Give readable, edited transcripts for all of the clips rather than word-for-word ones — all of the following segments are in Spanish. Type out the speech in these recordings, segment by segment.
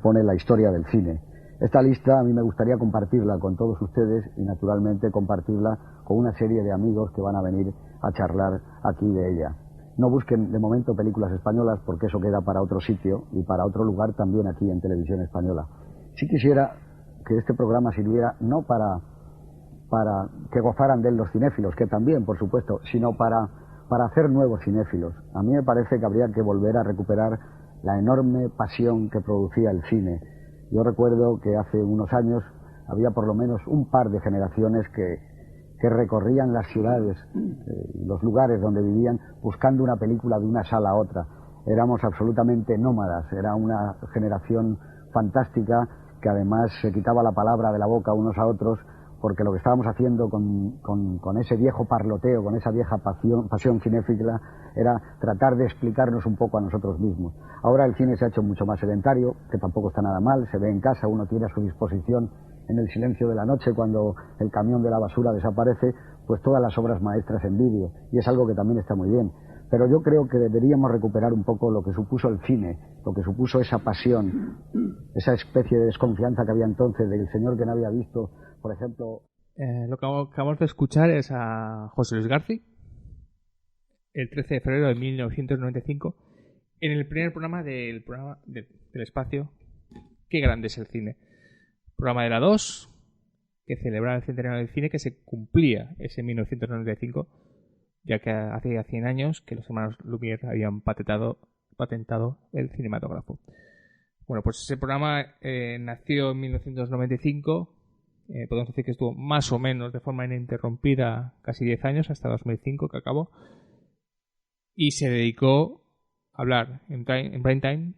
Supone la historia del cine. Esta lista a mí me gustaría compartirla con todos ustedes y naturalmente compartirla con una serie de amigos que van a venir a charlar aquí de ella. No busquen de momento películas españolas porque eso queda para otro sitio y para otro lugar también aquí en Televisión Española. Sí quisiera que este programa sirviera no para que gozaran de él los cinéfilos, que también, por supuesto, sino para hacer nuevos cinéfilos. A mí me parece que habría que volver a recuperar la enorme pasión que producía el cine. Yo recuerdo que hace unos años había por lo menos un par de generaciones que recorrían las ciudades, los lugares donde vivían, buscando una película de una sala a otra. Éramos absolutamente nómadas, era una generación fantástica que además se quitaba la palabra de la boca unos a otros, porque lo que estábamos haciendo con ese viejo parloteo, con esa vieja pasión cinéfila, era tratar de explicarnos un poco a nosotros mismos. Ahora el cine se ha hecho mucho más sedentario, que tampoco está nada mal, se ve en casa, uno tiene a su disposición en el silencio de la noche, cuando el camión de la basura desaparece, pues todas las obras maestras en vídeo, y es algo que también está muy bien. Pero yo creo que deberíamos recuperar un poco lo que supuso el cine, lo que supuso esa pasión, esa especie de desconfianza que había entonces del señor que no había visto, por ejemplo... Lo que acabamos de escuchar es a José Luis García, el 13 de febrero de 1995, en el primer programa del espacio Qué grande es el cine. Programa de la 2, que celebraba el centenario del cine, que se cumplía ese 1995, ya que hacía 100 años que los hermanos Lumière habían patentado el cinematógrafo. Bueno, pues ese programa nació en 1995, podemos decir que estuvo más o menos de forma ininterrumpida casi 10 años, hasta 2005 que acabó, y se dedicó a hablar en prime time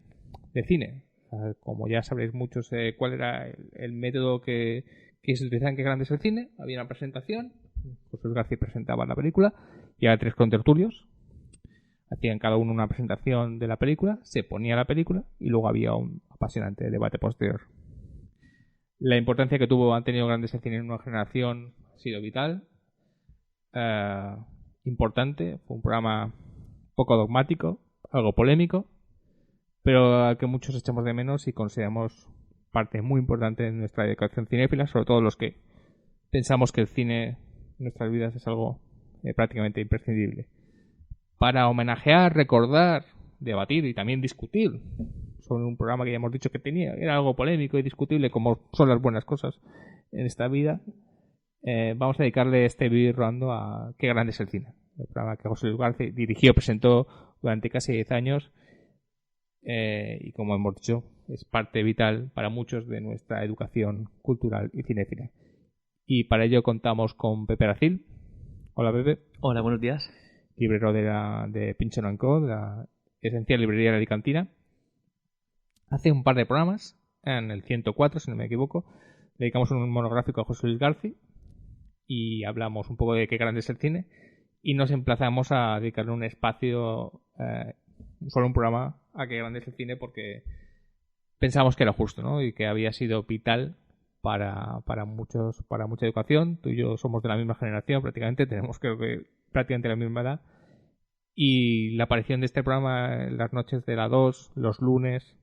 de cine. Como ya sabréis muchos cuál era el método que se utilizaba en Qué grande es el cine. Había una presentación, José García presentaba la película y había 3 contertulios, hacían cada uno una presentación de la película, se ponía la película y luego había un apasionante debate posterior. La importancia que han tenido Grandes el cine en una generación ha sido vital, importante. Fue un programa poco dogmático, algo polémico, pero al que muchos echamos de menos y consideramos parte muy importante de nuestra educación cinéfila, sobre todo los que pensamos que el cine en nuestras vidas es algo prácticamente imprescindible. Para homenajear, recordar, debatir y también discutir sobre un programa que ya hemos dicho que era algo polémico y discutible, como son las buenas cosas en esta vida, vamos a dedicarle este vídeo rodando a Qué grande es el cine, el programa que José Luis García dirigió, presentó durante casi 10 años. Y como hemos dicho, es parte vital para muchos de nuestra educación cultural y cinéfila. Y para ello contamos con Pepe Aracil. Hola, Pepe. Hola, buenos días. Librero de Pinchon & Co, de la esencial librería de la Alicantina. Hace un par de programas, en el 104, si no me equivoco, dedicamos un monográfico a José Luis García y hablamos un poco de Qué grande es el cine y nos emplazamos a dedicarle un espacio, solo un programa, a Qué grande es el cine, porque pensamos que era justo, ¿no? Y que había sido vital para mucha educación. Tú y yo somos de la misma generación prácticamente, tenemos creo que prácticamente la misma edad, y la aparición de este programa en las noches de la 2, los lunes,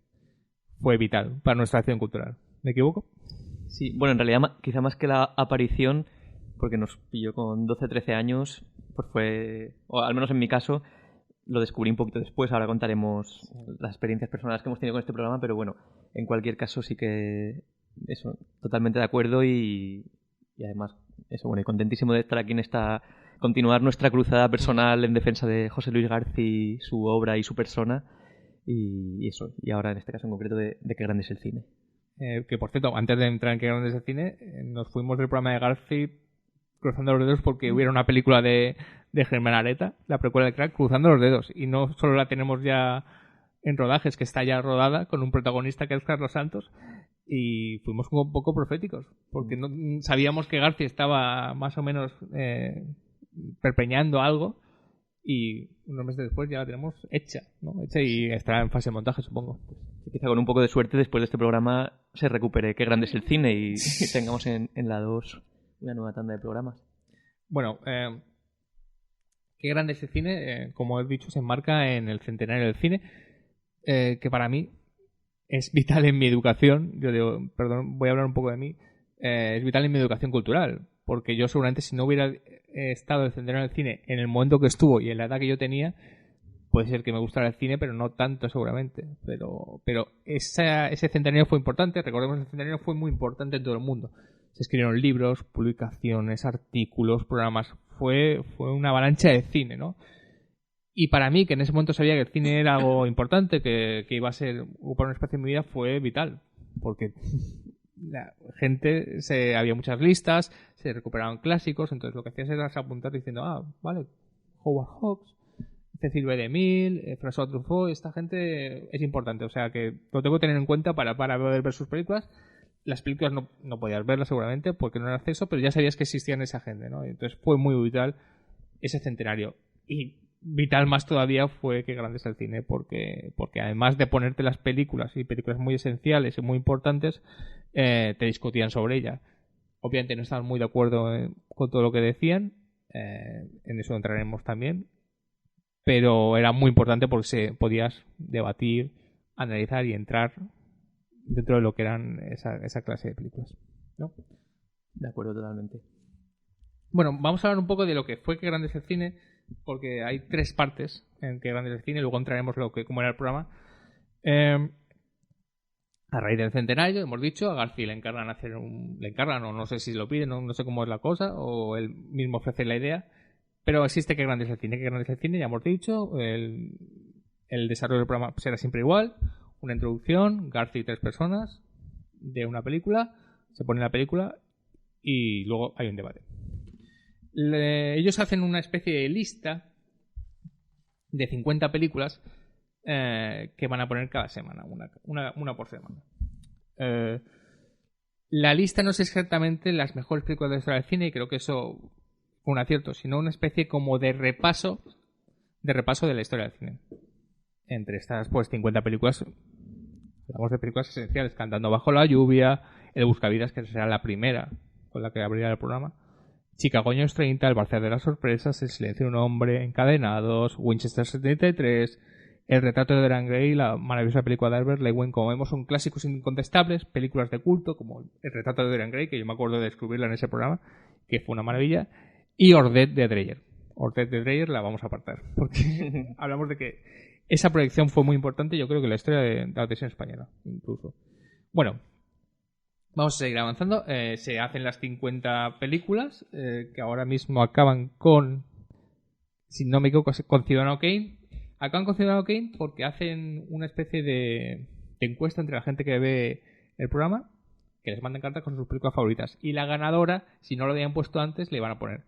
fue vital para nuestra acción cultural. ¿Me equivoco? Sí, bueno, en realidad quizá más que la aparición, porque nos pilló con 12, 13 años, pues fue, o al menos en mi caso, lo descubrí un poquito después. Ahora contaremos las experiencias personales que hemos tenido con este programa, pero bueno, en cualquier caso sí que eso, totalmente de acuerdo y además eso, bueno, y contentísimo de estar aquí continuar nuestra cruzada personal en defensa de José Luis García, su obra y su persona. y eso. Y ahora, en este caso en concreto, de qué grande es el cine. Que por cierto, antes de entrar en qué grande es el cine, nos fuimos del programa de Garci cruzando los dedos porque hubiera una película de Germán Areta, la precuela de Crack, cruzando los dedos. Y no solo la tenemos ya en rodajes, que está ya rodada con un protagonista que es Carlos Santos, y fuimos un poco proféticos porque no sabíamos que Garci estaba más o menos perpeñando algo, y unos meses después ya la tenemos hecha, ¿no? Hecha y estará en fase de montaje, supongo. Quizá con un poco de suerte después de este programa se recupere qué grande es el cine y tengamos en la 2 una nueva tanda de programas. Bueno, qué grande es el cine, como he dicho, se enmarca en el centenario del cine, que para mí es vital en mi educación. Yo digo, perdón, voy a hablar un poco de mí. Es vital en mi educación cultural, porque yo seguramente si no hubiera estado en el centenario del cine en el momento que estuvo y en la edad que yo tenía, puede ser que me gustara el cine, pero no tanto seguramente. Pero ese centenario fue importante. Recordemos que el centenario fue muy importante en todo el mundo. Se escribieron libros, publicaciones, artículos, programas. Fue una avalancha de cine, ¿no? Y para mí, que en ese momento sabía que el cine era algo importante, que iba a ocupar un espacio en mi vida, fue vital. Porque la gente, había muchas listas, se recuperaban clásicos, entonces lo que hacías era apuntar diciendo, vale, Howard Hawks, Cecil B. DeMille, François Truffaut, esta gente es importante, o sea que lo tengo que tener en cuenta para poder ver sus películas. Las películas no podías verlas seguramente porque no era acceso, pero ya sabías que existían esa gente, ¿no? Entonces fue muy vital ese centenario. Y vital más todavía fue que grande es el cine, porque además de ponerte las películas, y películas muy esenciales y muy importantes, te discutían sobre ellas. Obviamente no estaban muy de acuerdo con todo lo que decían, en eso entraremos también, pero era muy importante porque podías debatir, analizar y entrar dentro de lo que eran esa clase de películas, ¿no? De acuerdo, totalmente. Bueno, vamos a hablar un poco de lo que fue Qué grande es el cine, porque hay 3 partes en Qué grande es el cine, luego entraremos cómo era el programa. A raíz del centenario, hemos dicho, a García le encargan o no sé si lo piden, no sé cómo es la cosa, o él mismo ofrece la idea, pero existe Qué grande es el cine. Qué grande es el cine, ya hemos dicho, el desarrollo del programa será siempre igual. Una introducción, García y 3 personas de una película, se pone la película y luego hay un debate. Ellos hacen una especie de lista de 50 películas que van a poner cada semana, una por semana. La lista no es exactamente las mejores películas de la historia del cine, y creo que eso fue un acierto, sino una especie como de repaso de la historia del cine. Entre estas 50 películas hablamos de películas esenciales: Cantando bajo la lluvia, El Buscavidas, que será la primera con la que abrirá el programa, Chicago años 30, El Barcel de las sorpresas, El silencio de un hombre, Encadenados, Winchester 73, El retrato de Dorian Gray, la maravillosa película de Albert Lewin. Como vemos, son clásicos incontestables, películas de culto como El retrato de Dorian Gray, que yo me acuerdo de descubrirla en ese programa, que fue una maravilla, y Ordet de Dreyer. Ordet de Dreyer la vamos a apartar, porque hablamos de que esa proyección fue muy importante, yo creo que la historia de la televisión española, incluso. Bueno, vamos a seguir avanzando. Se hacen las 50 películas, que ahora mismo acaban con, si no me equivoco, con Ciudadano Kane. Acaban con Ciudadano Kane porque hacen una especie de encuesta entre la gente que ve el programa, que les mandan cartas con sus películas favoritas. Y la ganadora, si no lo habían puesto antes, le van a poner.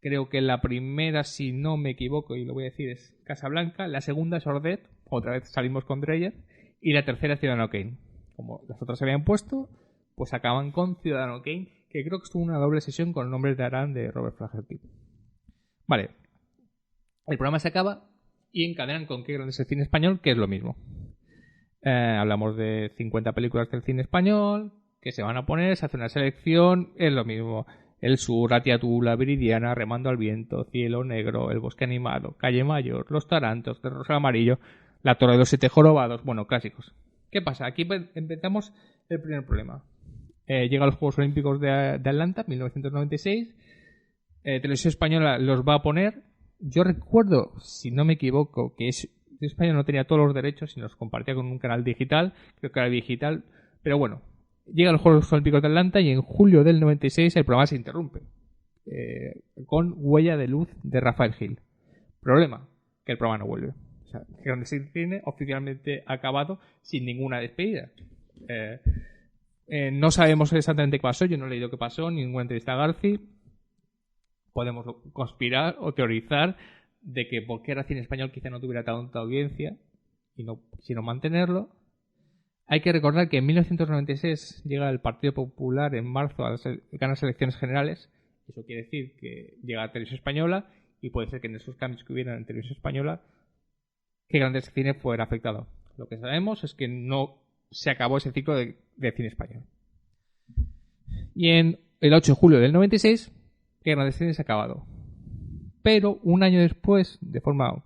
Creo que la primera, si no me equivoco, y lo voy a decir, es Casablanca. La segunda es Ordet, otra vez salimos con Dreyer. Y la tercera es Ciudadano Kane. Como las otras se habían puesto, pues acaban con Ciudadano Kane, que creo que estuvo una doble sesión con Nombres de Arán de Robert Flaherty. Vale. El programa se acaba y encadenan con Qué grande es el cine español, que es lo mismo. Hablamos de 50 películas del cine español que se van a poner, se hace una selección, es lo mismo. El Sur, Atiatula, Viridiana, Remando al viento, Cielo negro, El bosque animado, Calle Mayor, Los tarantos, de Rosa amarillo, La torre de los 7 jorobados, bueno, clásicos. ¿Qué pasa? Aquí empezamos el primer problema. Llega a los Juegos Olímpicos de Atlanta, 1996. Televisión Española los va a poner. Yo recuerdo, si no me equivoco, que España no tenía todos los derechos y los compartía con un canal digital. Creo que era digital. Pero bueno, llega a los Juegos Olímpicos de Atlanta y en julio del 96 el programa se interrumpe. Con Huella de luz de Rafael Gil. Problema, que el programa no vuelve. O sea, que Grandes del Cine oficialmente ha acabado sin ninguna despedida. No sabemos exactamente qué pasó, yo no he leído qué pasó, ninguna entrevista a Garci. Podemos conspirar o teorizar de que porque era cine español quizá no tuviera tanta audiencia y no quisieron mantenerlo. Hay que recordar que en 1996 llega el Partido Popular en marzo a ganar las elecciones generales. Eso quiere decir que llega a Televisión Española y puede ser que en esos cambios que hubieran en Televisión Española que Grandes del Cine fuera afectado. Lo que sabemos es que no se acabó ese ciclo de cine español. Y en el 8 de julio del 96 que Grandes del Cine se ha acabado. Pero un año después, de forma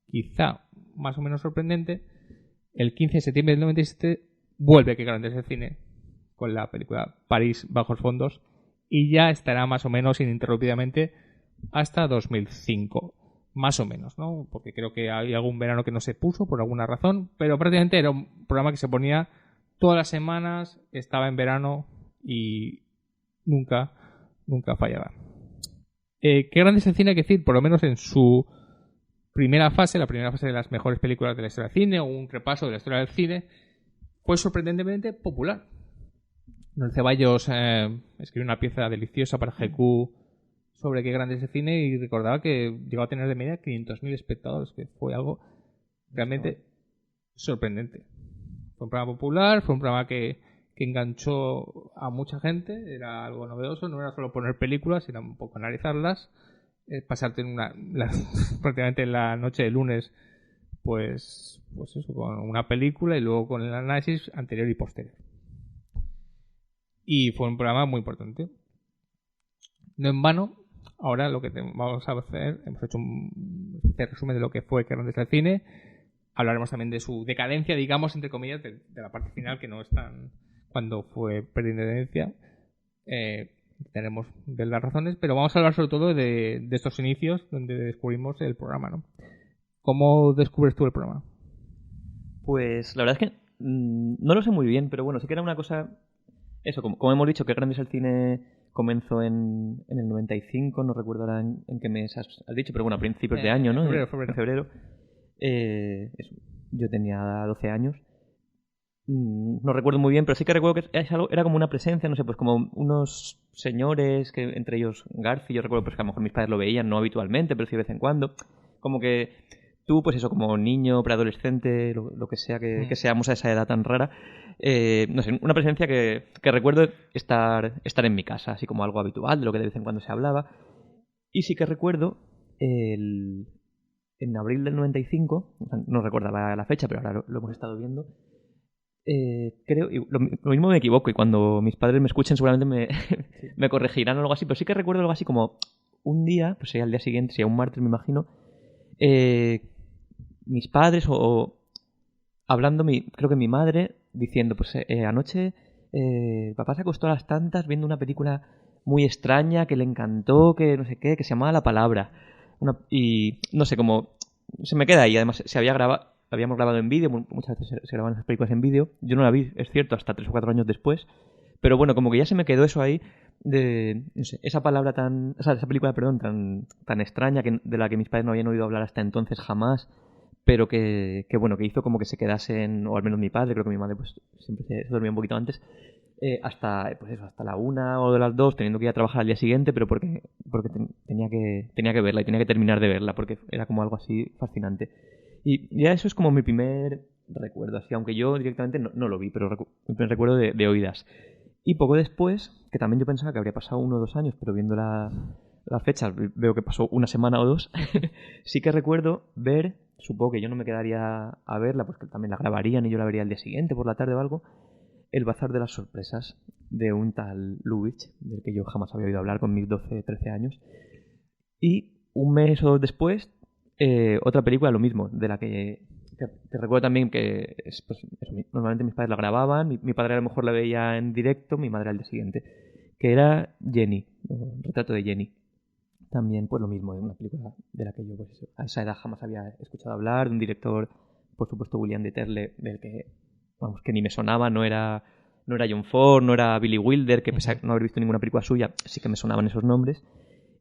quizá más o menos sorprendente, el 15 de septiembre del 97 vuelve que Grandes del Cine con la película París bajos fondos y ya estará más o menos ininterrumpidamente hasta 2005. Más o menos, ¿no? Porque creo que hay algún verano que no se puso por alguna razón, pero prácticamente era un programa que se ponía todas las semanas, estaba en verano y nunca fallaba. ¿Qué Grandes del Cine hay que decir? Por lo menos en su primera fase, la primera fase de las mejores películas de la historia del cine, o un repaso de la historia del cine, fue sorprendentemente popular. Manuel Ceballos escribió una pieza deliciosa para GQ sobre Qué Grandes del Cine y recordaba que llegó a tener de media 500.000 espectadores, que fue algo realmente sorprendente. Fue un programa popular, fue un programa que enganchó a mucha gente, era algo novedoso, no era solo poner películas, sino un poco analizarlas, pasarte prácticamente en la noche de lunes pues eso, con una película y luego con el análisis anterior y posterior. Y fue un programa muy importante. No en vano, ahora lo que vamos a hacer, hemos hecho un resumen de lo que fue Grandes del Cine. Hablaremos también de su decadencia, digamos, entre comillas, de la parte final, que no es tan cuando fue perdiendo tendencia. Tenemos de las razones, pero vamos a hablar sobre todo de estos inicios donde descubrimos el programa, ¿no? ¿Cómo descubres tú el programa? Pues la verdad es que no lo sé muy bien, pero bueno, sí que era una cosa... Eso, como hemos dicho, que Grandes del Cine comenzó en el 95, no recuerdo ahora en qué mes has dicho, pero bueno, a principios de año, ¿no? En febrero. Eso, yo tenía 12 años. No recuerdo muy bien, pero sí que recuerdo que era como una presencia, no sé, pues como unos señores, que entre ellos Garci, yo recuerdo pues que a lo mejor mis padres lo veían, no habitualmente, pero sí de vez en cuando. Como que tú, pues eso, como niño, preadolescente, lo que sea que seamos a esa edad tan rara, no sé, una presencia que recuerdo estar en mi casa, así como algo habitual, de lo que de vez en cuando se hablaba. Y sí que recuerdo en abril del 95, no recordaba la fecha, pero ahora lo hemos estado viendo, creo, y lo mismo me equivoco, y cuando mis padres me escuchen seguramente me corregirán o algo así, pero sí que recuerdo algo así como un día, pues sería el día siguiente, sería un martes me imagino, mis padres o hablando, creo que mi madre, diciendo, pues anoche papá se acostó a las tantas viendo una película muy extraña que le encantó, que no sé qué, que se llamaba La Palabra. Y no sé, como se me queda ahí. Además, habíamos grabado en vídeo, muchas veces se graban esas películas en vídeo. Yo no la vi, es cierto, hasta 3 o 4 años después. Pero bueno, como que ya se me quedó eso ahí de, no sé, esa película, perdón, tan extraña de la que mis padres no habían oído hablar hasta entonces jamás, pero que bueno, que hizo como que se quedasen, o al menos mi padre, creo que mi madre pues siempre se dormía un poquito antes, hasta la 1 o de las 2, teniendo que ir a trabajar al día siguiente, pero porque tenía que verla y tenía que terminar de verla, porque era como algo así fascinante. Y ya eso es como mi primer recuerdo, así, aunque yo directamente no lo vi, pero mi primer recuerdo de oídas. Y poco después, que también yo pensaba que habría pasado 1 o 2 años, pero viendo las fechas veo que pasó 1 semana o 2, sí que recuerdo ver, supongo que yo no me quedaría a verla, porque también la grabarían y yo la vería al día siguiente, por la tarde o algo, El Bazar de las Sorpresas, de un tal Lubitsch, del que yo jamás había oído hablar con mis 12, 13 años. Y un mes o después, otra película, lo mismo, de la que te recuerdo también que pues, normalmente mis padres la grababan, mi padre a lo mejor la veía en directo, mi madre al día siguiente, que era Jenny, el retrato de Jenny. También pues lo mismo, una película de la que yo pues, a esa edad jamás había escuchado hablar, de un director, por supuesto William de Terle, del que vamos, que ni me sonaba, no era John Ford, no era Billy Wilder, que pese a no haber visto ninguna película suya, sí que me sonaban esos nombres.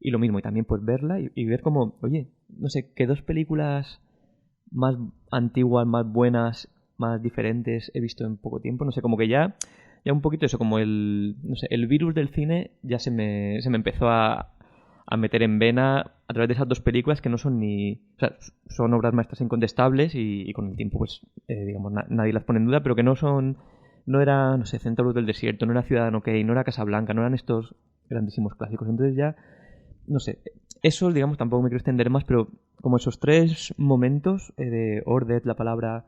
Y lo mismo, y también pues verla y ver como, oye, no sé, que 2 películas más antiguas, más buenas, más diferentes he visto en poco tiempo. No sé, como que ya un poquito eso, como no sé, el virus del cine ya se me empezó a meter en vena a través de esas dos películas que no son o sea, son obras maestras incontestables y con el tiempo, pues, digamos, nadie las pone en duda, pero que no era, no sé, Centaurus del Desierto, no era Ciudadano Kane, no era Casablanca, no eran estos grandísimos clásicos. Entonces ya, no sé, eso, digamos, tampoco me quiero extender más, pero como esos tres momentos de Ordet, La Palabra,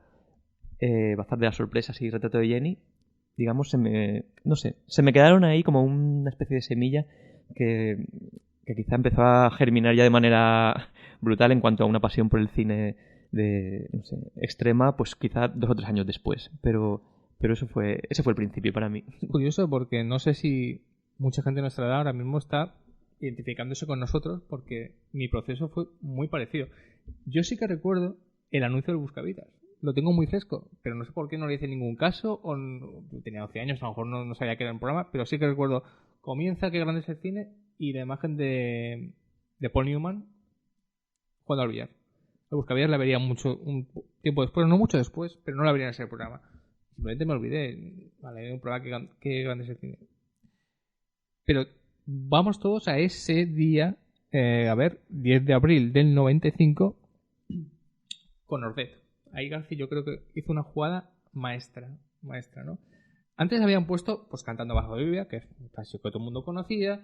Bazar de las Sorpresas y Retrato de Jenny, digamos, no sé, se me quedaron ahí como una especie de semilla que quizá empezó a germinar ya de manera brutal en cuanto a una pasión por el cine no sé, extrema, pues quizá 2 o 3 años después. Pero ese fue el principio para mí. Es curioso porque no sé si mucha gente de nuestra edad ahora mismo está identificándose con nosotros, porque mi proceso fue muy parecido. Yo sí que recuerdo el anuncio del Buscavidas. Lo tengo muy fresco, pero no sé por qué no le hice ningún caso. Tenía 12 años, a lo mejor no sabía que era un programa, pero sí que recuerdo, comienza Qué grande es el cine, y la imagen de Paul Newman jugando al billar. El Buscavidas la vería un tiempo después, no mucho después, pero no la vería en ese programa. Simplemente me olvidé. Vale, un programa Qué grande es el cine. Pero vamos todos a ese día, 10 de abril del 95, con Ordet. Ahí García yo creo que hizo una jugada maestra, ¿no? Antes habían puesto, pues, Cantando bajo la lluvia, que es un clásico que todo el mundo conocía,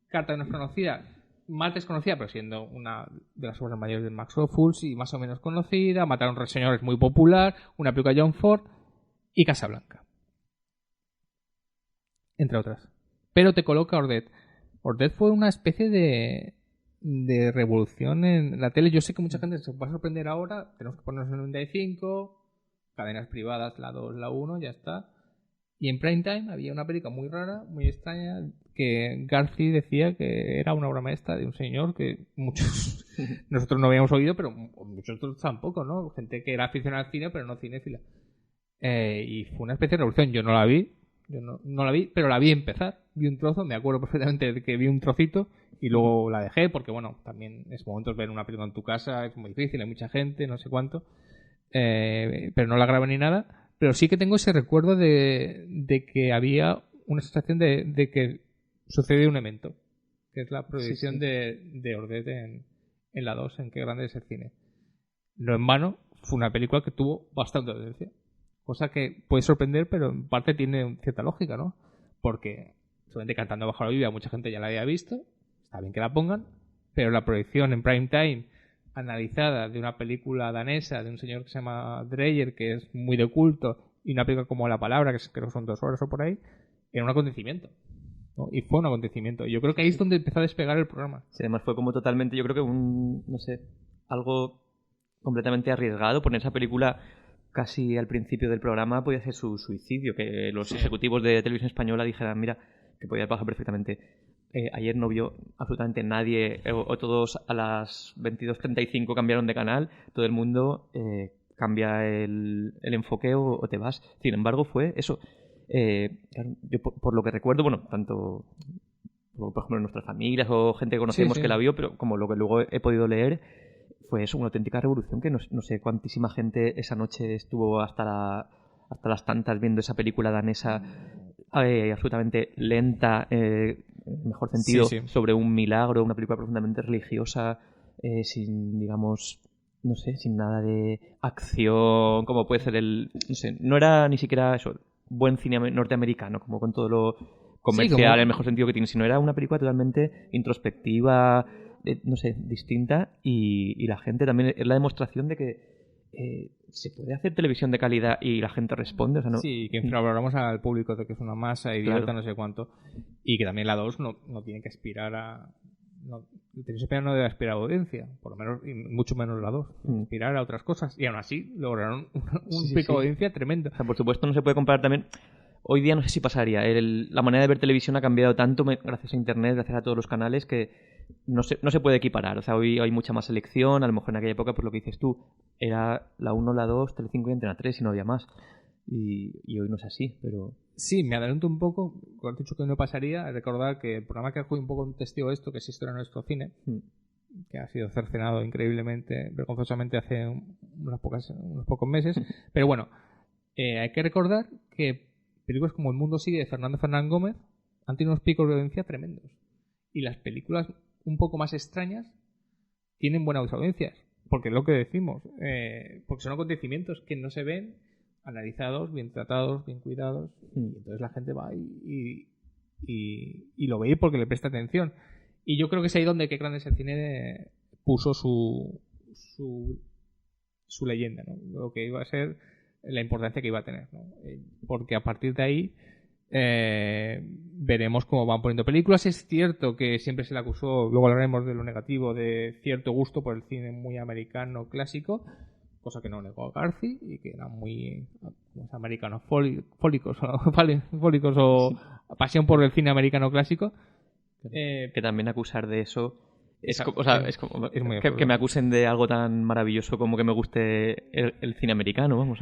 Carta de desconocida, más desconocida, pero siendo una de las obras mayores de Max Ophuls y más o menos conocida, Matar a un Ruiseñor es muy popular, una película de John Ford y Casablanca, entre otras. Pero te coloca Ordet. Ordet fue una especie de revolución en la tele. Yo sé que mucha gente se va a sorprender ahora. Tenemos que ponernos en el 95, cadenas privadas, la 2, la 1, ya está. Y en prime time había una película muy rara, muy extraña, que Garci decía que era una obra maestra de un señor que muchos nosotros no habíamos oído, pero muchos otros tampoco, ¿no? Gente que era aficionada al cine, pero no cinéfila. Y fue una especie de revolución. Yo no la vi, no la vi, pero la vi empezar. Vi un trozo, me acuerdo perfectamente de que vi un trocito y luego la dejé porque, bueno, también es momentos ver una película en tu casa es muy difícil, hay mucha gente, no sé cuánto. Pero no la grabé ni nada. Pero sí que tengo ese recuerdo de que había una sensación de que sucedió un evento, que es la prohibición de Ordet en la 2, en Qué grande es el cine. No en vano, fue una película que tuvo bastante audiencia. Cosa que puede sorprender, pero en parte tiene cierta lógica, ¿no? Porque solamente Cantando bajo la lluvia mucha gente ya la había visto, está bien que la pongan, pero la proyección en prime time analizada de una película danesa de un señor que se llama Dreyer, que es muy de culto, y una película como La Palabra, que creo que son 2 horas o por ahí, era un acontecimiento, ¿no? Y fue un acontecimiento. Yo creo que ahí es donde empezó a despegar el programa. Sí, además fue como totalmente, yo creo que no sé, algo completamente arriesgado. Poner esa película casi al principio del programa podía ser su suicidio, que los ejecutivos de Televisión Española dijeran, mira, que podía pasar perfectamente. Ayer no vio absolutamente nadie, o todos a las 22:35 cambiaron de canal, todo el mundo cambia el enfoque o te vas. Sin embargo, fue eso. Claro, yo por lo que recuerdo, bueno, tanto por ejemplo en nuestras familias o gente que conocemos que la vio, pero como lo que luego he podido leer, fue eso, una auténtica revolución, que no sé cuántísima gente esa noche estuvo hasta las tantas viendo esa película danesa absolutamente lenta, en el mejor sentido, sobre un milagro, una película profundamente religiosa, sin, digamos, no sé, sin nada de acción, como puede ser no sé, no era ni siquiera eso, buen cine norteamericano, como con todo lo comercial, en el mejor sentido que tiene, sino era una película totalmente introspectiva, no sé, distinta, y la gente también es la demostración de que se puede hacer televisión de calidad y la gente responde. O sea, no... Sí, que infravaloramos al público de que es una masa idiota, no sé cuánto, y que también la 2 no tiene que aspirar a... el Televisión no debe aspirar a audiencia, por lo menos, y mucho menos la 2, aspirar a otras cosas, y aún así lograron un pico de audiencia tremendo. O sea, por supuesto no se puede comparar también. Hoy día no sé si pasaría. La manera de ver televisión ha cambiado tanto gracias a Internet, gracias a todos los canales, que no se puede equiparar. O sea, hoy hay mucha más selección. A lo mejor en aquella época, pues lo que dices tú, era la 1, la 2, Telecinco y Antena 3 y no había más. Y hoy no es así, pero... Sí, me adelanto un poco. Cuando he dicho que no pasaría, recordar que el programa que fue un poco un testigo de esto, que es Historia de nuestro cine, que ha sido cercenado increíblemente, vergonzosamente hace unos pocos meses. Pero bueno, hay que recordar que películas como El mundo sigue de Fernando Fernán Gómez han tenido unos picos de audiencia tremendos. Y las películas un poco más extrañas tienen buenas audiencias. Porque es lo que decimos. Porque son acontecimientos que no se ven analizados, bien tratados, bien cuidados. Y entonces la gente va y lo ve porque le presta atención. Y yo creo que es ahí donde Qué grande es el cine puso su leyenda, ¿no? Lo que iba a ser, la importancia que iba a tener, ¿no? Porque a partir de ahí veremos cómo van poniendo películas. Es cierto que siempre se le acusó, luego hablaremos de lo negativo, de cierto gusto por el cine muy americano clásico, cosa que no negó Garci y que era muy americano fólicos o pasión por el cine americano clásico. Que también acusar de eso es como es muy que me acusen de algo tan maravilloso como que me guste el cine americano, vamos.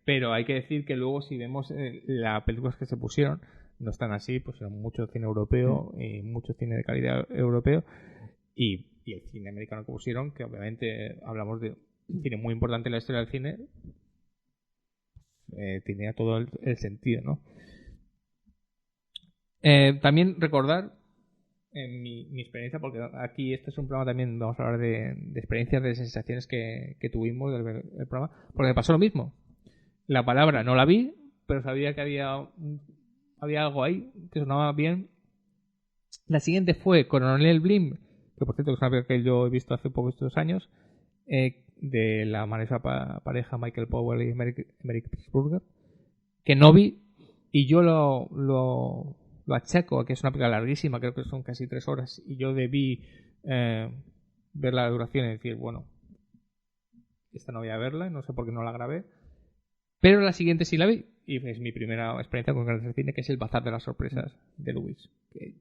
Pero hay que decir que luego si vemos las películas que se pusieron, no están así, pues era mucho cine europeo y mucho cine de calidad europeo y el cine americano que pusieron, que obviamente hablamos de un cine muy importante en la historia del cine, tenía todo el sentido, ¿no? También recordar en mi experiencia, porque aquí este es un programa también, vamos a hablar de experiencias, de sensaciones que tuvimos del ver el programa, porque me pasó lo mismo. La palabra no la vi, pero sabía que había algo ahí que sonaba bien. La siguiente fue Coronel Blim, que por cierto es una película que yo he visto hace pocos años, de la maravillosa pareja Michael Powell y Merrick Pressburger, que no vi, y yo lo achaco a que es una película larguísima, creo que son casi 3 horas, y yo debí ver la duración y decir, bueno, esta no voy a verla, no sé por qué no la grabé, pero la siguiente sí la vi, y es mi primera experiencia con grandes cine, que es El bazar de las sorpresas de Lewis, que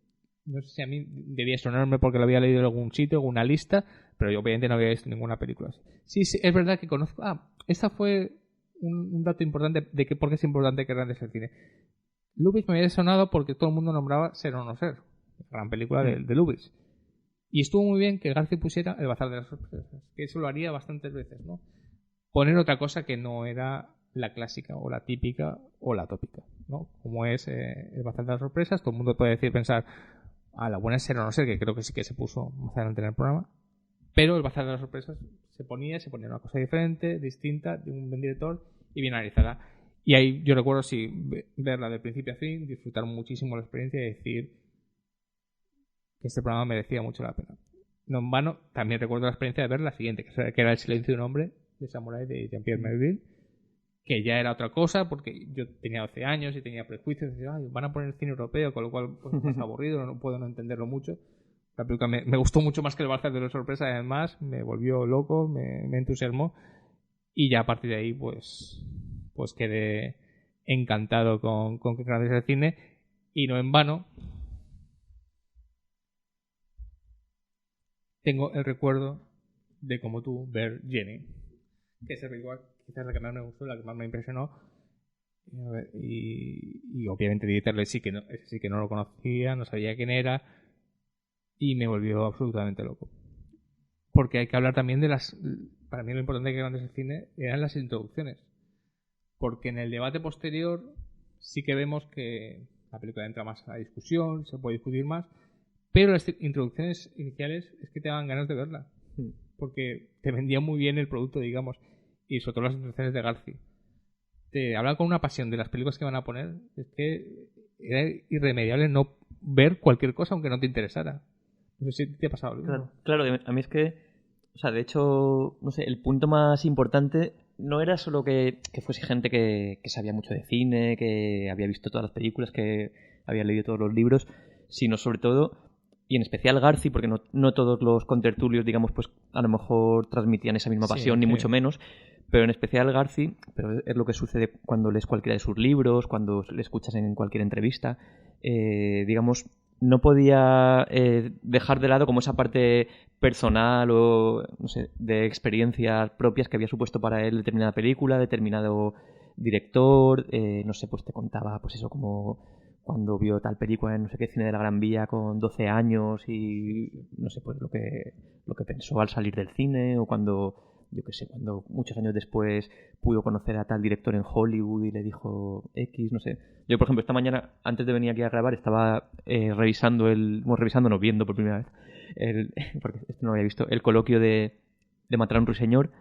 no sé si a mí debía sonarme porque lo había leído en algún sitio, en alguna lista, pero yo obviamente no había visto ninguna película. Sí, es verdad que conozco... esta fue un dato importante de por qué es importante que grandes el cine. Lubitsch me había sonado porque todo el mundo nombraba Ser o no ser, gran película de Lubitsch. Y estuvo muy bien que García pusiera El bazar de las sorpresas, que eso lo haría bastantes veces, ¿no? Poner otra cosa que no era la clásica o la típica o la tópica, ¿no? Como es El bazar de las sorpresas, todo el mundo puede pensar, la buena es Ser o no ser, que creo que sí que se puso más adelante en el programa, pero El bazar de las sorpresas se ponía una cosa diferente, distinta, de un buen director y bien analizada. Y ahí yo recuerdo verla de principio a fin, disfrutar muchísimo la experiencia y decir que este programa merecía mucho la pena. No en vano, también recuerdo la experiencia de ver la siguiente, que era El silencio de un hombre, de Samurai, de Jean-Pierre Melville, que ya era otra cosa, porque yo tenía 12 años y tenía prejuicios, y decía, van a poner el cine europeo, con lo cual pues, es aburrido, no puedo no entenderlo mucho. La película me gustó mucho más que El bazar de las sorpresas, además, me volvió loco, me entusiasmó, y ya a partir de ahí, pues quedé encantado con Qué grande es el cine, y no en vano tengo el recuerdo de, como tú, ver Jenny, que es quizás la que más me gustó, la que más me impresionó, y obviamente Dieter sí que no lo conocía, no sabía quién era, y me volvió absolutamente loco, porque hay que hablar también de para mí lo importante de Qué grande es el cine eran las introducciones, porque en el debate posterior sí que vemos que la película entra más a la discusión, se puede discutir más, pero las introducciones iniciales es que te daban ganas de verla, porque te vendía muy bien el producto, digamos, y sobre todo las introducciones de Garci. Te hablan con una pasión de las películas que van a poner, es que era irremediable no ver cualquier cosa aunque no te interesara. No sé si te ha pasado algo. Claro, a mí es que, o sea, de hecho, no sé, el punto más importante no era solo que fuese gente que sabía mucho de cine, que había visto todas las películas, que había leído todos los libros, sino sobre todo, y en especial Garci, porque no todos los contertulios, digamos, pues a lo mejor transmitían esa misma pasión, ni mucho menos, pero en especial Garci, pero es lo que sucede cuando lees cualquiera de sus libros, cuando le escuchas en cualquier entrevista, digamos, no podía dejar de lado como esa parte personal o, no sé, de experiencias propias que había supuesto para él determinada película, determinado director, no sé, pues te contaba, pues eso, como cuando vio tal película en no sé qué cine de la Gran Vía con 12 años y no sé, pues lo que pensó al salir del cine, o cuando yo qué sé, cuando muchos años después pudo conocer a tal director en Hollywood y le dijo X, no sé. Yo, por ejemplo, esta mañana, antes de venir aquí a grabar, estaba viendo por primera vez, porque esto no lo había visto, el coloquio de Matar a un ruiseñor.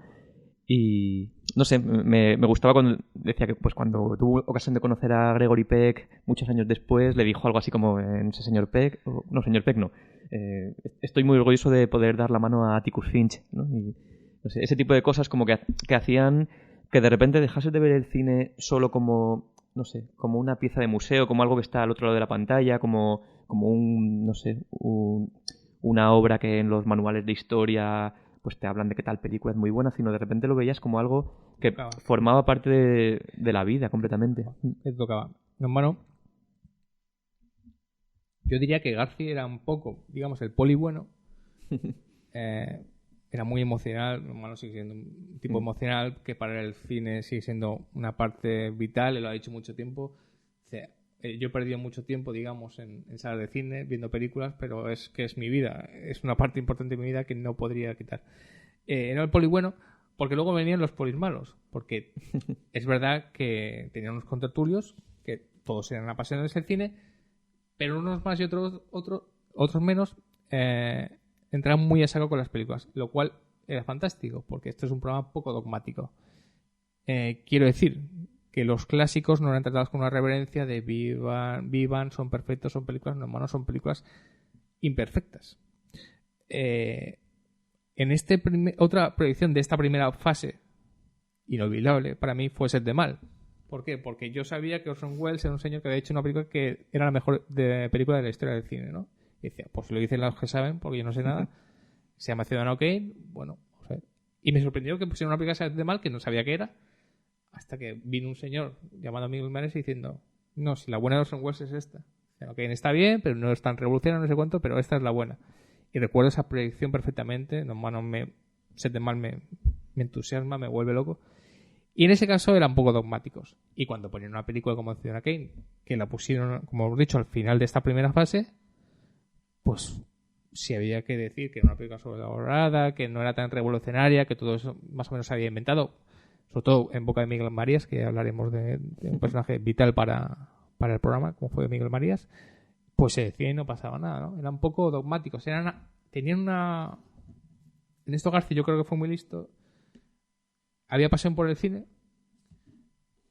Y no sé, me gustaba cuando decía que pues cuando tuvo ocasión de conocer a Gregory Peck muchos años después, le dijo algo así como, no sé, señor Peck, señor Peck no, estoy muy orgulloso de poder dar la mano a Atticus Finch, ¿no? Y, no sé, ese tipo de cosas como que hacían que de repente dejases de ver el cine solo como, no sé, como una pieza de museo, como algo que está al otro lado de la pantalla, como una obra que en los manuales de historia pues te hablan de que tal película es muy buena, sino de repente lo veías como algo que formaba parte de la vida completamente. Te tocaba. No, hermano, yo diría que Garci era un poco, digamos, el poli bueno. Era muy emocional, hermano sigue siendo un tipo emocional que para el cine sigue siendo una parte vital, él lo ha dicho mucho tiempo. O sea, yo he perdido mucho tiempo, digamos, en salas de cine, viendo películas, pero es que es mi vida, es una parte importante de mi vida que no podría quitar. Era el poli bueno, porque luego venían los polis malos, porque es verdad que tenían unos contertulios, que todos eran apasionados del cine, pero unos más y otros menos entraban muy a saco con las películas, lo cual era fantástico, porque esto es un programa poco dogmático. Quiero decir que los clásicos no eran tratados con una reverencia de vivan, son perfectos, son películas, no, hermano, son películas imperfectas. En otra proyección de esta primera fase inolvidable para mí fue Set de Mal. ¿Por qué? Porque yo sabía que Orson Welles era un señor que había hecho una película que era la mejor película de la historia del cine, ¿no? Y decía, pues lo dicen los que saben, porque yo no sé nada. Se llama Ciudadano Kane, bueno, vamos a ver. Y me sorprendió que pusieran una película Set de Mal que no sabía qué era, hasta que vino un señor llamado Miguel Mares diciendo, no, si la buena de Orson Welles es esta. Ciudadano Kane está bien, pero no es tan revolucionario, no sé cuánto, pero esta es la buena. Y recuerdo esa proyección perfectamente. No, mano, Set de Mal me entusiasma, me vuelve loco. Y en ese caso eran poco dogmáticos. Y cuando ponían una película como Ciudadano Kane, que la pusieron, como hemos dicho, al final de esta primera fase, pues si había que decir que era una película sobrevalorada, que no era tan revolucionaria, que todo eso más o menos se había inventado, sobre todo en boca de Miguel Marías, que hablaremos de un personaje vital para el programa, como fue Miguel Marías, pues se decía y no pasaba nada, ¿no? Eran un poco dogmáticos. Tenían una... En esto García yo creo que fue muy listo. Había pasión por el cine,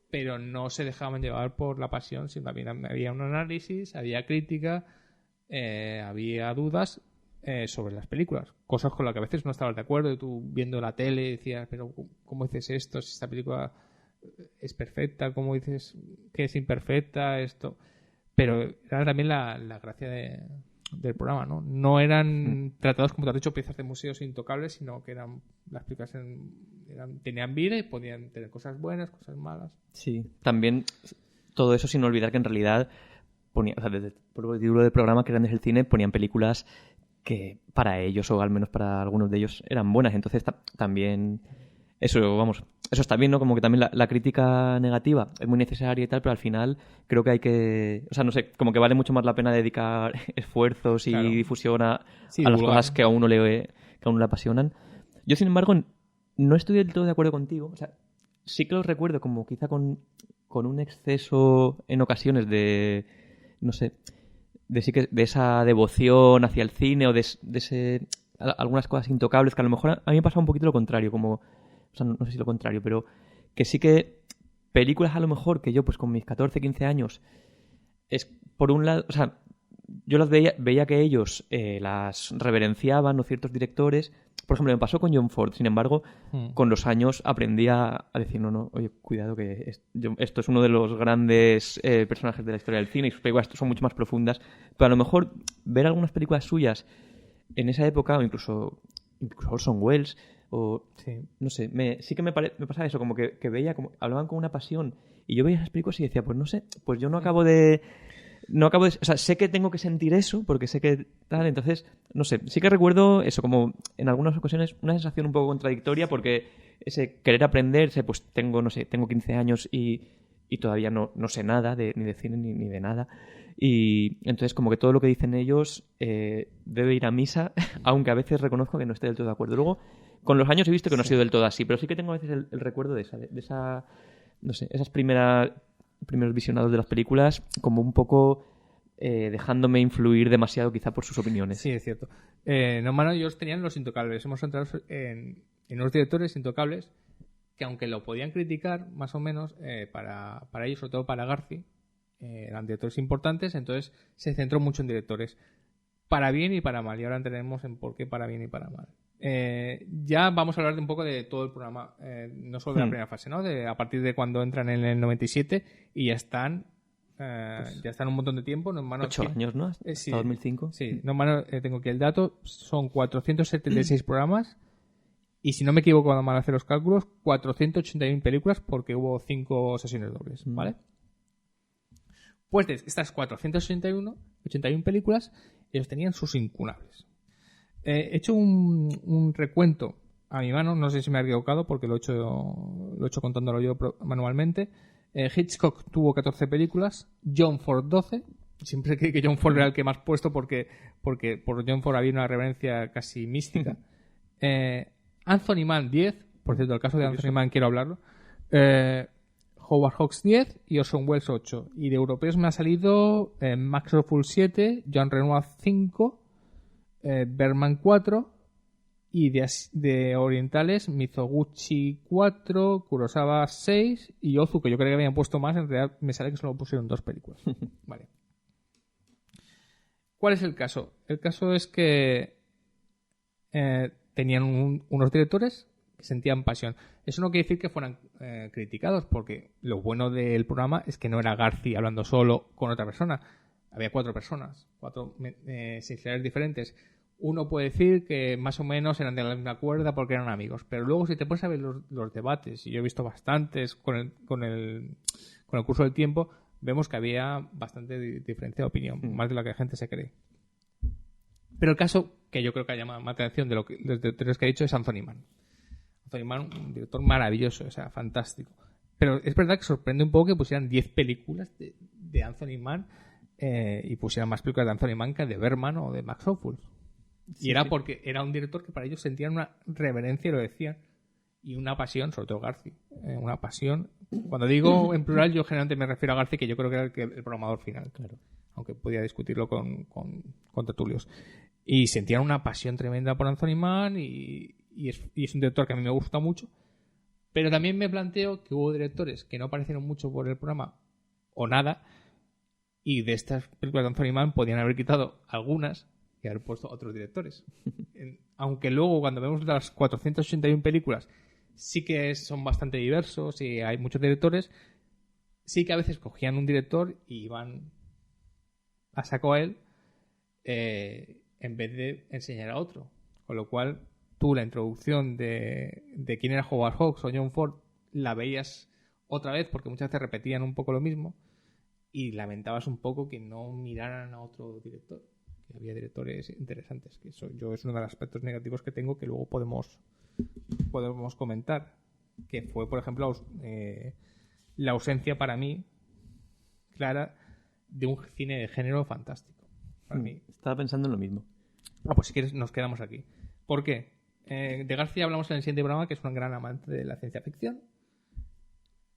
pero no se dejaban llevar por la pasión, sino también había un análisis, había crítica, había dudas sobre las películas. Cosas con las que a veces no estabas de acuerdo. Y tú viendo la tele decías, pero ¿cómo dices esto? Si esta película es perfecta, ¿cómo dices que es imperfecta? Esto... Pero era también la gracia del programa, ¿no? No eran tratados, como te has dicho, piezas de museos intocables, sino que las películas tenían vida y podían tener cosas buenas, cosas malas. Sí, también todo eso sin olvidar que en realidad desde el título del programa, que Grandes el Cine, ponían películas que para ellos, o al menos para algunos de ellos, eran buenas. Entonces también... Eso está bien, ¿no? Como que también la crítica negativa es muy necesaria y tal, pero al final creo que hay que... O sea, no sé, como que vale mucho más la pena dedicar esfuerzos y difusión a las cosas que a uno le apasionan. Yo, sin embargo, no estoy del todo de acuerdo contigo. O sea, sí que los recuerdo como quizá con un exceso en ocasiones de... No sé, de esa devoción hacia el cine o de ese... Algunas cosas intocables que a lo mejor a mí me pasa un poquito lo contrario, como... O sea, no sé si lo contrario, pero que sí que películas a lo mejor que yo, pues con mis 14, 15 años, es por un lado, o sea, yo las veía que ellos las reverenciaban, ¿no? Ciertos directores. Por ejemplo, me pasó con John Ford. Sin embargo, con los años aprendí a decir, no, oye, cuidado, que esto es uno de los grandes personajes de la historia del cine y sus películas son mucho más profundas. Pero a lo mejor ver algunas películas suyas en esa época, o incluso Orson Welles, o no sé, sí que me pasaba eso, como que veía, como hablaban con una pasión, y yo veía esas películas y decía, pues no sé, pues yo no acabo de, o sea, sé que tengo que sentir eso, porque sé que tal, entonces, no sé, sí que recuerdo eso, como en algunas ocasiones una sensación un poco contradictoria, porque ese querer aprenderse, pues tengo 15 años y todavía no sé nada ni de cine ni de nada, y entonces como que todo lo que dicen ellos debe ir a misa, aunque a veces reconozco que no esté del todo de acuerdo. Luego, Con los años he visto que no ha sido del todo así, pero sí que tengo a veces el recuerdo de esa, no sé, esas primeros visionados de las películas como un poco dejándome influir demasiado quizá por sus opiniones. Sí, es cierto. Norman y ellos tenían Los Intocables. Hemos entrado en unos directores intocables que, aunque lo podían criticar más o menos, para ellos, sobre todo para Garci, eran directores importantes, entonces se centró mucho en directores para bien y para mal, y ahora entraremos en por qué para bien y para mal. Ya vamos a hablar de un poco de todo el programa, no solo de la primera fase, ¿no? A partir de cuando entran en el 97 y ya están un montón de tiempo. 8 años, ¿no? Hasta sí, 2005. Sí, tengo aquí el dato, son 476 programas y, si no me equivoco cuando van a hacer los cálculos, 481 películas, porque hubo 5 sesiones dobles, ¿vale? Pues de estas 481 películas, ellos tenían sus incunables. He hecho un recuento a mi mano, no sé si me he equivocado porque lo he hecho contándolo yo manualmente. Hitchcock tuvo 14 películas, John Ford 12. Siempre creí que John Ford era el que más puesto porque por John Ford había una reverencia casi mística. Anthony Mann 10, por cierto, el caso de Anthony Mann quiero hablarlo. Howard Hawks 10 y Orson Welles 8. Y de europeos me ha salido Max Roffull 7, Jean Renoir 5, Bergman 4 y de orientales Mizoguchi 4, Kurosawa 6 y Ozu, que yo creía que habían puesto más, en realidad me sale que solo pusieron 2 películas. Vale. ¿Cuál es el caso? El caso es que tenían unos directores que sentían pasión. Eso no quiere decir que fueran criticados, porque lo bueno del programa es que no era Garci hablando solo con otra persona. Había 4 personas, 4 sensibilidades diferentes. Uno puede decir que más o menos eran de la misma cuerda porque eran amigos, pero luego, si te pones a ver los debates, y yo he visto bastantes con el curso del tiempo, vemos que había bastante diferencia de opinión, más de la que la gente se cree. Pero el caso que yo creo que ha llamado más atención de los directores que he dicho es Anthony Mann. Anthony Mann, un director maravilloso, o sea, fantástico. Pero es verdad que sorprende un poco que pusieran 10 películas de Anthony Mann y pusieran más películas de Anthony Mann que de Bergman o de Max Roffull. Sí, y era porque era un director que para ellos sentían una reverencia, y lo decían, y una pasión, sobre todo Garci. Una pasión. Cuando digo en plural, yo generalmente me refiero a Garci, que yo creo que era el programador final, claro. Aunque podía discutirlo con tertulios. Y sentían una pasión tremenda por Anthony Mann y es un director que a mí me gusta mucho. Pero también me planteo que hubo directores que no aparecieron mucho por el programa o nada, y de estas películas de Anthony Mann podían haber quitado algunas y haber puesto otros directores. Aunque luego, cuando vemos las 481 películas, sí que son bastante diversos y hay muchos directores, sí que a veces cogían un director y iban a saco a él en vez de enseñar a otro. Con lo cual, tú la introducción de quién era Howard Hawks o John Ford la veías otra vez porque muchas veces repetían un poco lo mismo y lamentabas un poco que no miraran a otro director. Que había directores interesantes, que eso es uno de los aspectos negativos que tengo, que luego podemos comentar, que fue, por ejemplo, la ausencia para mí clara de un cine de género fantástico. Para mí. Estaba pensando en lo mismo. Pues si quieres nos quedamos aquí. ¿Por qué? De García hablamos en el siguiente programa, que es un gran amante de la ciencia ficción,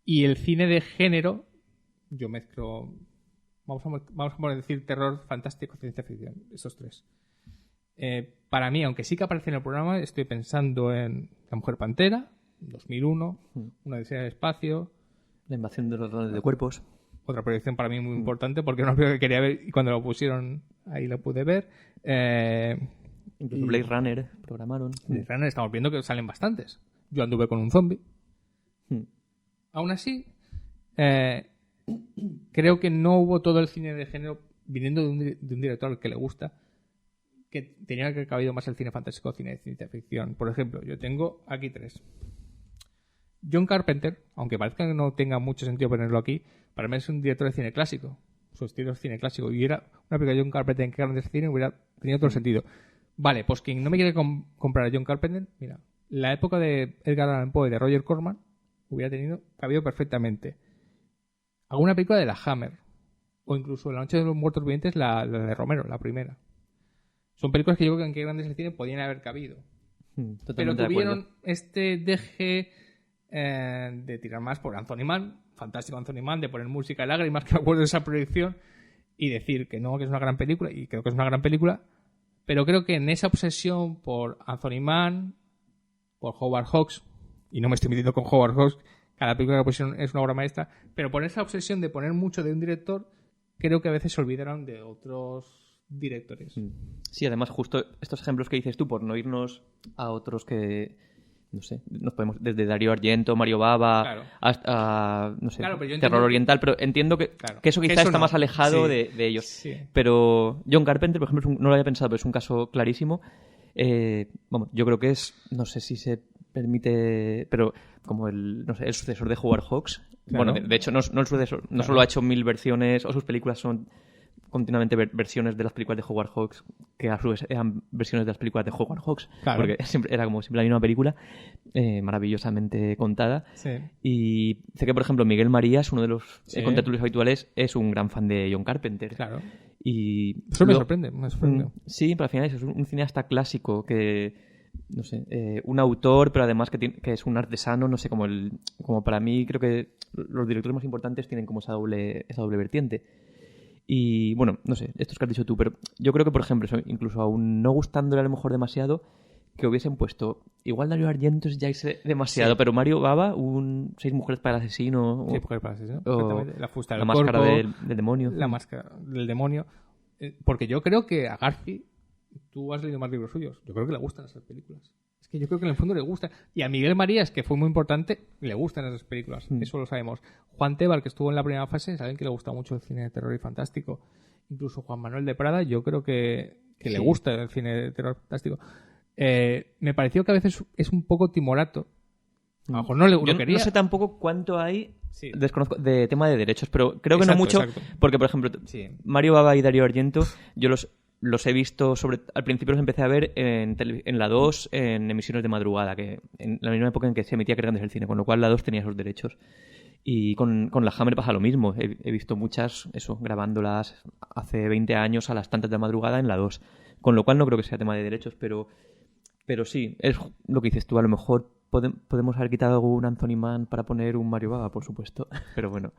y el cine de género yo mezclo. Vamos a decir terror, fantástico, ciencia ficción, esos 3. Para mí, aunque sí que aparece en el programa, estoy pensando en La Mujer Pantera, 2001, Una odisea del espacio, La invasión de los drones de cuerpos. Otra proyección para mí muy importante porque era una película que quería ver y cuando lo pusieron ahí la pude ver. Incluso Blade Runner programaron. Blade Runner estamos viendo que salen bastantes. Yo anduve con un zombie. Aún así, creo que no hubo todo el cine de género viniendo de un director al que le gusta, que tenía que haber cabido más el cine fantástico o cine de ciencia ficción. Por ejemplo, yo tengo aquí 3. John Carpenter, aunque parezca que no tenga mucho sentido ponerlo aquí, para mí es un director de cine clásico. Su estilo es cine clásico. Y era una película de John Carpenter en que grandes cine hubiera tenido todo el sentido. Vale, pues quien no me quiere comprar a John Carpenter, mira, la época de Edgar Allan Poe y de Roger Corman hubiera cabido perfectamente. Alguna película de la Hammer, o incluso La Noche de los Muertos Vivientes, la de Romero, la primera. Son películas que yo creo que en qué grandes del cine podían haber cabido. Pero de tuvieron acuerdo. este deje de tirar más por Anthony Mann, fantástico Anthony Mann, de poner música de lágrimas, que me acuerdo de esa proyección, y decir que no, que es una gran película, y creo que es una gran película, pero creo que en esa obsesión por Anthony Mann, por Howard Hawks, y no me estoy metiendo con Howard Hawks, cada película que pusieron es una obra maestra, pero por esa obsesión de poner mucho de un director, creo que a veces se olvidaron de otros directores. Sí, además justo estos ejemplos que dices tú, por no irnos a otros que, no sé, nos podemos desde Darío Argento, Mario Bava, Claro. hasta, no sé, Claro, pero yo Terror entiendo Oriental, pero entiendo que eso Que quizá eso está no. más alejado Sí. de ellos. Sí. Pero John Carpenter, por ejemplo, no lo había pensado, pero es un caso clarísimo. Vamos, yo creo que es, no sé si se permite, pero como el sucesor de Howard Hawks. Claro. Bueno, de hecho, no el sucesor, no Claro. solo ha hecho 1000 versiones, o sus películas son continuamente versiones de las películas de Howard Hawks, que a su vez eran versiones de las películas de Howard Hawks, Claro. porque siempre era como siempre la misma película, maravillosamente contada. Sí. Y sé que, por ejemplo, Miguel Marías, uno de los Sí. contertulios habituales, es un gran fan de John Carpenter. Claro. Y Eso me lo- sorprende, me sorprende. Sí, pero al final es un cineasta clásico que, no sé, un autor, pero además que es un artesano, no sé, como para mí creo que los directores más importantes tienen como esa doble vertiente. Y bueno, no sé, esto es que has dicho tú, pero yo creo que, por ejemplo, eso, incluso aún no gustándole a lo mejor demasiado, que hubiesen puesto, igual Darío Argento ya es demasiado, Sí. pero Mario Bava, 6 mujeres para el asesino, Sí, porque para asesino, o exactamente. La fusta la del máscara cuerpo, del demonio. la máscara del demonio. Porque yo creo que a Garci, tú has leído más libros suyos, yo creo que le gustan esas películas. Es que yo creo que en el fondo le gustan. Y a Miguel Marías, que fue muy importante, le gustan esas películas. Eso lo sabemos. Juan Tebar, que estuvo en la primera fase, saben que le gusta mucho el cine de terror y fantástico. Incluso Juan Manuel de Prada, yo creo que le Sí. gusta el cine de terror fantástico. Me pareció que a veces es un poco timorato. A lo mejor no Yo lo quería. no sé tampoco cuánto hay, Sí. desconozco, de tema de derechos, pero creo que Exacto, no mucho, exacto. porque, por ejemplo, Sí. Mario Bava y Darío Argento, yo los he visto, al principio los empecé a ver en la 2, en emisiones de madrugada, que en la misma época en que se emitía Grandes el cine, con lo cual la 2 tenía esos derechos. Y con la Hammer pasa lo mismo. He visto muchas, grabándolas hace 20 años a las tantas de la madrugada en la 2. Con lo cual no creo que sea tema de derechos, pero sí, es lo que dices tú. A lo mejor podemos haber quitado un Anthony Mann para poner un Mario Bava, por supuesto. Pero bueno.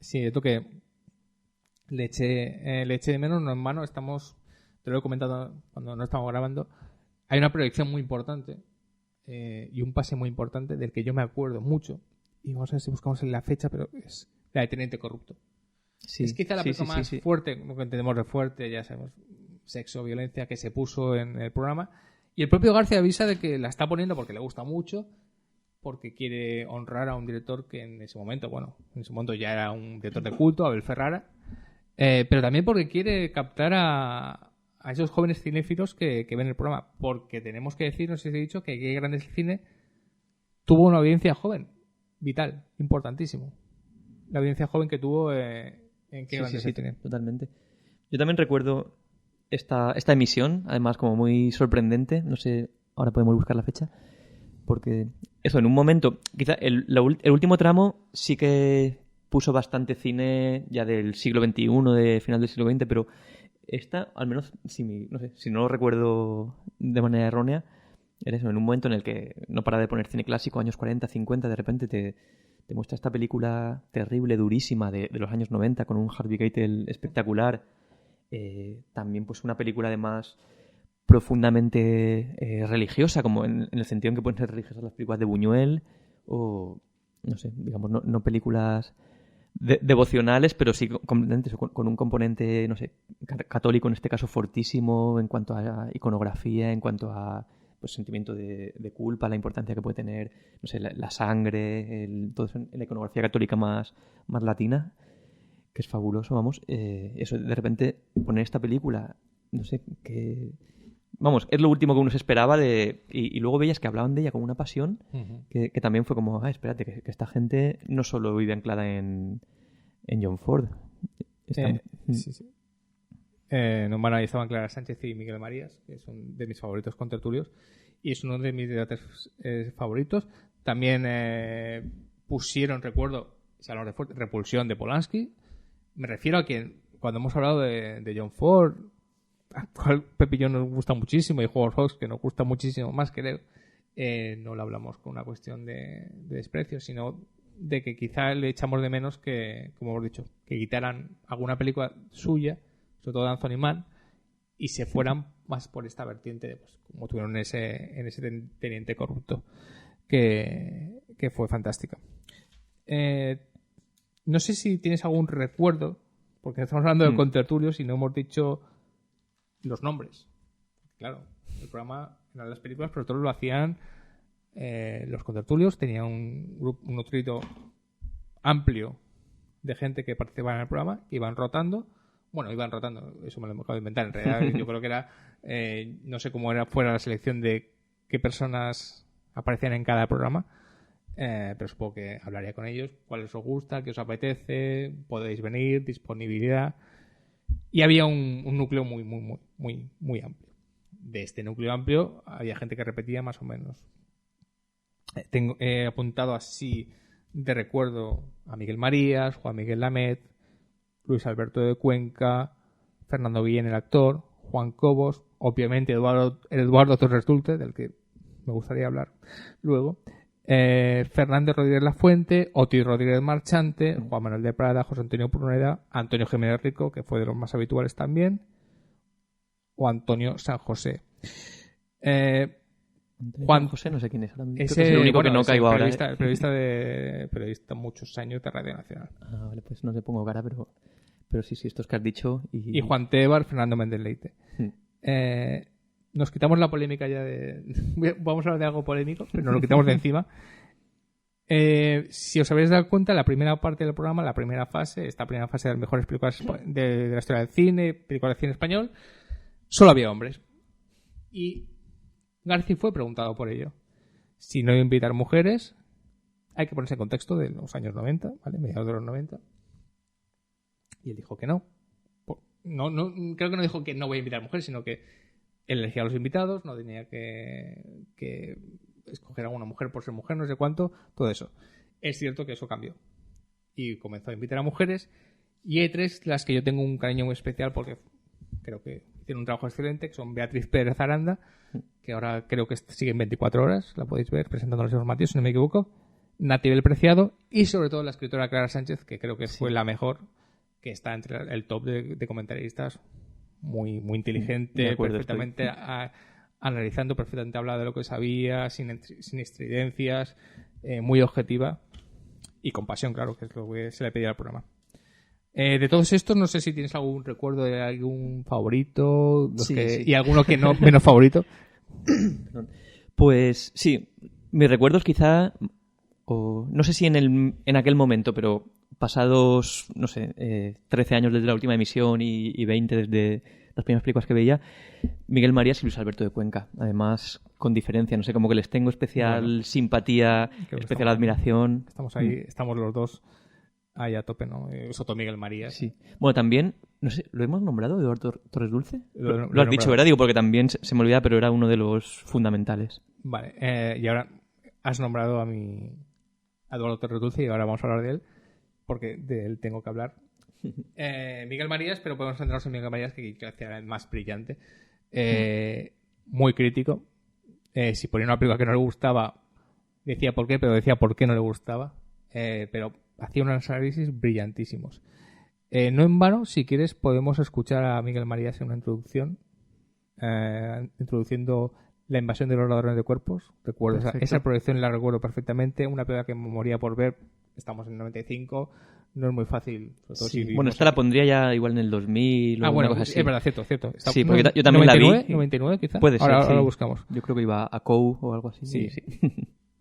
Sí, esto que le eché de menos, no en mano, te lo he comentado cuando no estamos grabando, hay una proyección muy importante y un pase muy importante del que yo me acuerdo mucho, y vamos a ver si buscamos en la fecha, pero es la de Teniente Corrupto. Sí, Es quizá la persona más sí. fuerte, lo que entendemos de fuerte, ya sabemos, sexo, violencia, que se puso en el programa, y el propio García avisa de que la está poniendo porque le gusta mucho, porque quiere honrar a un director que en ese momento ya era un director de culto, Abel Ferrara, pero también porque quiere captar a esos jóvenes cinéfilos que ven el programa, porque tenemos que decir, no sé si he dicho, que Qué Grande es el Cine tuvo una audiencia joven, vital, importantísimo. La audiencia joven que tuvo en Qué Grande es el Cine. Totalmente. Yo también recuerdo esta emisión, además como muy sorprendente, no sé, ahora podemos buscar la fecha, porque eso, en un momento, quizá el último tramo sí que puso bastante cine ya del siglo XXI, de final del siglo XX, pero esta, al menos, no sé, si no lo recuerdo de manera errónea, era eso, en un momento en el que no para de poner cine clásico, años 40, 50, de repente te muestra esta película terrible, durísima, de los años 90, con un Harvey Keitel espectacular. También pues una película además profundamente religiosa, como en el sentido en que pueden ser religiosas las películas de Buñuel, o no sé, digamos, no películas devocionales, pero sí completamente con un componente, no sé, católico en este caso fortísimo en cuanto a iconografía, en cuanto a pues sentimiento de culpa, la importancia que puede tener, no sé, la sangre, todo eso en la iconografía católica más latina, que es fabuloso, vamos. Eso, de repente poner esta película, no sé, que... Vamos, es lo último que uno se esperaba y luego veías que hablaban de ella con una pasión que también fue como, espérate, que esta gente no solo vive anclada en John Ford. Sí. Bueno, ahí estaban Clara Sánchez y Miguel Marías, que son de mis favoritos contertulios, y es uno de mis debates favoritos. También pusieron, recuerdo, Salón de Fuerte, Repulsión de Polanski. Me refiero a que cuando hemos hablado de John Ford, cual Pepe y yo nos gusta muchísimo, y Howard Hawks, que nos gusta muchísimo más, creo, no lo hablamos con una cuestión de desprecio, sino de que quizá le echamos de menos que, como hemos dicho, que quitaran alguna película suya, sobre todo de Anthony Mann, y se fueran más por esta vertiente de, pues, como tuvieron en ese Teniente Corrupto, que fue fantástica. No sé si tienes algún recuerdo, porque estamos hablando de contertulios y no hemos dicho los nombres. Claro, el programa eran las películas, pero todos lo hacían los contertulios. Tenían un nutrido amplio de gente que participaba en el programa, iban rotando. Bueno, iban rotando, eso me lo hemos acabado de inventar. En realidad, yo creo que era, no sé cómo fuera la selección de qué personas aparecían en cada programa, pero supongo que hablaría con ellos, cuáles os gusta, qué os apetece, podéis venir, disponibilidad. Y había un núcleo muy amplio. De este núcleo amplio había gente que repetía más o menos. He apuntado así de recuerdo a Miguel Marías, Juan Miguel Lamet, Luis Alberto de Cuenca, Fernando Guillén, el actor, Juan Cobos, obviamente Eduardo Torres Dulce, del que me gustaría hablar luego, Fernández Rodríguez Lafuente, Otis Rodríguez Marchante, Juan Manuel de Prada, José Antonio Pruneda, Antonio Jiménez Rico, que fue de los más habituales también, o Antonio San José. Juan José, no sé quién es ahora mismo. Ese, es el único que no caigo ahora. Periodista muchos años de Radio Nacional. Ah, vale, pues no le pongo cara, pero sí, estos que has dicho. Y Juan Tebar, Fernando Méndez Leite. Nos quitamos la polémica ya de... Vamos a hablar de algo polémico, pero nos lo quitamos de encima. Si os habéis dado cuenta, la primera parte del programa, esta primera fase de las mejores películas de la historia del cine, películas de cine español, solo había hombres. Y Garci fue preguntado por ello. Si no invitar mujeres, hay que ponerse en contexto de los años 90, ¿vale? Mediados de los 90. Y él dijo que no. No, creo que no dijo que no voy a invitar mujeres, sino que él elegía a los invitados, no tenía que escoger a una mujer por ser mujer, no sé cuánto, todo eso. Es cierto que eso cambió. Y comenzó a invitar a mujeres. Y hay tres las que yo tengo un cariño muy especial porque creo que tienen un trabajo excelente, que son Beatriz Pérez Aranda, que ahora creo que sigue en 24 horas, la podéis ver presentando los informativos, si no me equivoco, Natibel Preciado y sobre todo la escritora Clara Sánchez, que creo que fue la mejor, que está entre el top de comentaristas, muy inteligente, acuerdo, perfectamente analizando, perfectamente hablaba de lo que sabía, sin estridencias, muy objetiva y con pasión, claro, que es lo que se le pedía al programa. De todos estos, no sé si tienes algún recuerdo de algún favorito y alguno que no menos favorito. Pues sí, mis recuerdos quizá, o no sé si en aquel momento, pero pasados, no sé, 13 años desde la última emisión y 20 desde las primeras películas que veía, Miguel Marías y Luis Alberto de Cuenca. Además, con diferencia, no sé, como que les tengo especial simpatía, especial admiración. Estamos ahí, estamos los dos ahí a tope, ¿no? Soto Miguel Marías. Sí. Bueno, también, no sé, ¿lo hemos nombrado, Eduardo Torres Dulce? Lo has dicho, ¿verdad? Digo, porque también se me olvida, pero era uno de los fundamentales. Vale, y ahora has nombrado a Eduardo Torres Dulce y ahora vamos a hablar de él, porque de él tengo que hablar. Miguel Marías, pero podemos centrarnos en Miguel Marías, que era el más brillante. Muy crítico. Si ponía una película que no le gustaba, decía por qué, pero decía por qué no le gustaba. Pero hacía unos análisis brillantísimos. No en vano, si quieres, podemos escuchar a Miguel Marías en una introducción, introduciendo La invasión de los ladrones de cuerpos. Recuerdo esa proyección, la recuerdo perfectamente. Una película que me moría por ver. Estamos en 95. No es muy fácil. Bueno, esta la pondría ya igual en el 2000 o bueno, una cosa así. Es verdad, cierto. Sí, porque yo también 99, la vi. 99 quizá. Puede ser, ahora lo buscamos. Yo creo que iba a COU o algo así. Sí.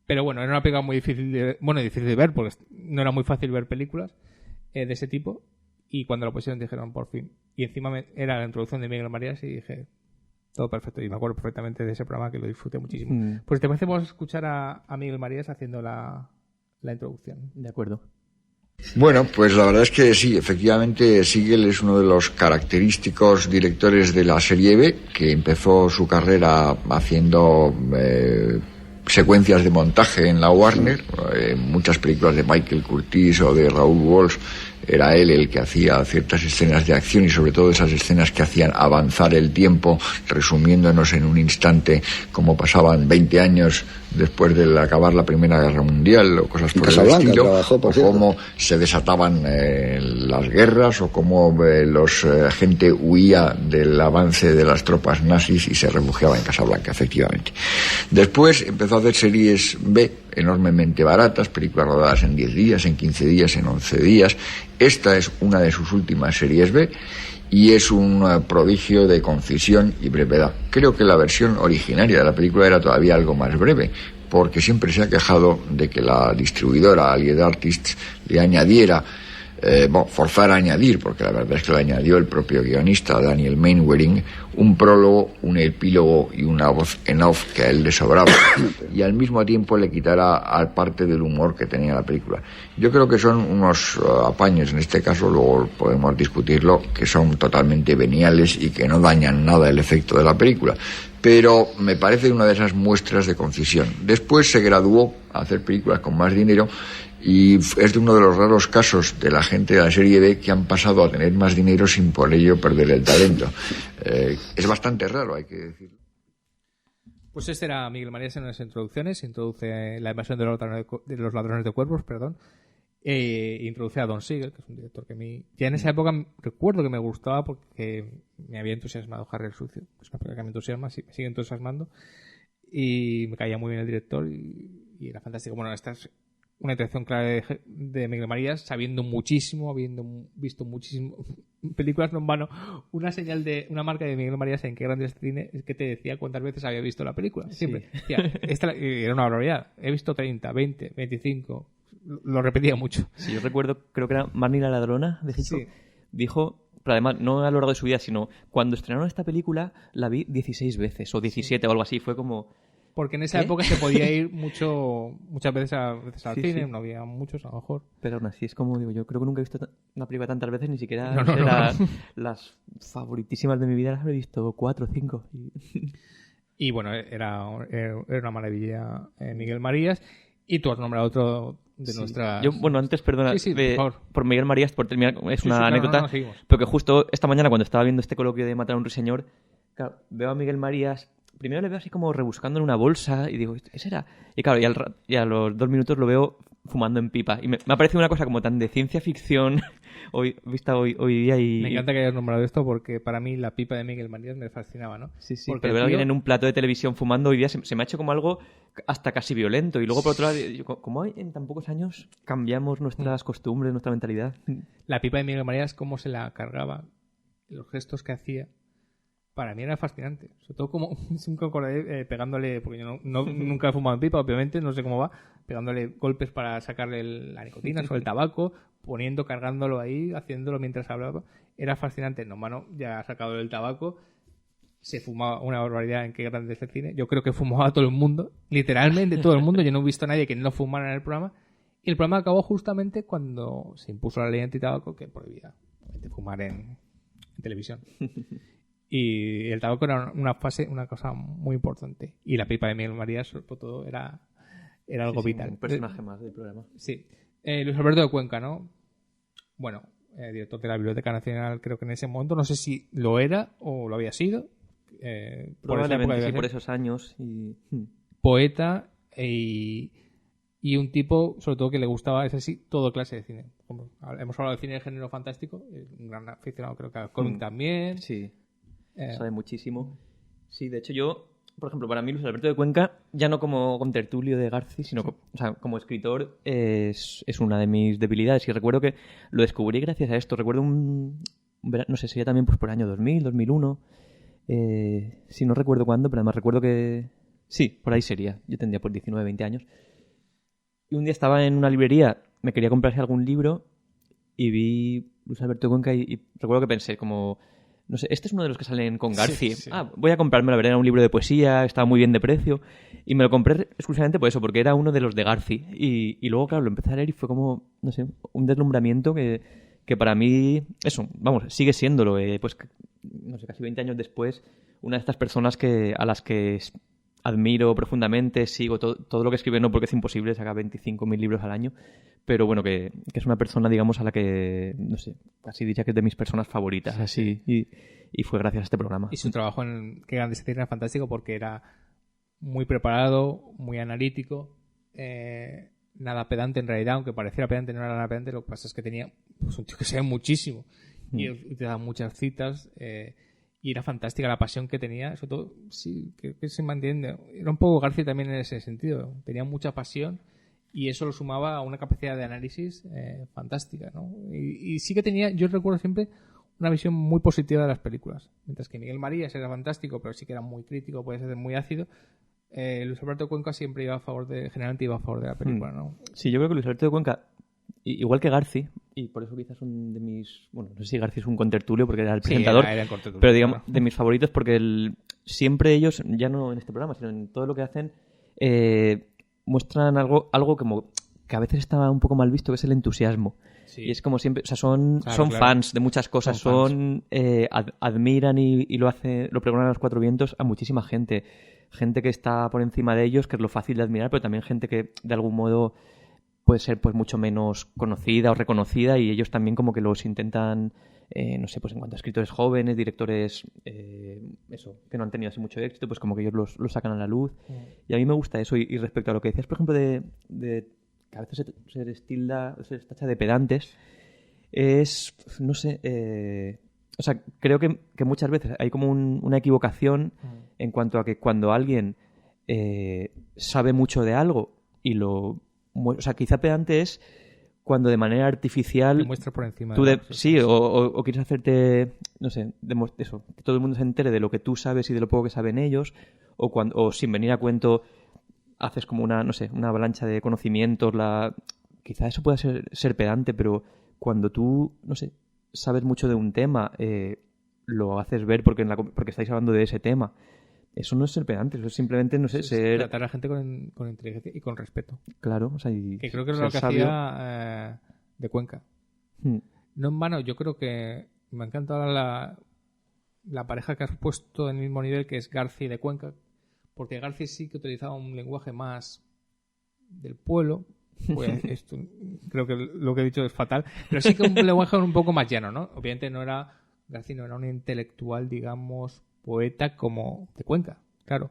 Pero bueno, era una película muy difícil de ver, porque no era muy fácil ver películas de ese tipo. Y cuando lo pusieron dijeron, por fin. Y encima era la introducción de Miguel Marías y dije, todo perfecto. Y me acuerdo perfectamente de ese programa, que lo disfruté muchísimo. Pues te parece, vamos a escuchar a Miguel Marías haciendo la introducción. De acuerdo. Bueno, pues la verdad es que sí, efectivamente Siegel es uno de los característicos directores de la serie B, que empezó su carrera haciendo secuencias de montaje en la Warner. Muchas películas de Michael Curtiz o de Raúl Walsh era él el que hacía ciertas escenas de acción y sobre todo esas escenas que hacían avanzar el tiempo, resumiéndonos en un instante cómo pasaban 20 años después de acabar la Primera Guerra Mundial o cosas por el estilo, trabajó, por o cómo se desataban las guerras o cómo gente huía del avance de las tropas nazis y se refugiaba en Casablanca, efectivamente. Después empezó a hacer series B enormemente baratas, películas rodadas en 10 días, en 15 días, en 11 días. Esta es una de sus últimas series B y es un prodigio de concisión y brevedad. Creo que la versión originaria de la película era todavía algo más breve, porque siempre se ha quejado de que la distribuidora Allied Artists le añadiera, forzara a añadir, porque la verdad es que lo añadió el propio guionista Daniel Mainwaring, un prólogo, un epílogo y una voz en off que a él le sobraba, y al mismo tiempo le quitara a parte del humor que tenía la película. Yo creo que son unos apaños, en este caso, luego podemos discutirlo, que son totalmente veniales y que no dañan nada el efecto de la película. Pero me parece una de esas muestras de concisión. Después se graduó a hacer películas con más dinero y es de uno de los raros casos de la gente de la serie B que han pasado a tener más dinero sin por ello perder el talento. Es bastante raro, hay que decirlo. Pues este era Miguel Marías en las introducciones. Introduce La invasión de los ladrones de cuerpos, introduce a Don Siegel, que es un director que a mí ya en esa época recuerdo que me gustaba porque me había entusiasmado Harry el Sucio. Es una película que me entusiasma, me sigue entusiasmando y me caía muy bien el director y era fantástico. Bueno, esta es una intención clara de Miguel Marías, sabiendo muchísimo, habiendo visto muchísimo películas, no en vano. Una señal de una marca de Miguel Marías en Qué grande es cine es que te decía cuántas veces había visto la película. Siempre. Sí. Decía, era una barbaridad. He visto 30, 20, 25. Lo repetía mucho. Sí, yo recuerdo, creo que era Marnie la ladrona de Hitchcock, dijo, pero además no a lo largo de su vida, sino cuando estrenaron esta película la vi 16 veces o 17 o algo así, fue como... Porque en esa época se podía ir muchas veces al cine, no había muchos a lo mejor. Pero aún así es como digo, yo creo que nunca he visto una película tantas veces, ni siquiera las favoritísimas de mi vida las he visto 4 o 5. Y bueno, era una maravilla Miguel Marías. Y tú has nombrado otro de nuestras... Yo, antes, perdona, por Miguel Marías, por terminar, es una anécdota, no, porque justo esta mañana cuando estaba viendo este coloquio de Matar a un ruiseñor, claro, veo a Miguel Marías, primero le veo así como rebuscando en una bolsa y digo, ¿qué será? Y claro, y a los 2 minutos lo veo fumando en pipa. Y me ha parecido una cosa como tan de ciencia ficción vista hoy día y... Me encanta que hayas nombrado esto porque para mí la pipa de Miguel Marías me fascinaba, ¿no? Sí, porque pero ver a alguien en un plato de televisión fumando hoy día se me ha hecho como algo hasta casi violento. Y luego, por otro lado, como en tan pocos años cambiamos nuestras costumbres, nuestra mentalidad. La pipa de Miguel Marías, cómo se la cargaba, los gestos que hacía, para mí era fascinante. Sobre todo como nunca acordé pegándole, porque yo nunca he fumado en pipa, obviamente, no sé cómo va, pegándole golpes para sacarle la nicotina sobre el tabaco, cargándolo ahí, haciéndolo mientras hablaba. Era fascinante. No, mano, ya ha sacado el tabaco, se fumaba una barbaridad en Qué grande es el cine. Yo creo que fumaba todo el mundo, literalmente todo el mundo. Yo no he visto a nadie que no fumara en el programa. Y el programa acabó justamente cuando se impuso la ley antitabaco que prohibía fumar en televisión. Y el tabaco era una cosa muy importante. Y la pipa de Miguel Marías, sobre todo, era algo vital. Un personaje más del programa. Sí. Luis Alberto de Cuenca, ¿no? Bueno, director de la Biblioteca Nacional, creo que en ese momento, no sé si lo era o lo había sido. Probablemente por esos años. Poeta y un tipo, sobre todo, que le gustaba, es así, todo clase de cine. Como hemos hablado de cine de género fantástico, un gran aficionado, creo que al cómic también. Sí. Sabe muchísimo. Sí, de hecho yo, por ejemplo, para mí Luis Alberto de Cuenca, ya no como contertulio de Garci, sino como escritor, es una de mis debilidades. Y recuerdo que lo descubrí gracias a esto. Recuerdo no sé, sería también pues por el año 2000, 2001. Sí, no recuerdo cuándo, pero además recuerdo que... Sí, por ahí sería. Yo tendría por 19, 20 años. Y un día estaba en una librería, me quería comprarse algún libro y vi Luis Alberto de Cuenca y recuerdo que pensé como... No sé, este es uno de los que salen con Garci. Sí. Voy a comprármelo, a ver, era un libro de poesía, estaba muy bien de precio. Y me lo compré exclusivamente por eso, porque era uno de los de Garci. Y luego, claro, lo empecé a leer y fue como, no sé, un deslumbramiento que para mí, eso, vamos, sigue siéndolo. Pues, no sé, casi 20 años después, una de estas personas a las que admiro profundamente, sigo todo lo que escribe, no porque es imposible, saca 25.000 libros al año, pero bueno, que es una persona, digamos, a la que, no sé, casi diría que es de mis personas favoritas, así, y fue gracias a este programa. Y su trabajo en Qué grande se tiene era fantástico porque era muy preparado, muy analítico, nada pedante en realidad, aunque pareciera pedante, no era nada pedante. Lo que pasa es que tenía pues, un tío que sabía muchísimo y te daba muchas citas, y era fantástica la pasión que tenía, sobre todo, sí, que se mantiene. Era un poco García también en ese sentido, tenía mucha pasión y eso lo sumaba a una capacidad de análisis fantástica, ¿no? Y sí que tenía, yo recuerdo siempre una visión muy positiva de las películas, mientras que Miguel Marías era fantástico, pero sí que era muy crítico, puede ser muy ácido. Luis Alberto de Cuenca siempre generalmente iba a favor de la película, ¿no? Sí, yo creo que Luis Alberto de Cuenca, igual que Garci, y por eso quizás un de mis... Bueno, no sé si Garci es un contertulio porque era el presentador, era contertulio, pero digamos, claro, de mis favoritos porque siempre ellos, ya no en este programa, sino en todo lo que hacen, muestran algo como que a veces está un poco mal visto, que es el entusiasmo. Sí. Y es como siempre, o sea, son fans de muchas cosas, admiran y lo pregonan a los cuatro vientos a muchísima gente. Gente que está por encima de ellos, que es lo fácil de admirar, pero también gente que de algún modo puede ser pues mucho menos conocida o reconocida, y ellos también como que los intentan, no sé, pues en cuanto a escritores jóvenes, directores, que no han tenido así mucho éxito, pues como que ellos los sacan a la luz. Y a mí me gusta eso. Y respecto a lo que decías, por ejemplo, de que a veces se les tacha de pedantes, es, no sé, o sea, creo que muchas veces hay como una equivocación en cuanto a que cuando alguien sabe mucho de algo y o sea, quizá pedante es cuando de manera artificial te muestra por encima sí, o quieres hacerte, no sé, eso, que todo el mundo se entere de lo que tú sabes y de lo poco que saben ellos, o sin venir a cuento haces como una, no sé, una avalancha de conocimientos. Quizá eso pueda ser pedante, pero cuando tú, no sé, sabes mucho de un tema, lo haces ver porque estáis hablando de ese tema. Eso no es ser pedante, eso es simplemente, no sé, es tratar a la gente con inteligencia y con respeto. Claro, o sea, que creo que es lo que hacía de Cuenca. No en vano, yo creo que me encanta ahora la pareja que has puesto en el mismo nivel, que es García y de Cuenca, porque García sí que utilizaba un lenguaje más del pueblo. Pues esto, creo que lo que he dicho es fatal, pero sí que un lenguaje un poco más llano, ¿no? Obviamente García no era un intelectual, digamos, poeta como de Cuenca, claro.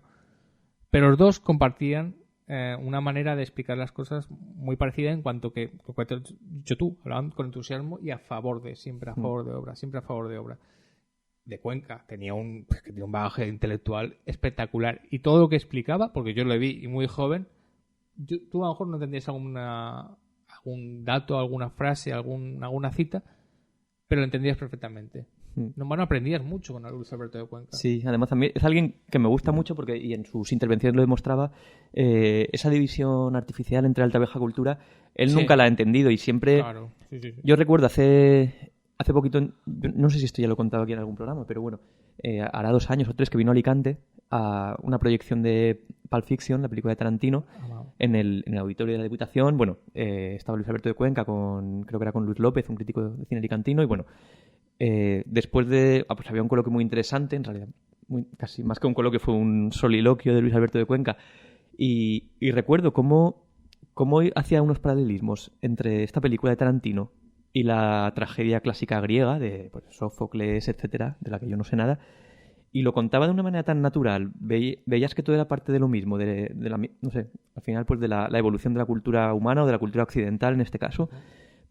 Pero los dos compartían una manera de explicar las cosas muy parecida, en cuanto que, como te has dicho tú, hablaban con entusiasmo y siempre a favor de obra, siempre a favor de obra. De Cuenca tenía un bagaje intelectual espectacular, y todo lo que explicaba, porque yo lo vi y muy joven, tú a lo mejor no entendías algún dato, alguna frase, alguna cita, pero lo entendías perfectamente. No aprendías mucho con Luis Alberto de Cuenca. Sí, además a mí es alguien que me gusta mucho porque, y en sus intervenciones lo demostraba, esa división artificial entre alta y baja cultura, él nunca la ha entendido, y siempre... Claro. Sí. Yo recuerdo hace poquito, no sé si esto ya lo he contado aquí en algún programa, pero bueno, hará 2 años o 3 que vino a Alicante a una proyección de Pulp Fiction, la película de Tarantino, en el auditorio de la Diputación. Bueno, estaba Luis Alberto de Cuenca, creo que era con Luis López, un crítico de cine alicantino, y bueno, después pues había un coloquio muy interesante, en realidad casi más que un coloquio, fue un soliloquio de Luis Alberto de Cuenca, y recuerdo cómo hacía unos paralelismos entre esta película de Tarantino y la tragedia clásica griega de pues, Sófocles, etcétera, de la que yo no sé nada, y lo contaba de una manera tan natural. Veías que todo era parte de lo mismo, no sé, al final pues de la evolución de la cultura humana o de la cultura occidental en este caso,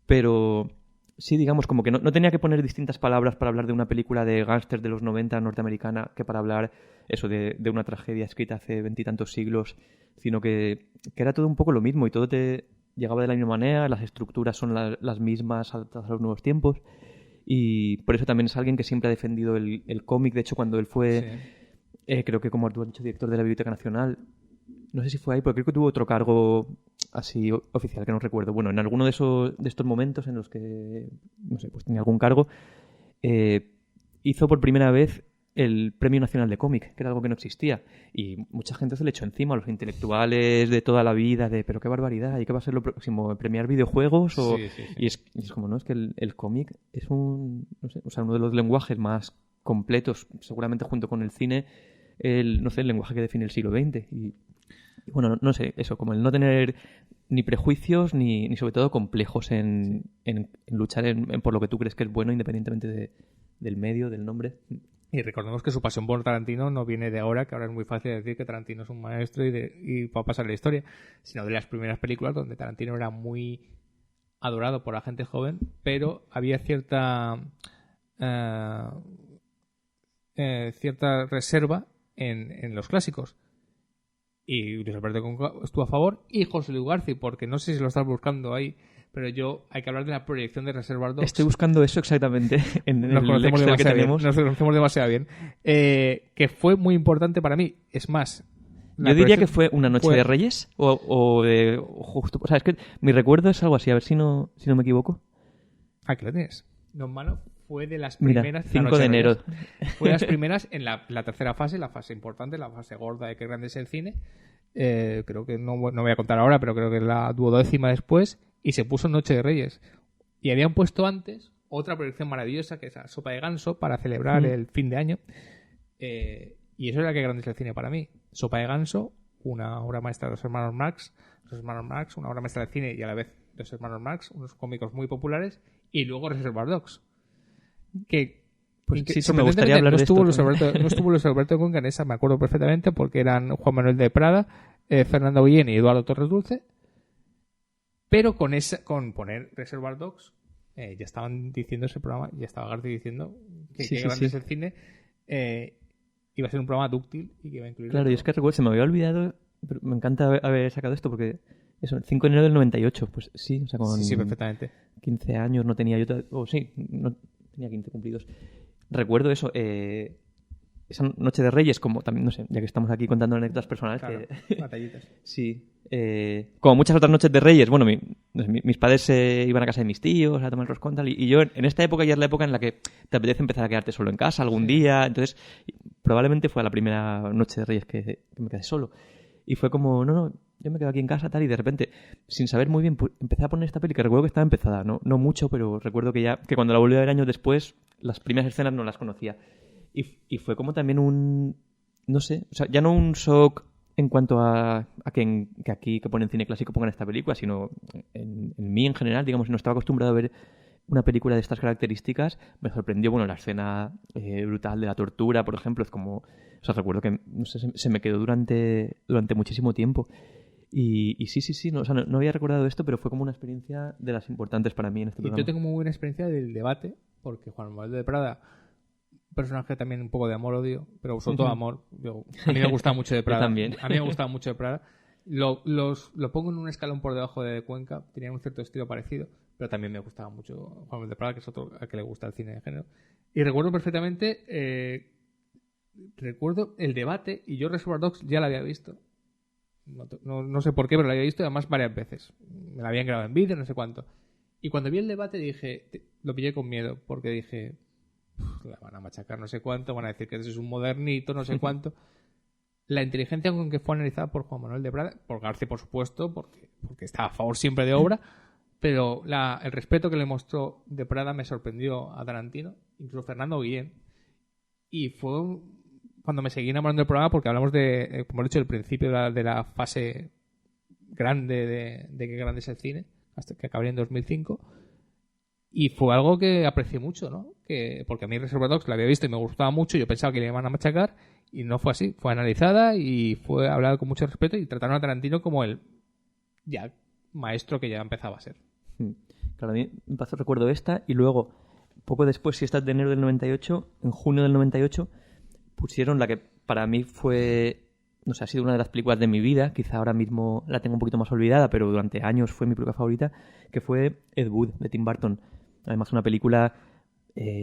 pero sí, digamos, como que no tenía que poner distintas palabras para hablar de una película de gángsters de los 90 norteamericana que para hablar eso de una tragedia escrita hace 20 y tantos siglos, sino que era todo un poco lo mismo, y todo te llegaba de la misma manera, las estructuras son las mismas adaptadas a los nuevos tiempos, y por eso también es alguien que siempre ha defendido el cómic. De hecho, cuando él fue, creo que como tú has dicho, director de la Biblioteca Nacional, no sé si fue ahí, pero creo que tuvo otro cargo así oficial, que no recuerdo. Bueno, en alguno de estos momentos en los que, no sé, pues tenía algún cargo, hizo por primera vez el Premio Nacional de Cómic, que era algo que no existía, y mucha gente se le echó encima a los intelectuales de toda la vida, pero qué barbaridad, ¿y qué va a ser lo próximo? ¿Premiar videojuegos? Sí. Y es como, ¿no? Es que el cómic es no sé, o sea, uno de los lenguajes más completos, seguramente junto con el cine, no sé, el lenguaje que define el siglo XX, y Bueno, no sé, eso, como el no tener ni prejuicios ni sobre todo complejos en luchar por lo que tú crees que es bueno, independientemente del medio, del nombre. Y recordemos que su pasión por Tarantino no viene de ahora, que ahora es muy fácil decir que Tarantino es un maestro y va a pasar la historia, sino de las primeras películas donde Tarantino era muy adorado por la gente joven, pero había cierta reserva en los clásicos. Y Luis Alberto Conca estuvo a favor, y José Luis García, porque no sé si lo estás buscando ahí, pero hay que hablar de la proyección de Reservoir Dogs. Estoy buscando eso exactamente en nos el Excel que tenemos. Nos conocemos demasiado bien. Que fue muy importante para mí. Es más, yo diría que fue una noche de Reyes o justo... O sea, es que mi recuerdo es algo así, a ver si no me equivoco. Aquí lo tienes. No es malo. Fue de las primeras... Mira, 5 de enero. Fue de las primeras en la tercera fase, la fase importante, la fase gorda de Qué grande es el cine. Creo que no voy a contar ahora, pero creo que es la 12ª después. Y se puso Noche de Reyes. Y habían puesto antes otra proyección maravillosa, que es la Sopa de Ganso, para celebrar el fin de año. Y eso era Qué grande es el cine para mí. Sopa de Ganso, una obra maestra de los hermanos Marx. Los hermanos Marx, una obra maestra del cine y a la vez de los hermanos Marx, unos cómicos muy populares. Y luego Reservoir Dogs. Que pues sí, me gustaría hablar de esto. No estuvo Luis Alberto Conca en esa, me acuerdo perfectamente, porque eran Juan Manuel de Prada, Fernando Guillén y Eduardo Torres Dulce. Pero con poner Reservoir Dogs, ya estaban diciendo ese programa, ya estaba García diciendo que Qué grande es el cine, iba a ser un programa dúctil y que iba a incluir... Claro, y es que recuerdo, se me había olvidado, pero me encanta haber sacado esto porque eso, el 5 de enero del 98, pues sí, o sea, con sí, perfectamente. 15 años no tenía yo... no tenía 15 cumplidos. Recuerdo eso, esa Noche de Reyes, como también, no sé, ya que estamos aquí contando anécdotas personales. Claro, batallitas. Sí. Como muchas otras Noches de Reyes, bueno, mis padres iban a casa de mis tíos a tomar roscón tal, y yo en esta época ya es la época en la que te apetece empezar a quedarte solo en casa algún día, entonces probablemente fue la primera Noche de Reyes que me quedé solo. Y fue como, no, yo me quedo aquí en casa tal, y de repente, sin saber muy bien, empecé a poner esta peli que recuerdo que estaba empezada, no mucho, pero recuerdo que cuando la volví a ver años después, las primeras escenas no las conocía. Y fue como también no sé, o sea, ya no un shock en cuanto a que aquí que ponen cine clásico pongan esta película, sino en mí en general, digamos, no estaba acostumbrado a ver una película de estas características. Me sorprendió, bueno, la escena brutal de la tortura, por ejemplo, es como, o sea, recuerdo que, no sé, se me quedó durante muchísimo tiempo. Y sí, no, o sea, no había recordado esto, pero fue como una experiencia de las importantes para mí en este programa. Yo tengo muy buena experiencia del debate, porque Juan Manuel de Prada, un personaje también un poco de amor-odio, pero sobre todo amor. A mí me gusta mucho de Prada. También. A mí me gustaba mucho de Prada. Lo pongo en un escalón por debajo de Cuenca, tenía un cierto estilo parecido, pero también me gustaba mucho Juan Manuel de Prada, que es otro al que le gusta el cine de género. Y recuerdo perfectamente, recuerdo el debate, y yo Reservoir Dogs ya la había visto. No sé por qué, pero la había visto además varias veces. Me la habían grabado en vídeo, no sé cuánto. Y cuando vi el debate lo pillé con miedo, porque dije, la van a machacar no sé cuánto, van a decir que ese es un modernito, no sé cuánto. La inteligencia con que fue analizada por Juan Manuel de Prada, por García por supuesto, porque está a favor siempre de obra, pero el respeto que le mostró de Prada me sorprendió a Tarantino, incluso Fernando Guillén. Y fue cuando me seguí enamorando del programa, porque hablamos de, como he dicho, el principio de la fase grande de Qué grande es el cine, hasta que acabaría en 2005. Y fue algo que aprecié mucho, ¿no? Porque a mí Reservoir Dogs la había visto y me gustaba mucho, yo pensaba que le iban a machacar, y no fue así. Fue analizada y fue hablada con mucho respeto, y trataron a Tarantino como el ya maestro que ya empezaba a ser. Claro, a mí recuerdo esta, y luego, poco después, si esta es de enero del 98, en junio del 98, pusieron la que para mí fue, no sé, ha sido una de las películas de mi vida, quizá ahora mismo la tengo un poquito más olvidada, pero durante años fue mi película favorita, que fue Ed Wood, de Tim Burton. Además, una película,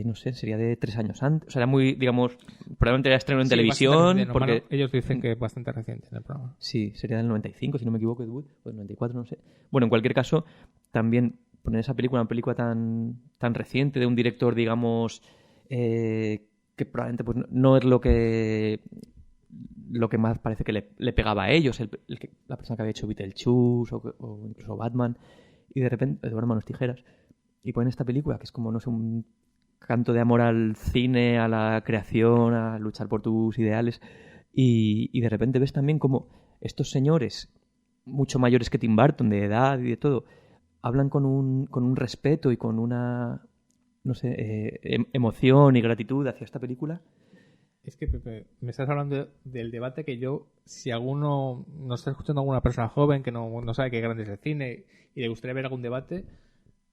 no sé, sería de 3 años antes, o sea, era muy, digamos, probablemente era estreno en televisión, reciente, porque... ellos dicen que es bastante reciente en el programa. Sí, sería del 95, si no me equivoco, Ed Wood, o del 94, no sé. Bueno, en cualquier caso, también poner esa película, una película tan reciente de un director, digamos, que probablemente pues no es lo que más parece que le pegaba a ellos, la persona que había hecho Beetlejuice o incluso Batman, y de repente, Eduardo Manos Tijeras, y ponen esta película que es como, no sé, un canto de amor al cine, a la creación, a luchar por tus ideales, y de repente ves también como estos señores, mucho mayores que Tim Burton, de edad y de todo, hablan con un respeto y con una, no sé, emoción y gratitud hacia esta película. Es que, Pepe, me estás hablando del debate que yo, si alguno nos está escuchando, alguna persona joven que no sabe qué grande es el cine y le gustaría ver algún debate,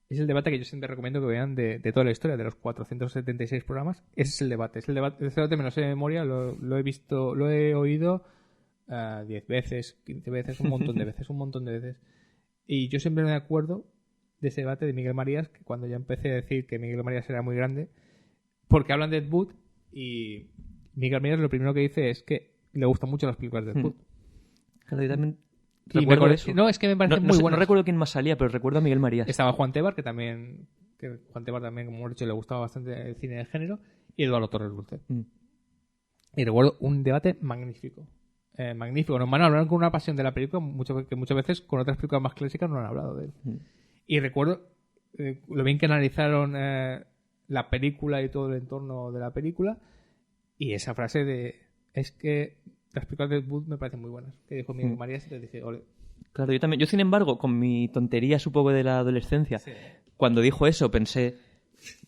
es el debate que yo siempre recomiendo que vean de toda la historia, de los 476 programas. Ese es el debate. Ese debate me lo sé de memoria, lo he visto, lo he oído 10 veces, 15 veces, un montón de veces. Y yo siempre me acuerdo de ese debate de Miguel Marías, que cuando ya empecé a decir que Miguel Marías era muy grande, porque hablan de Ed Wood y Miguel Marías lo primero que dice es que le gustan mucho las películas de Ed Wood. Claro, yo también Y recuerdo eso. No, es que me parece muy bueno. No recuerdo quién más salía, pero recuerdo a Miguel Marías. Estaba Juan Tebar, que Juan Tebar también, como hemos dicho, le gustaba bastante el cine de género, y Eduardo Torres Dulce. Y recuerdo un debate magnífico. Magnífico. Nos van a hablar con una pasión de la película que muchas veces con otras películas más clásicas no han hablado de él. Y recuerdo lo bien que analizaron la película y todo el entorno de la película, y esa frase de es que las películas de Ed Wood me parecen muy buenas, que dijo Miguel Marías, y te dije, ole. Claro, yo también. Yo, sin embargo, con mi tontería, supongo, de la adolescencia, cuando dijo eso, pensé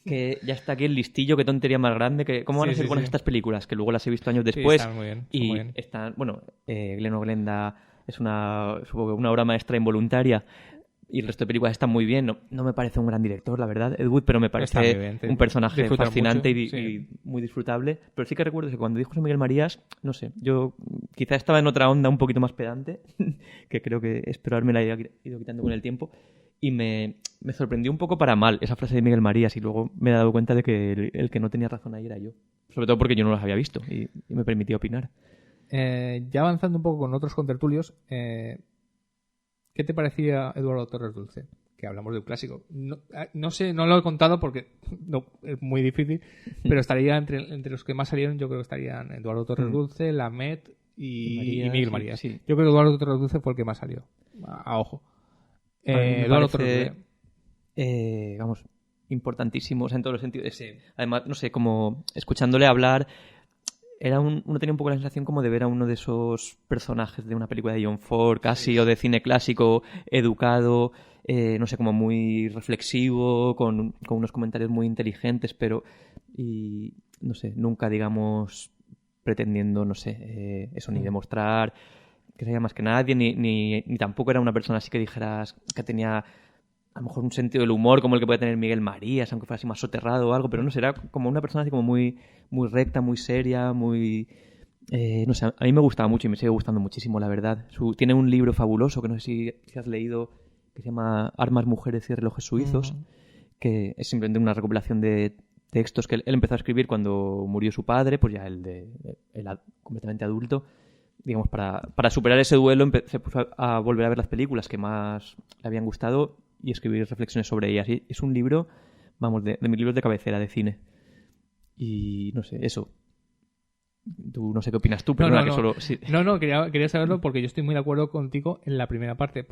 que ya está aquí el listillo, qué tontería más grande, que cómo van a ser buenas estas películas, que luego las he visto años después. Están muy bien, y muy bien. están, bueno, Glen o Glenda es supongo que una obra maestra involuntaria, y el resto de películas están muy bien. No me parece un gran director, la verdad, Ed Wood, pero me parece bien, un personaje disfrutar fascinante mucho, y muy disfrutable. Pero sí que recuerdo que cuando dijo José Miguel Marías, no sé, yo quizá estaba en otra onda un poquito más pedante, que creo que espero haberme la ido quitando con el tiempo, y me sorprendió un poco para mal esa frase de Miguel Marías, y luego me he dado cuenta de que el que no tenía razón ahí era yo. Sobre todo porque yo no los había visto y me permitía opinar. Ya avanzando un poco con otros contertulios, ¿qué te parecía Eduardo Torres Dulce? Que hablamos de un clásico. No sé, no lo he contado porque no, es muy difícil, pero estaría entre los que más salieron, yo creo que estarían Eduardo Torres Dulce, Lamet y Miguel Marías. Sí. Yo creo que Eduardo Torres Dulce fue el que más salió. A ojo. Eduardo Torres Dulce. Vamos, importantísimos en todos los sentidos. Además, no sé, como escuchándole hablar, uno tenía un poco la sensación como de ver a uno de esos personajes de una película de John Ford casi, o de cine clásico, educado, no sé, como muy reflexivo, con unos comentarios muy inteligentes, pero y no sé, nunca, digamos, pretendiendo, no sé, eso, ni demostrar que sabía más que nadie, ni tampoco era una persona así que dijeras que tenía a lo mejor un sentido del humor como el que puede tener Miguel Marías, aunque fuera así más soterrado o algo, pero no sé, era como una persona así como muy, muy recta, muy seria, muy... no sé, a mí me gustaba mucho y me sigue gustando muchísimo, la verdad. Tiene un libro fabuloso que no sé si has leído, que se llama Armas, Mujeres y Relojes Suizos, que es simplemente una recopilación de textos que él empezó a escribir cuando murió su padre, pues ya él completamente adulto. Digamos, para superar ese duelo se puso a volver a ver las películas que más le habían gustado y escribir reflexiones sobre ellas. Y es un libro, vamos, de mis libros de cabecera de cine. Y no sé, eso. Tú no sé qué opinas tú, pero quería saberlo porque yo estoy muy de acuerdo contigo en la primera parte.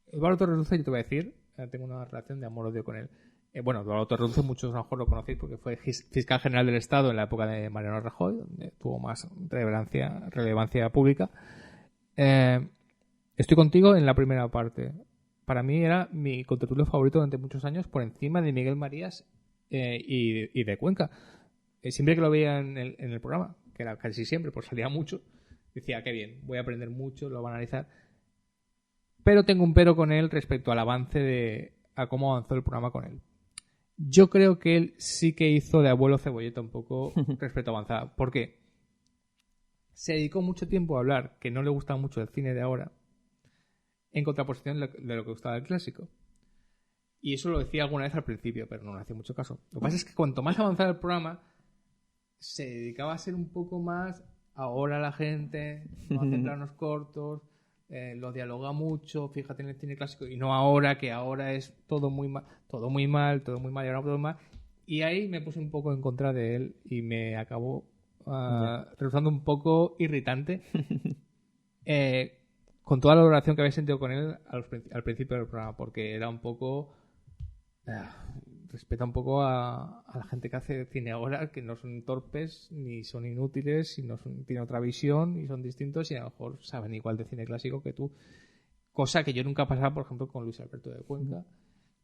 Eduardo Torres Dulce, yo te voy a decir, tengo una relación de amor-odio con él. Eduardo Torres Dulce, muchos a lo mejor lo conocéis porque fue fiscal general del Estado en la época de Mariano Rajoy, donde tuvo más relevancia pública. Estoy contigo en la primera parte. Para mí era mi contertulio favorito durante muchos años, por encima de Miguel Marías y de Cuenca. Siempre que lo veía en el programa, que era casi siempre, pues salía mucho, decía, qué bien, voy a aprender mucho, lo voy a analizar. Pero tengo un pero con él respecto al avance a cómo avanzó el programa con él. Yo creo que él sí que hizo de abuelo cebolleta un poco respecto a avanzar. ¿Por qué? Se dedicó mucho tiempo a hablar que no le gustaba mucho el cine de ahora, en contraposición de lo que gustaba el clásico. Y eso lo decía alguna vez al principio, pero no le hacía mucho caso. Lo que pasa es que cuanto más avanzaba el programa, se dedicaba a ser un poco más ahora la gente, no a centrarnos cortos, lo dialoga mucho, fíjate en el cine clásico, y no ahora, que ahora es todo muy mal, y ahora todo mal. Y ahí me puse un poco en contra de él y me acabó resultando un poco irritante. Con toda la valoración que había sentido con él al principio del programa, porque era un poco respeta un poco a la gente que hace cine ahora, que no son torpes, ni son inútiles, tienen otra visión y son distintos y a lo mejor saben igual de cine clásico que tú. Cosa que yo nunca pasaba, por ejemplo, con Luis Alberto de Cuenca.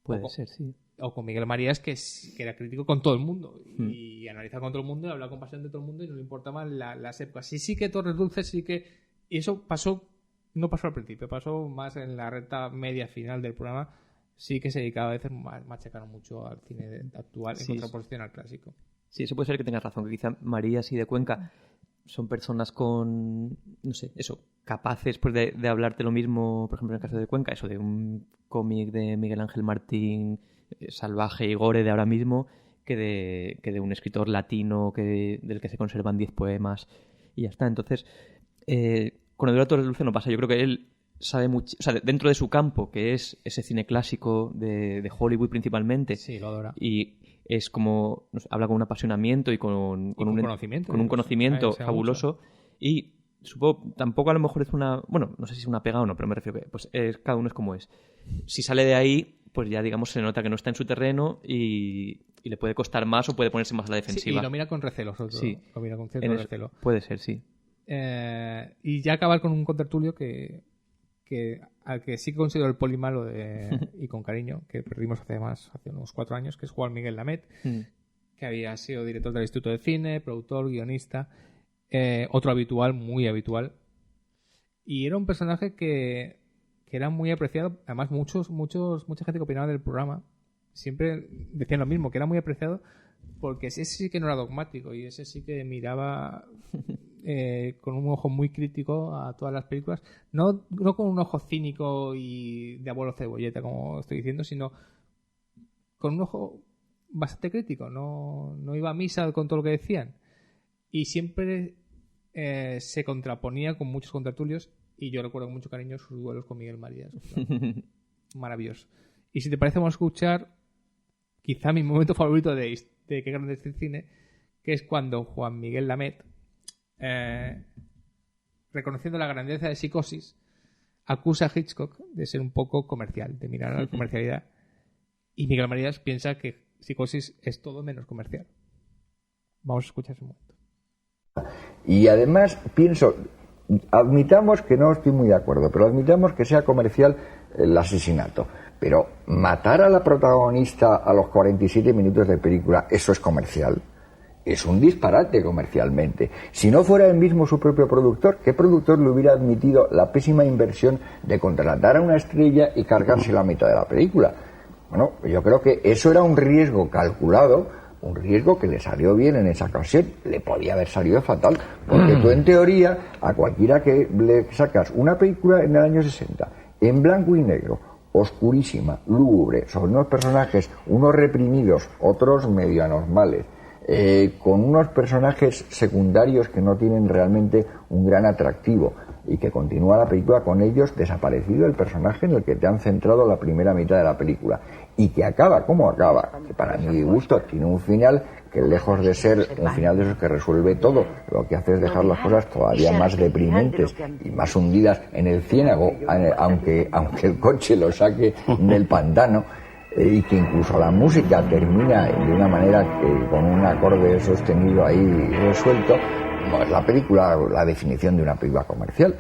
Puede ser, sí. O con Miguel Marías, que era crítico con todo el mundo. Y analizaba con todo el mundo, y hablaba con pasión de todo el mundo y no le importaban las épocas. Sí que Torres Dulces, sí que... Y eso no pasó al principio, pasó más en la recta media final del programa. Sí que se dedicaba a veces machacaron mucho al cine actual en contraposición al clásico. Sí, eso puede ser que tengas razón, que quizá Marías y de Cuenca son personas con, no sé, eso, capaces pues de hablarte lo mismo, por ejemplo en el caso de Cuenca, eso de un cómic de Miguel Ángel Martín salvaje y gore de ahora mismo, que de un escritor latino del que se conservan 10 poemas y ya está. Entonces, con Eduardo Torres Dulce no pasa. Yo creo que él sabe mucho, o sea, dentro de su campo, que es ese cine clásico de Hollywood principalmente. Sí, lo adora. Y es como, no sé, habla con un apasionamiento y con un conocimiento fabuloso. Mucho. Y supongo, tampoco a lo mejor es una, bueno, no sé si es una pega o no, pero me refiero que pues cada uno es como es. Si sale de ahí, pues ya digamos se nota que no está en su terreno y le puede costar más o pude ponerse más a la defensiva. Sí, y lo mira con recelo, sobre todo. Sí. Lo mira con cierto recelo. Puede ser, sí. Y ya acabar con un contertulio al que sí que considero el polimalo y con cariño, que perdimos hace unos 4 años, que es Juan Miguel Lamet, que había sido director del Instituto de Cine, productor, guionista, otro habitual, muy habitual, y era un personaje que era muy apreciado. Además mucha gente que opinaba del programa siempre decían lo mismo, que era muy apreciado porque ese sí que no era dogmático y ese sí que miraba con un ojo muy crítico a todas las películas, no con un ojo cínico y de abuelo cebolleta como estoy diciendo, sino con un ojo bastante crítico. No iba a misa con todo lo que decían y siempre se contraponía con muchos contertulios, y yo recuerdo con mucho cariño sus duelos con Miguel Marías. Maravilloso. Y si te parece, vamos a escuchar quizá mi momento favorito de Qué grande es el cine, que es cuando Juan Miguel Lamet, reconociendo la grandeza de Psicosis, acusa a Hitchcock de ser un poco comercial, de mirar a la comercialidad, y Miguel Marías piensa que Psicosis es todo menos comercial. Vamos a escuchar ese momento. Y además pienso, admitamos que no estoy muy de acuerdo, pero admitamos que sea comercial el asesinato. Pero matar a la protagonista a los 47 minutos de película, ¿eso es comercial? Es un disparate comercialmente. Si no fuera el mismo su propio productor, ¿qué productor le hubiera admitido la pésima inversión de contratar a una estrella y cargarse la mitad de la película? Bueno, yo creo que eso era un riesgo calculado, un riesgo que le salió bien en esa ocasión. Le podía haber salido fatal, porque tú en teoría a cualquiera que le sacas una película en el año 60 en blanco y negro, oscurísima, lúgubre, sobre unos personajes, unos reprimidos, otros medio anormales, con unos personajes secundarios que no tienen realmente un gran atractivo, y que continúa la película con ellos desaparecido el personaje en el que te han centrado la primera mitad de la película, y que acaba como acaba, que para mi gusto tiene un final que, lejos de ser un final de esos que resuelve todo, lo que hace es dejar las cosas todavía más deprimentes y más hundidas en el ciénago, aunque el coche lo saque del pantano, y que incluso la música termina de una manera que, con un acorde sostenido ahí resuelto. No es la película, la definición de una película comercial.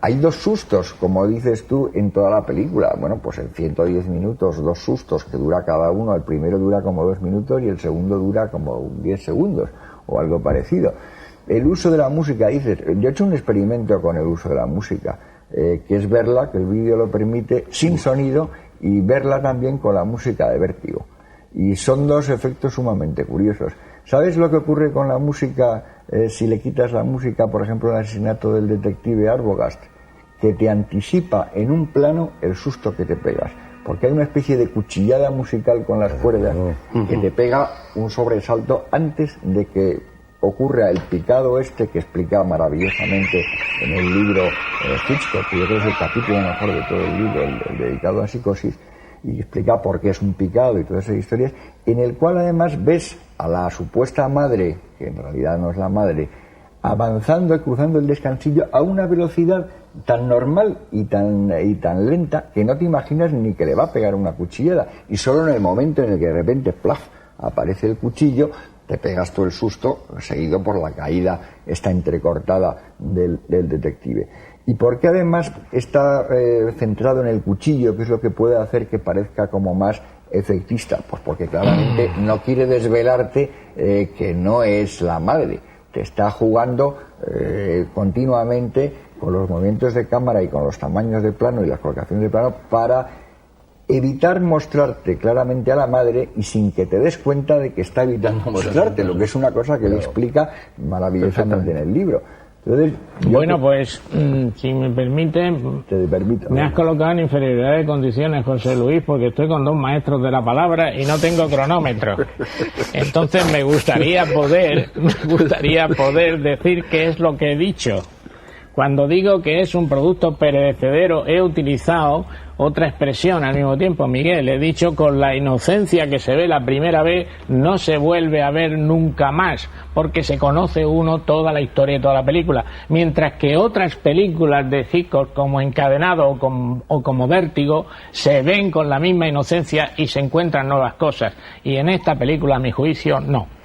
Hay 2 sustos, como dices tú, en toda la película. Bueno, pues en 110 minutos, 2 sustos que dura cada uno. El primero dura como 2 minutos y el segundo dura como 10 segundos o algo parecido. El uso de la música, dices, yo he hecho un experimento con el uso de la música, que es verla, que el vídeo lo permite, sin sonido, y verla también con la música de Vértigo. Y son 2 efectos sumamente curiosos. ¿Sabes lo que ocurre con la música si le quitas la música, por ejemplo, el asesinato del detective Arbogast? Que te anticipa en un plano el susto que te pegas, porque hay una especie de cuchillada musical con las cuerdas que te pega un sobresalto antes de que ocurra el picado este que explica maravillosamente en el libro Hitchcock, que yo creo que es el capítulo mejor de todo el libro, el dedicado a Psicosis, y explica por qué es un picado y todas esas historias, en el cual además ves a la supuesta madre, que en realidad no es la madre, avanzando y cruzando el descansillo a una velocidad tan normal y tan lenta que no te imaginas ni que le va a pegar una cuchillada, y solo en el momento en el que de repente ¡plaf! Aparece el cuchillo, te pegas todo el susto, seguido por la caída esta entrecortada del detective. ¿Y por qué además está centrado en el cuchillo, que es lo que puede hacer que parezca como más efectista? Pues porque claramente no quiere desvelarte que no es la madre. Te está jugando continuamente con los movimientos de cámara y con los tamaños de plano y las colocaciones de plano para evitar mostrarte claramente a la madre y sin que te des cuenta de que está evitando mostrarte, lo que es una cosa que le explica maravillosamente en el libro. Entonces, bueno, pues, si me permite, me has colocado en inferioridad de condiciones, José Luis, porque estoy con 2 maestros de la palabra y no tengo cronómetro. Entonces me gustaría poder decir qué es lo que he dicho. Cuando digo que es un producto perecedero, he utilizado otra expresión al mismo tiempo, Miguel. He dicho con la inocencia que se ve la primera vez, no se vuelve a ver nunca más, porque se conoce uno toda la historia y toda la película. Mientras que otras películas de Hitchcock, como Encadenado o como Vértigo, se ven con la misma inocencia y se encuentran nuevas cosas. Y en esta película, a mi juicio, no.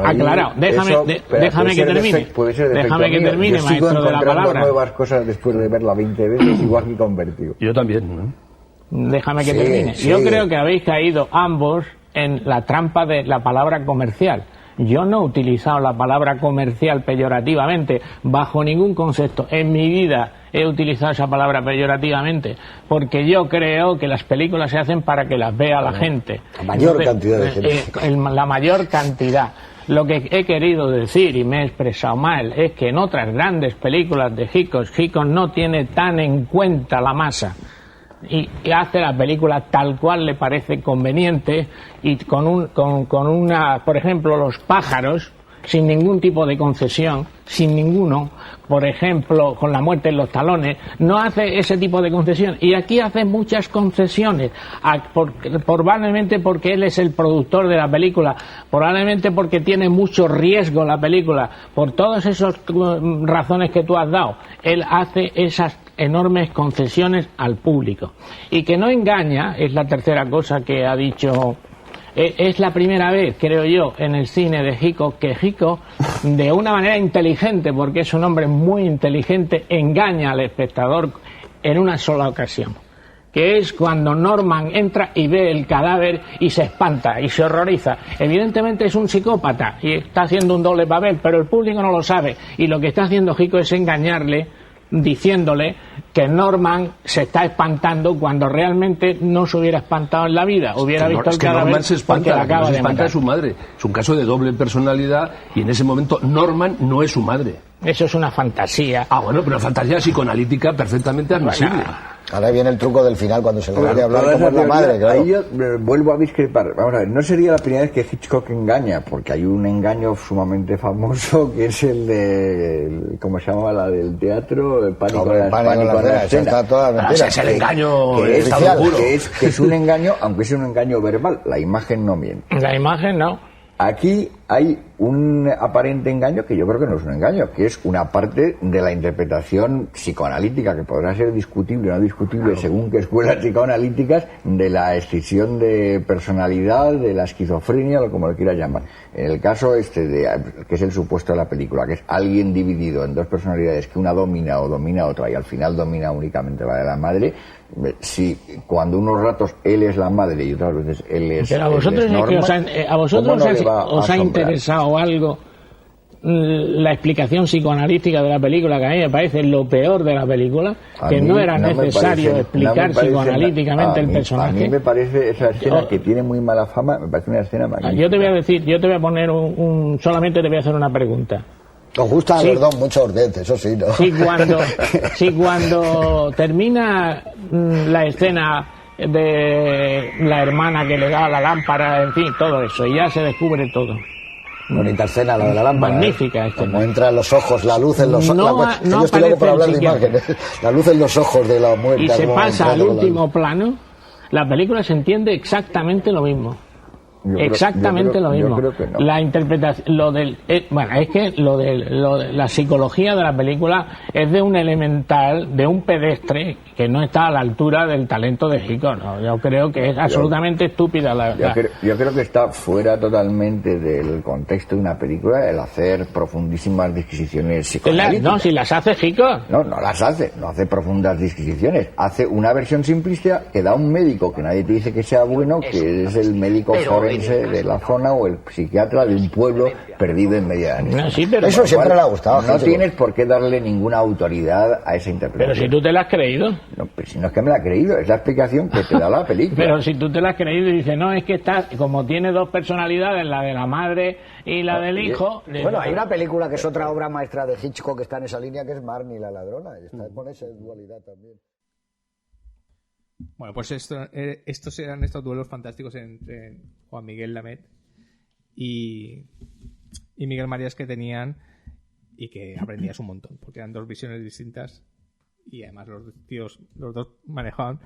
Aclarado, déjame que termine. Déjame que termine, maestro de la palabra. Nuevas cosas después de verla 20 veces, igual que con Vértigo. Yo también, ¿no? Déjame que termine. Sí. Yo creo que habéis caído ambos en la trampa de la palabra comercial. Yo no he utilizado la palabra comercial peyorativamente, bajo ningún concepto. En mi vida he utilizado esa palabra peyorativamente, porque yo creo que las películas se hacen para que las vea la gente. La mayor cantidad de gente. La mayor cantidad. Lo que he querido decir, y me he expresado mal, es que en otras grandes películas de Hitchcock no tiene tan en cuenta la masa. Y hace la película tal cual le parece conveniente, y con una, por ejemplo, Los pájaros, sin ningún tipo de concesión, sin ninguno, por ejemplo, con La muerte en los talones, no hace ese tipo de concesión, y aquí hace muchas concesiones, probablemente porque él es el productor de la película, probablemente porque tiene mucho riesgo la película, por todas esas razones que tú has dado, él hace esas enormes concesiones al público. Y que no engaña, es la tercera cosa que ha dicho. Es la primera vez, creo yo, en el cine de Hitchcock que Hitchcock, de una manera inteligente, porque es un hombre muy inteligente, engaña al espectador en una sola ocasión, que es cuando Norman entra y ve el cadáver y se espanta y se horroriza. Evidentemente es un psicópata y está haciendo un doble papel, pero el público no lo sabe, y lo que está haciendo Hitchcock es engañarle, diciéndole que Norman se está espantando cuando realmente no se hubiera espantado en la vida, hubiera visto el cadáver. Norman se espanta, porque la acaba de matar. A su madre. Es un caso de doble personalidad, y en ese momento Norman no es su madre. Eso es una fantasía. Bueno, pero una fantasía psicoanalítica perfectamente admisible. Bueno, ahora viene el truco del final, cuando se le debe hablar como es la madre, claro. Ahí yo vuelvo a discrepar. Vamos a ver, no sería la primera vez que Hitchcock engaña, porque hay un engaño sumamente famoso que es el de, ¿cómo se llamaba? La del teatro, el pánico en la escena. Está toda mentira. Es el engaño que es un engaño, aunque sea un engaño verbal. La imagen no miente. La imagen no. Aquí hay un aparente engaño que yo creo que no es un engaño, que es una parte de la interpretación psicoanalítica, que podrá ser discutible o no discutible según qué escuelas psicoanalíticas, de la escisión de personalidad, de la esquizofrenia, o como lo quieras llamar. En el caso que es el supuesto de la película, que es alguien dividido en 2 personalidades, que una domina o domina otra y al final domina únicamente la de la madre, si cuando unos ratos él es la madre y otras veces él es. Pero a vosotros os ha interesado algo la explicación psicoanalítica de la película, que a mí me parece lo peor de la película, que no era necesario explicar psicoanalíticamente el personaje. A mí me parece esa escena que tiene muy mala fama, me parece una escena magnífica. Yo te voy a poner solamente te voy a hacer una pregunta. Nos gusta, sí, perdón, mucho Ordet, eso sí, ¿no? Sí, cuando termina la escena de la hermana que le da la lámpara, en fin, todo eso, y ya se descubre todo. Bonita escena, la de la lámpara. Magnífica escena. Como entra en los ojos, la luz en los ojos. Yo estoy loco para hablar de imágenes. La luz en los ojos de la muerte. Y se pasa al último plano, la película se entiende exactamente lo mismo. Exactamente lo mismo. Yo creo que no. La interpretación, es que lo de la psicología de la película es de un elemental, de un pedestre que no está a la altura del talento de Hitchcock, ¿no? Yo creo que es absolutamente estúpida yo creo que está fuera totalmente del contexto de una película el hacer profundísimas disquisiciones psicoanalíticas. No, si las hace Hitchcock. No las hace, no hace profundas disquisiciones. Hace una versión simplista que da un médico que nadie te dice que sea bueno, que es el médico forense de la zona o el psiquiatra de un pueblo perdido en medio de la No, sí, pero eso siempre le ha gustado. No tienes por qué darle ninguna autoridad a esa interpretación. Pero si tú te la has creído. No, pero si no es que me la he creído, es la explicación que te da la película. Pero si tú te la has creído y dices, no, es que está, como tiene dos personalidades, la de la madre y la del hijo. Bueno, hay una película que es otra obra maestra de Hitchcock que está en esa línea, que es Marnie la ladrona. Con esa dualidad también. Bueno, pues estos eran estos duelos fantásticos entre Juan Miguel Lamet y Miguel Marías que tenían y que aprendías un montón, porque eran dos visiones distintas y además los dos manejaban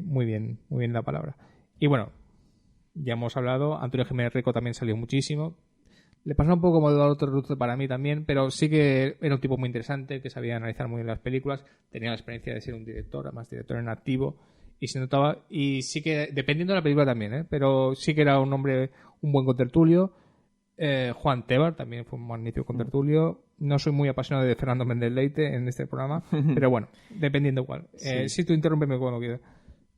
muy bien la palabra. Y bueno, ya hemos hablado, Antonio Jiménez Rico también salió muchísimo. Le pasó un poco como Eduardo Torruzo para mí también, pero sí que era un tipo muy interesante, que sabía analizar muy bien las películas, tenía la experiencia de ser un director, además director en activo, y se notaba, y sí que, dependiendo de la película también, pero sí que era un hombre, un buen contertulio. Juan Tebar también fue un magnífico contertulio. No soy muy apasionado de Fernando Méndez Leite en este programa, pero bueno, dependiendo cuál. Si tú interrúmpeme cuando quieras.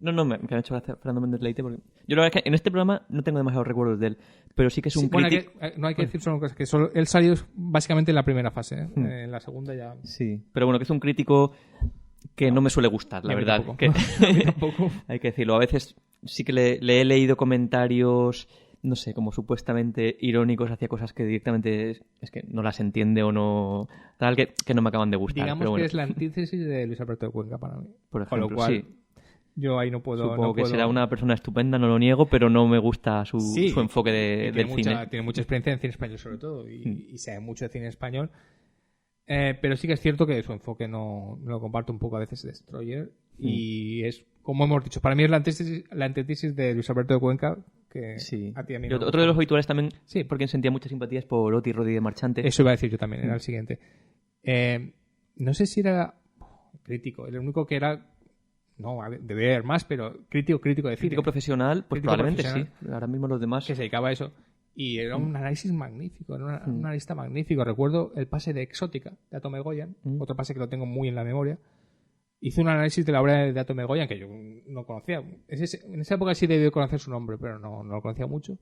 No, me ha hecho gracia Fernando Méndez Leite porque yo la verdad es que en este programa no tengo demasiados recuerdos de él, pero sí que es un crítico. No hay que decir solo que él salió básicamente en la primera fase, en la segunda ya. Sí, pero bueno, que es un crítico que no me suele gustar, la verdad. Tampoco. Hay que decirlo. A veces sí que le he leído comentarios, no sé, como supuestamente irónicos hacia cosas que directamente es que no las entiende o no tal, que no me acaban de gustar. Digamos pero bueno. Que es la antítesis de Luis Alberto de Cuenca para mí. Por ejemplo, con lo cual, sí. Yo ahí no puedo... Supongo que será una persona estupenda, no lo niego, pero no me gusta su enfoque del cine. Tiene mucha experiencia en cine español sobre todo y sabe mucho de cine español. Pero sí que es cierto que su enfoque no lo comparto un poco a veces Destroyer y es, como hemos dicho, para mí es la antítesis de Luis Alberto de Cuenca, que a ti a mí no. Otro de los habituales también, porque sentía muchas simpatías por Oti Rodríguez de Marchante. Eso iba a decir yo también, era el siguiente. No sé si era crítico, el único que era... No, debe haber más, pero crítico de cine. Crítico profesional, pues crítico probablemente profesional, sí. Ahora mismo los demás... Que se dedicaba a eso. Y era un análisis magnífico, era un analista magnífico. Recuerdo el pase de Exótica, de Atome Goyan, otro pase que lo tengo muy en la memoria. Hizo un análisis de la obra de Atome Goyan que yo no conocía. En esa época sí debí conocer su nombre, pero no lo conocía mucho.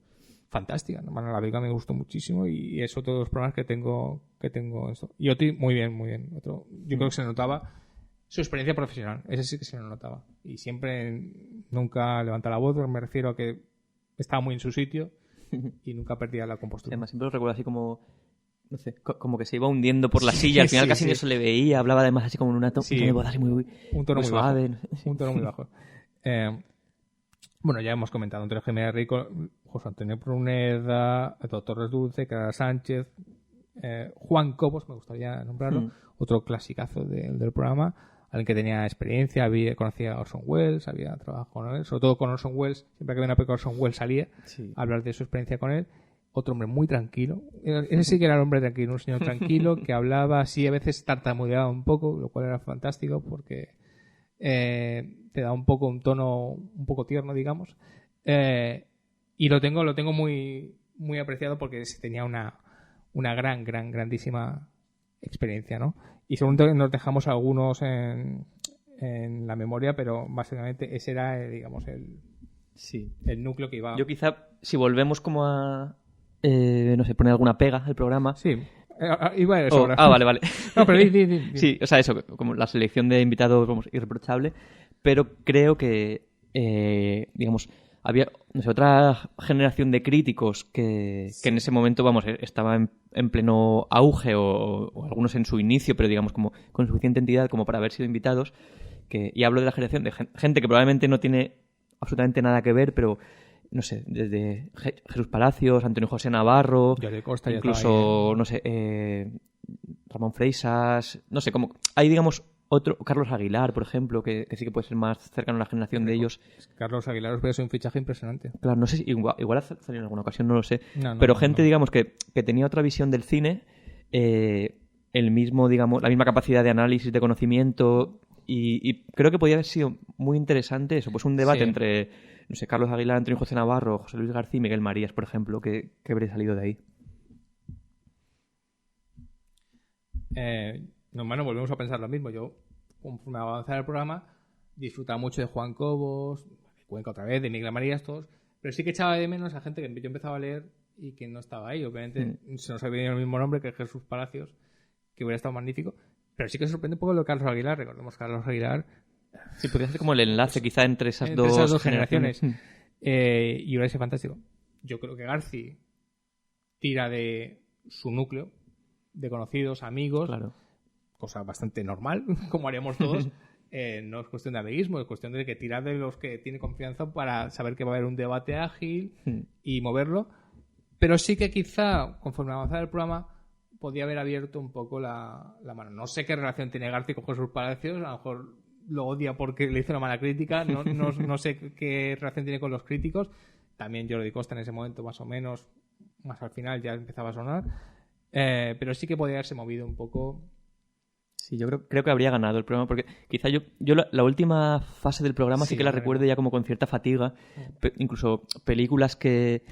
Fantástica. Bueno, la película me gustó muchísimo y es otro de los programas que tengo esto. Y Oti, muy bien. Yo creo que se notaba su experiencia profesional, ese sí que se lo notaba. Y siempre, nunca levanta la voz, me refiero a que estaba muy en su sitio y nunca perdía la compostura. Además, siempre lo recuerdo así como, no sé, como que se iba hundiendo por la silla, al final casi no se le veía, hablaba además así como en un tono de voz así muy suave. Un tono muy bajo. Bueno, ya hemos comentado Antonio Jiménez Rico, José Antonio Pruneda, Torres Dulce, Clara Sánchez, Juan Cobos, me gustaría nombrarlo, otro clasicazo del programa. Alguien que tenía experiencia, conocía a Orson Welles, había trabajado con él, sobre todo con Orson Welles, siempre que había una película Orson Welles salía a hablar de su experiencia con él. Otro hombre muy tranquilo, ese sí que era el hombre tranquilo, un señor tranquilo que hablaba así, a veces tartamudeaba un poco, lo cual era fantástico porque te da un poco un tono un poco tierno, digamos, y lo tengo muy muy apreciado porque tenía una grandísima experiencia, ¿no? Y seguramente nos dejamos algunos en la memoria, pero básicamente ese era, digamos, el núcleo que iba... Yo quizá, si volvemos como a... no sé, poner alguna pega al programa... Sí, iba a eso ahora. Vale. No, pero di. Sí, o sea, eso, como la selección de invitados, vamos, irreprochable, pero creo que, digamos... Había, no sé, otra generación de críticos que en ese momento, vamos, estaba en pleno auge o algunos en su inicio, pero digamos como con suficiente entidad como para haber sido invitados. Y hablo de la generación de gente que probablemente no tiene absolutamente nada que ver, pero no sé, desde Jesús Palacios, Antonio José Navarro, Costa, incluso, no sé, Ramón Freisas, no sé, como hay, digamos, Otro, Carlos Aguilar, por ejemplo, que sí que puede ser más cercano a la generación de ellos. Carlos Aguilar os parece un fichaje impresionante. Claro, no sé si igual ha salido en alguna ocasión, no lo sé. Pero gente, digamos, que tenía otra visión del cine, el mismo, digamos, la misma capacidad de análisis, de conocimiento, y creo que podía haber sido muy interesante eso, pues un debate entre, no sé, Carlos Aguilar, Antonio José Navarro, José Luis García y Miguel Marías, por ejemplo, que habría salido de ahí. Bueno, volvemos a pensar lo mismo. Yo, conforme avanzar el programa, disfrutaba mucho de Juan Cobos, de Cuenca otra vez, de Miguel Marías, todos, pero sí que echaba de menos a gente que yo empezaba a leer y que no estaba ahí. Obviamente se nos ha venido el mismo nombre que Jesús Palacios, que hubiera estado magnífico, pero sí que sorprende un poco lo de Carlos Aguilar. Recordemos que Carlos Aguilar... Sí, podría ser como el enlace quizá entre esas dos generaciones. Y hubiera sido fantástico. Yo creo que Garci tira de su núcleo, de conocidos, amigos, claro, cosa bastante normal, como haríamos todos. No es cuestión de amiguismo, es cuestión de que tirar de los que tiene confianza para saber que va a haber un debate ágil y moverlo. Pero sí que quizá, conforme avanzara el programa, podía haber abierto un poco la mano. No sé qué relación tiene García con Jesús Palacios, a lo mejor lo odia porque le hizo una mala crítica, no sé qué relación tiene con los críticos. También Jordi Costa en ese momento, más o menos, más al final ya empezaba a sonar. Pero sí que podía haberse movido un poco. Sí, yo creo que habría ganado el programa, porque quizá yo la última fase del programa sí que la recuerdo ya como con cierta fatiga. Incluso películas que,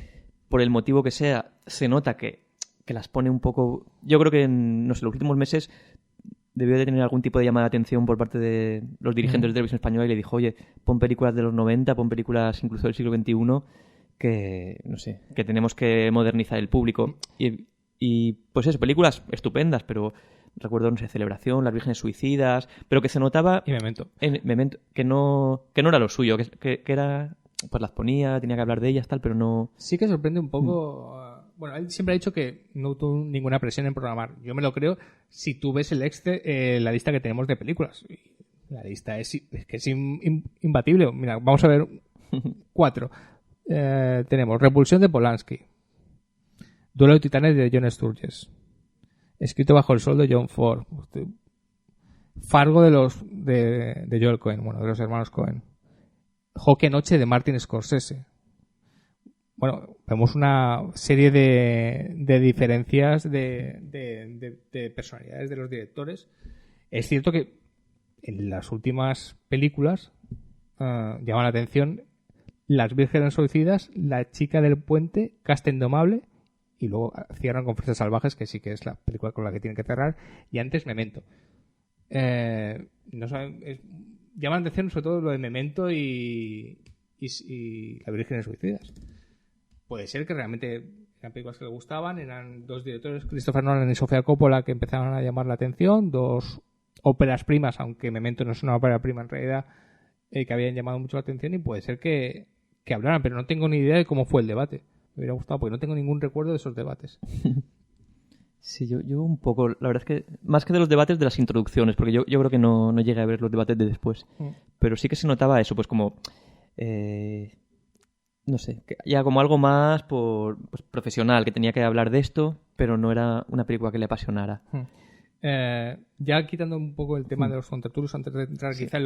por el motivo que sea, se nota que las pone un poco... Yo creo que en, no sé, los últimos meses debió de tener algún tipo de llamada de atención por parte de los dirigentes de Televisión Española y le dijo, oye, pon películas de los 90, pon películas incluso del siglo XXI que, no sé, que tenemos que modernizar el público. Y pues eso, películas estupendas, pero recuerdo, no sé, Celebración, Las Vírgenes Suicidas, pero que se notaba... Y Memento. Que no era lo suyo, que era... Pues las ponía, tenía que hablar de ellas, tal, pero no... Sí que sorprende un poco... Bueno, él siempre ha dicho que no tuvo ninguna presión en programar. Yo me lo creo si tú ves la lista que tenemos de películas. La lista es imbatible. Mira, vamos a ver 4. Tenemos Repulsión de Polanski, Duelo de Titanes de John Sturges, Escrito bajo el sol de John Ford, Fargo de Joel Cohen, bueno, de los hermanos Cohen, Joque Noche de Martin Scorsese. Bueno, vemos una serie de diferencias de personalidades de los directores. Es cierto que en las últimas películas llaman la atención Las Vírgenes Suicidas, La Chica del Puente, Casta Indomable, y luego cierran con Fuerzas Salvajes, que sí que es la película con la que tienen que cerrar, y antes Memento. No saben, llaman la atención sobre todo lo de Memento y Las Vírgenes Suicidas. Puede ser que realmente eran películas que le gustaban, eran dos directores, Christopher Nolan y Sofía Coppola, que empezaron a llamar la atención, dos óperas primas, aunque Memento no es una ópera prima en realidad, que habían llamado mucho la atención, y puede ser que hablaran, pero no tengo ni idea de cómo fue el debate. Me hubiera gustado, porque no tengo ningún recuerdo de esos debates. Sí, yo un poco, la verdad es que más que de los debates, de las introducciones, porque yo creo que no llegué a ver los debates de después, pero sí que se notaba eso, pues como no sé, que ya como algo más pues, profesional, que tenía que hablar de esto, pero no era una película que le apasionara. Ya quitando un poco el tema de los contertulios, antes de entrar quizá en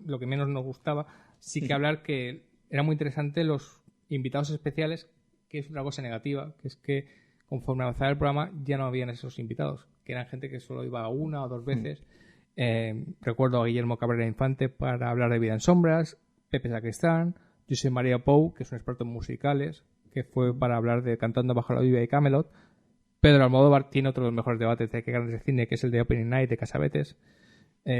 lo que menos nos gustaba, sí que hablar que era muy interesante los invitados especiales, que es una cosa negativa, que es que conforme avanzaba el programa ya no habían esos invitados, que eran gente que solo iba una o dos veces. Recuerdo a Guillermo Cabrera Infante para hablar de Vida en Sombras, Pepe Sacristán, José María Pou, que es un experto en musicales, que fue para hablar de Cantando bajo la lluvia y Camelot. Pedro Almodóvar tiene otro de los mejores debates de Qué Grandes de Cine, que es el de Opening Night de Casabetes.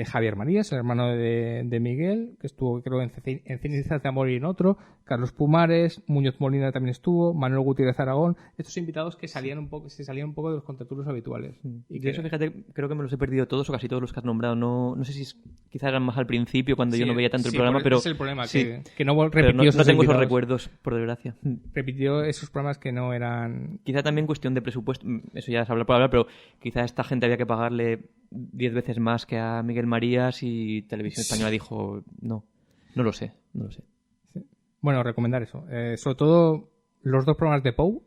Javier Marías, el hermano de Miguel, que estuvo creo en Cenizas de Amor y en otro. Carlos Pumares, Muñoz Molina también estuvo, Manuel Gutiérrez Aragón. Estos invitados que se salían un poco de los contertulios habituales. Y que eso, fíjate, creo que me los he perdido todos o casi todos los que has nombrado. No sé si quizás eran más al principio cuando yo no veía tanto el programa, pero es el problema, que no repitió no tengo esos recuerdos, por desgracia. Repitió esos programas que no eran... Quizá también cuestión de presupuesto, eso ya es hablar por hablar, pero quizá a esta gente había que pagarle 10 veces más que a Miguel Marías y Televisión Española dijo no lo sé. Sí. Bueno, recomendar eso. Sobre todo los dos programas de Pou,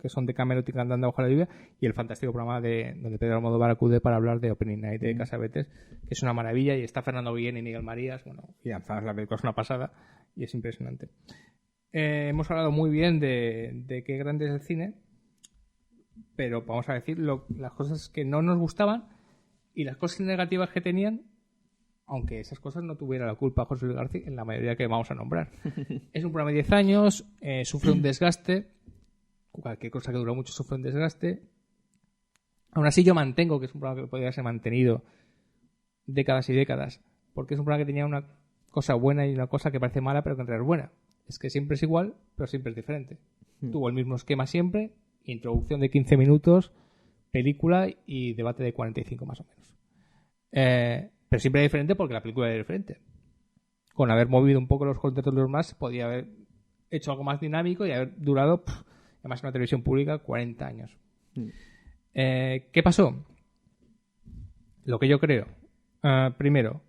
que son de Camelot y Cantando bajo la lluvia, y el fantástico programa donde Pedro Almodóvar acude para hablar de Opening Night de Casabetes, que es una maravilla, y está Fernando Guillén y Miguel Marías, y además la película es una pasada y es impresionante. Hemos hablado muy bien de qué grande es el cine, pero vamos a decir las cosas que no nos gustaban y las cosas negativas que tenían, aunque esas cosas no tuviera la culpa José Luis García en la mayoría que vamos a nombrar. Es un programa de 10 años, sufre un desgaste, cualquier cosa que duró mucho sufre un desgaste. Aún así yo mantengo que es un programa que podría ser mantenido décadas y décadas, porque es un programa que tenía una cosa buena y una cosa que parece mala pero que en realidad es buena. Es que siempre es igual, pero siempre es diferente. Tuvo el mismo esquema siempre, introducción de 15 minutos, película y debate de 45 más o menos. Pero siempre era diferente porque la película era diferente. Con haber movido un poco los contextos de los más, podía haber hecho algo más dinámico y haber durado, además en una televisión pública, 40 años. ¿Qué pasó? Lo que yo creo. Primero,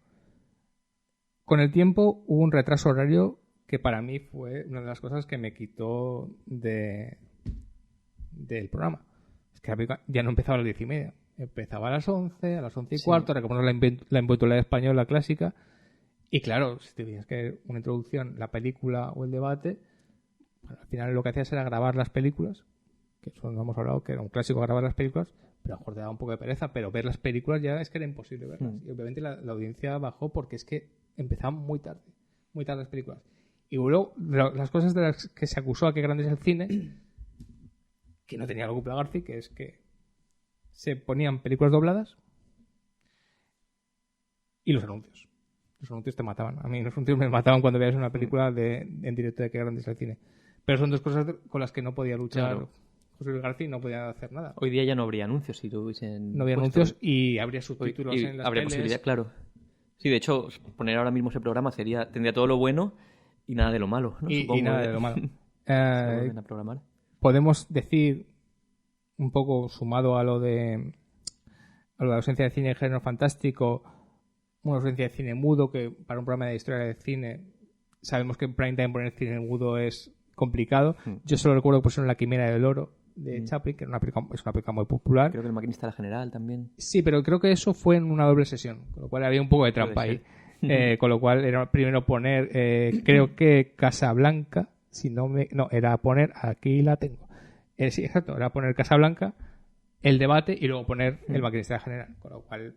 con el tiempo hubo un retraso horario que para mí fue una de las cosas que me quitó del programa. Es que la película ya no empezaba a las 10:30. Empezaba a las 11, a las 11:15, recordamos la inventura española clásica. Y claro, si tenías que una introducción, la película o el debate, al final lo que hacías era grabar las películas, que eso no hemos hablado, que era un clásico grabar las películas, pero a lo mejor te daba un poco de pereza, pero ver las películas ya es que era imposible verlas. Y obviamente la audiencia bajó porque es que empezaban muy tarde las películas. Y luego, las cosas de las que se acusó a que grande es el cine, que no tenía la culpa García, que es que se ponían películas dobladas y los anuncios. Los anuncios te mataban. A mí los anuncios me mataban cuando veías una película en directo de que grande es el cine. Pero son dos cosas con las que no podía luchar José Luis García y no podía hacer nada. Hoy día ya no habría anuncios si tuviesen... No habría anuncios y habría subtítulos en las habría teles. Posibilidad, claro. Sí, de hecho, poner ahora mismo ese programa tendría todo lo bueno y nada de lo malo, ¿no? Y nada de lo malo. A programar. Podemos decir, un poco sumado a lo de la ausencia de cine de género fantástico, una ausencia de cine mudo, que para un programa de historia de cine sabemos que en prime time poner cine mudo es complicado. Yo solo recuerdo que pusieron La Quimera del Oro de Chaplin, que es una película muy popular. Creo que El Maquinista de la General también. Sí, pero creo que eso fue en una doble sesión, con lo cual había un poco de trampa ahí. Con lo cual era primero poner, creo que Casablanca, era poner, aquí la tengo. Sí, exacto, era poner Casablanca, el debate y luego poner El Maquinista de la General, con lo cual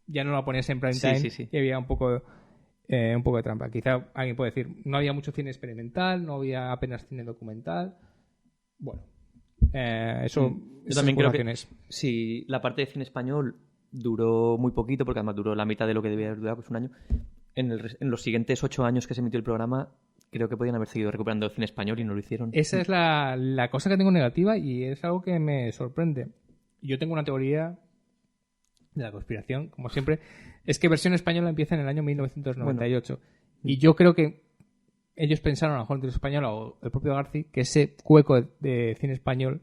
ya no la ponías en prime time y había un poco de trampa. Quizá alguien puede decir, no había mucho cine experimental, no había apenas cine documental. Bueno, eso yo también creo que sí, la parte de cine español duró muy poquito, porque además duró la mitad de lo que debía haber durado, pues un año. En los siguientes 8 años que se emitió el programa, creo que podían haber seguido recuperando el cine español y no lo hicieron. Esa es la cosa que tengo negativa y es algo que me sorprende. Yo tengo una teoría de la conspiración, como siempre, es que Versión Española empieza en el año 1998. Y yo creo que ellos pensaron, a lo mejor en Versión Española o el propio García, que ese hueco de cine español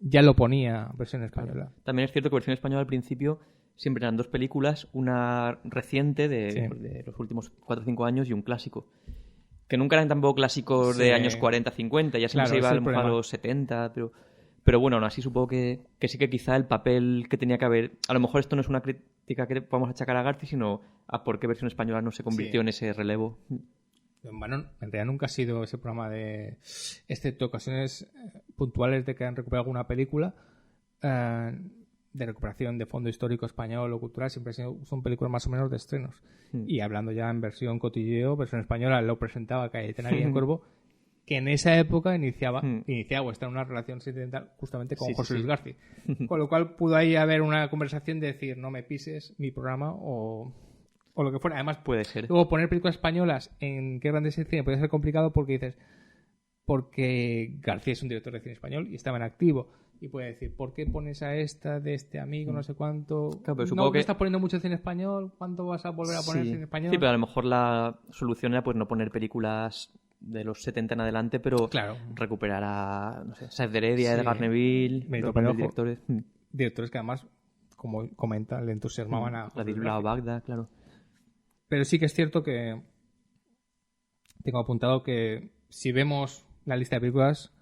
ya lo ponía Versión Española. También es cierto que Versión Española al principio siempre eran 2 películas, una reciente de los últimos 4 o 5 años y un clásico. Que nunca eran tampoco clásicos de años 40, 50, ya siempre se iba a los 70, pero bueno, aún así supongo que sí que quizá el papel que tenía que haber... A lo mejor esto no es una crítica que podamos achacar a García, sino a por qué Versión Española no se convirtió en ese relevo. Bueno, en realidad nunca ha sido ese programa excepto ocasiones puntuales de que han recuperado alguna película de recuperación de fondo histórico español o cultural, siempre son películas más o menos de estrenos. Y hablando ya en versión cotilleo, Versión Española lo presentaba Cayetana Guillén Cuervo, que en esa época iniciaba o estaba en una relación sentimental justamente con José Luis García. Con lo cual pudo ahí haber una conversación de decir, no me pises mi programa o lo que fuera. Además, puede ser. Luego poner películas españolas en Qué grande es el cine puede ser complicado porque García es un director de cine español y estaba en activo. Y puede decir, ¿por qué pones a esta de este amigo, no sé cuánto? Claro, pero supongo que estás poniendo mucho cine español, ¿cuánto vas a volver a poner cine español? Sí, pero a lo mejor la solución era pues no poner películas de los 70 en adelante, pero recuperar a, no sé, Saez de Heredia, Edgar Neville, directores. Directores que además, como comenta, le entusiasmaban a Ladislao Bagda, claro. Pero sí que es cierto que tengo apuntado que si vemos la lista de películas,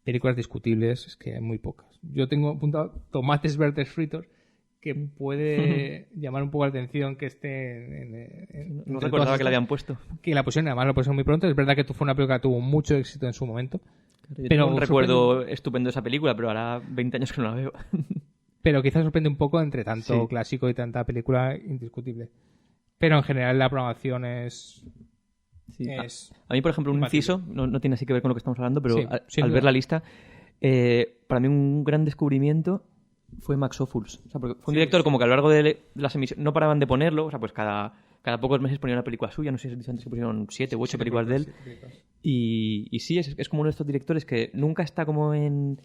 películas discutibles es que hay muy pocas. Yo tengo apuntado Tomates Verdes Fritos, que puede llamar un poco la atención que esté no recordaba que la habían puesto. Que la pusieron, además lo pusieron muy pronto. Es verdad que fue una película que tuvo mucho éxito en su momento. Yo tengo un recuerdo estupendo de esa película, pero ahora 20 años que no la veo. Pero quizás sorprende un poco entre tanto clásico y tanta película indiscutible. Pero en general la programación es... Sí. A mí, por ejemplo, un inciso, no tiene así que ver con lo que estamos hablando, pero al ver la lista, para mí un gran descubrimiento fue Max Ophuls. O sea, porque fue un director como que a lo largo de las emisiones no paraban de ponerlo, o sea, pues cada pocos meses ponían una película suya, no sé si antes que pusieron 7 u 8 películas de él. Y sí, es como uno de estos directores que nunca está como en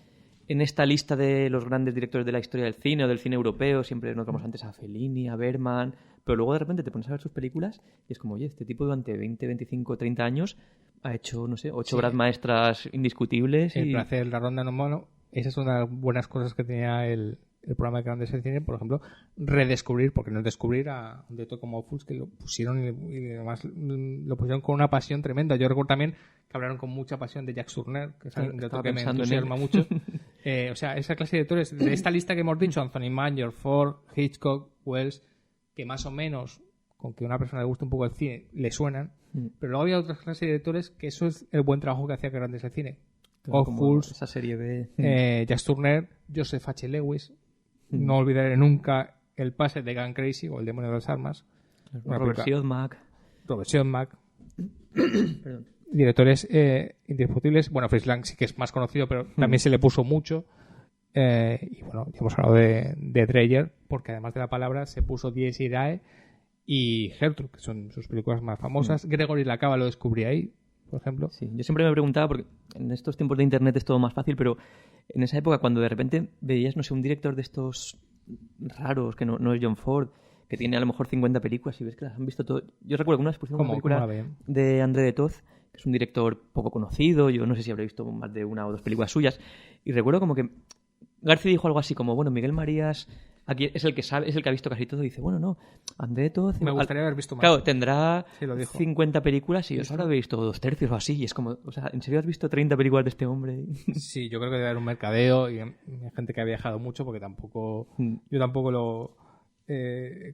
esta lista de los grandes directores de la historia del cine o del cine europeo. Siempre nos vamos antes a Fellini, a Bergman, pero luego de repente te pones a ver sus películas y es como, oye, este tipo durante 20, 25, 30 años ha hecho, no sé, 8 obras maestras indiscutibles. El placer, la ronda no mono. Esa es una de las buenas cosas que tenía el programa de Grandes del Cine, por ejemplo, redescubrir, porque no es descubrir a un director como Ophuls, que lo pusieron y además lo pusieron con una pasión tremenda. Yo recuerdo también que hablaron con mucha pasión de Jacques Tourneur, que es un director que me entusiasma mucho. O sea, esa clase de directores, de esta lista que hemos dicho, Anthony Mann, Ford, Hitchcock, Wells, que más o menos, con que a una persona le guste un poco el cine, le suenan, pero luego había otras clases de directores que eso es el buen trabajo que hacía Grandes del Cine. Ophuls, esa serie de... Jacques Tourneur, Joseph H. Lewis, no olvidaré nunca El pase de Gun Crazy o El demonio de las armas. Robert Siodmak. Directores indiscutibles. Bueno, Fritz Lang sí que es más conocido, pero también se le puso mucho. Y bueno, ya hemos hablado de Dreyer, porque además de la palabra se puso Dies Irae y Gertrude, que son sus películas más famosas. Gregory La Cava lo descubrí ahí, por ejemplo. Sí, yo siempre me preguntaba, porque en estos tiempos de internet es todo más fácil, pero en esa época cuando de repente veías, no sé, un director de estos raros, que no es John Ford, que tiene a lo mejor 50 películas y ves que las han visto todo. Yo recuerdo que una vez pusieron una película de André de Toth, que es un director poco conocido, yo no sé si habré visto más de 1 o 2 películas suyas, y recuerdo como que García dijo algo así como, bueno, Miguel Marías aquí es el que sabe, es el que ha visto casi todo, y dice, bueno, no, André de Toth... Me gustaría haber visto más. Claro, tendrá 50 películas y yo solo he visto 2/3 o así, y es como, o sea, ¿en serio has visto 30 películas de este hombre? Sí, yo creo que debe haber un mercadeo y hay gente que ha viajado mucho, porque yo tampoco lo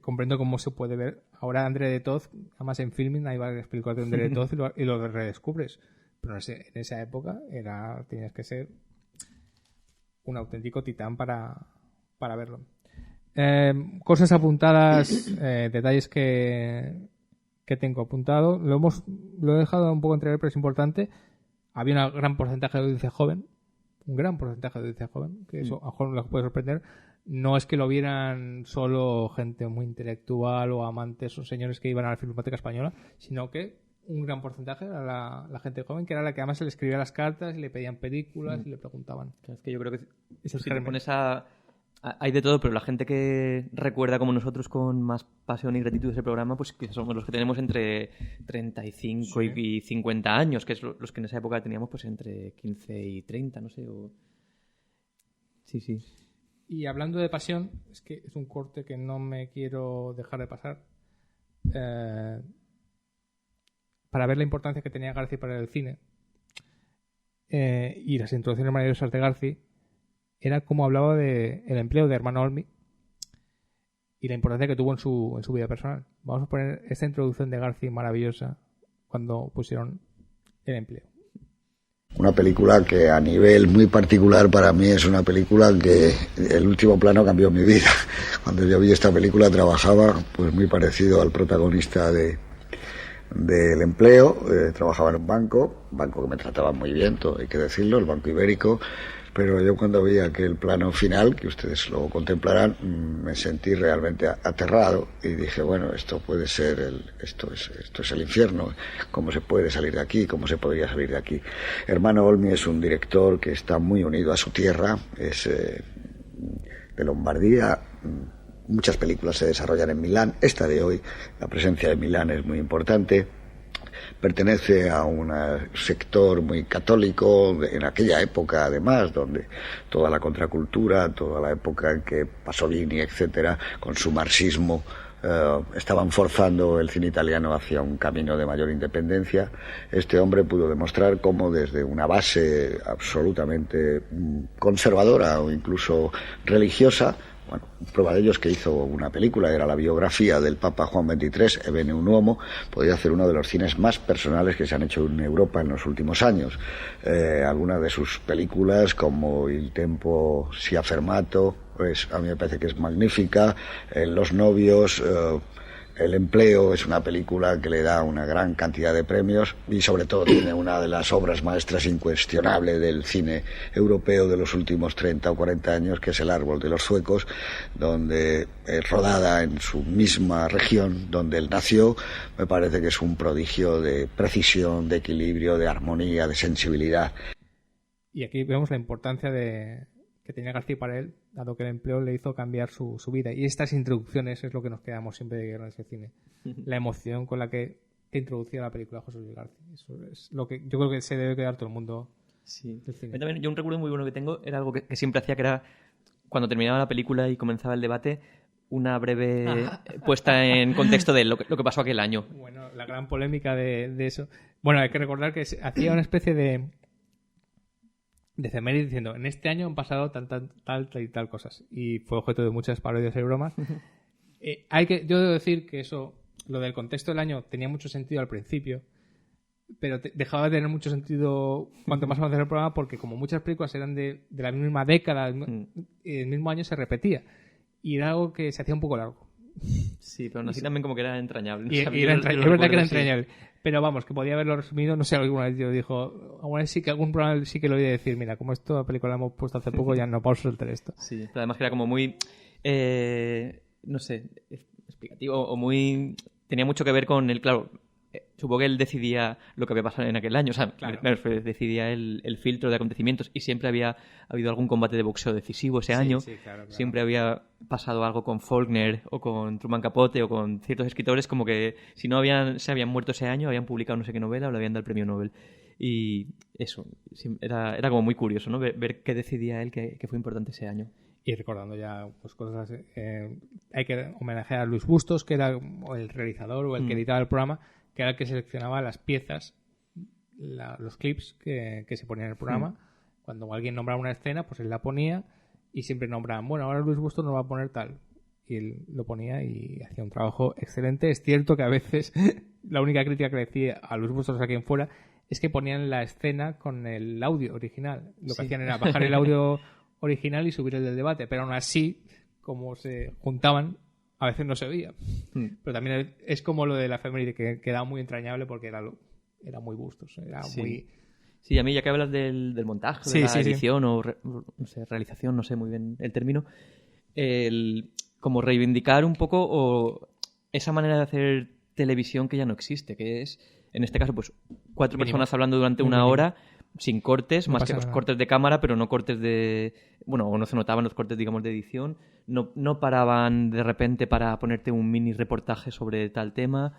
comprendo cómo se puede ver. Ahora André de Toth, además en Filming hay varias películas de André de Toth y lo redescubres, pero en esa época tenías que ser un auténtico titán para verlo. Cosas apuntadas, detalles que tengo apuntado. Lo he dejado un poco entrever, pero es importante. Había un gran porcentaje de audiencia joven, que eso a lo mejor nos puede sorprender. No es que lo vieran solo gente muy intelectual o amantes o señores que iban a la Filmoteca Española, sino que un gran porcentaje era la gente joven, que era la que además se le escribía las cartas y le pedían películas y le preguntaban. Es que yo creo que si te pones hay de todo, pero la gente que recuerda como nosotros con más pasión y gratitud ese programa, pues que somos los que tenemos entre 35 y 50 años, que es los que en esa época teníamos pues entre 15 y 30, no sé. Sí. Y hablando de pasión, es que es un corte que no me quiero dejar de pasar. Para ver la importancia que tenía García para el cine y las introducciones maravillosas de García, era como hablaba del empleo de Hermano Olmi y la importancia que tuvo en su vida personal. Vamos a poner esta introducción de García maravillosa cuando pusieron El empleo. Una película que a nivel muy particular para mí es una película que el último plano cambió mi vida. Cuando yo vi esta película trabajaba pues muy parecido al protagonista del empleo. Trabajaba en un banco que me trataba muy bien, todo hay que decirlo, el Banco Ibérico. Pero yo cuando vi aquel plano final, que ustedes lo contemplarán, me sentí realmente aterrado y dije, bueno, esto puede ser esto es el infierno. ¿Cómo se puede salir de aquí? ¿Cómo se podría salir de aquí? Hermano Olmi es un director que está muy unido a su tierra, es de Lombardía. Muchas películas se desarrollan en Milán. Esta de hoy, la presencia de Milán es muy importante. Pertenece a un sector muy católico en aquella época, además, donde toda la contracultura, toda la época en que Pasolini, etcétera, con su marxismo, estaban forzando el cine italiano hacia un camino de mayor independencia, este hombre pudo demostrar cómo desde una base absolutamente conservadora o incluso religiosa, bueno, prueba de ello es que hizo una película, era la biografía del Papa Juan XXIII, Ebene un Uomo, podía hacer uno de los cines más personales que se han hecho en Europa en los últimos años. Algunas de sus películas, como Il tempo si affermato, pues a mí me parece que es magnífica. Los novios, El empleo es una película que le da una gran cantidad de premios y sobre todo tiene una de las obras maestras incuestionables del cine europeo de los últimos 30 o 40 años, que es El árbol de los suecos, donde es rodada en su misma región donde él nació. Me parece que es un prodigio de precisión, de equilibrio, de armonía, de sensibilidad. Y aquí vemos la importancia que tenía García para él, dado que el empleo le hizo cambiar su vida. Y estas introducciones es lo que nos quedamos siempre de Guerra en ese cine. La emoción con la que introducía la película José Luis García. Eso es lo que yo creo que se debe quedar todo el mundo del cine. También, yo un recuerdo muy bueno que tengo era algo que siempre hacía, que era cuando terminaba la película y comenzaba el debate, una breve puesta en contexto de lo que pasó aquel año. Bueno, la gran polémica de eso. Bueno, hay que recordar que hacía una especie de efemérides diciendo, en este año han pasado tal y tal cosas. Y fue objeto de muchas parodias y bromas. Yo debo decir que eso, lo del contexto del año, tenía mucho sentido al principio, pero dejaba de tener mucho sentido cuanto más avanzaba el programa, porque como muchas películas eran de la misma década, el mismo año se repetía. Y era algo que se hacía un poco largo. Sí, pero aún así también como que era entrañable. Es verdad que era entrañable. Pero vamos, que podía haberlo resumido, no sé, alguna vez yo dijo, alguna vez sí que algún programa sí que lo oí decir, mira, como esto la película la hemos puesto hace poco, ya no puedo soltar esto. Sí, pero además que era como muy, no sé, explicativo o muy... Tenía mucho que ver con el, claro, supongo que él decidía lo que había pasado en aquel año, o sea, claro, decidía el filtro de acontecimientos, y siempre había habido algún combate de boxeo decisivo ese año. Sí, claro. Siempre había pasado algo con Faulkner o con Truman Capote o con ciertos escritores, como que si no se habían muerto ese año, habían publicado no sé qué novela o le habían dado el premio Nobel. Y eso, era como muy curioso, ¿no? Ver qué decidía él que fue importante ese año. Y recordando ya pues cosas, hay que homenajear a Luis Bustos, que era el realizador o el que editaba el programa, que era el que seleccionaba las piezas, los clips que se ponían en el programa. Cuando alguien nombraba una escena, pues él la ponía y siempre nombraban, bueno, ahora Luis Bustos nos va a poner tal. Y él lo ponía y hacía un trabajo excelente. Es cierto que a veces la única crítica que le decía a Luis Bustos, a quien fuera, es que ponían la escena con el audio original. Lo que hacían era bajar el audio original y subir el del debate, pero aún así, como se juntaban, a veces no se oía. Pero también es como lo de la efeméride, que era muy entrañable porque era muy Bustos, era muy... Sí, a mí, ya que hablas del montaje, de la edición o no sé, realización, no sé muy bien el término, como reivindicar un poco o esa manera de hacer televisión que ya no existe, que es, en este caso, pues 4 personas hablando durante una hora, sin cortes, más que los cortes de cámara, pero no cortes de... Bueno, no se notaban los cortes, digamos, de edición. No paraban de repente para ponerte un mini reportaje sobre tal tema,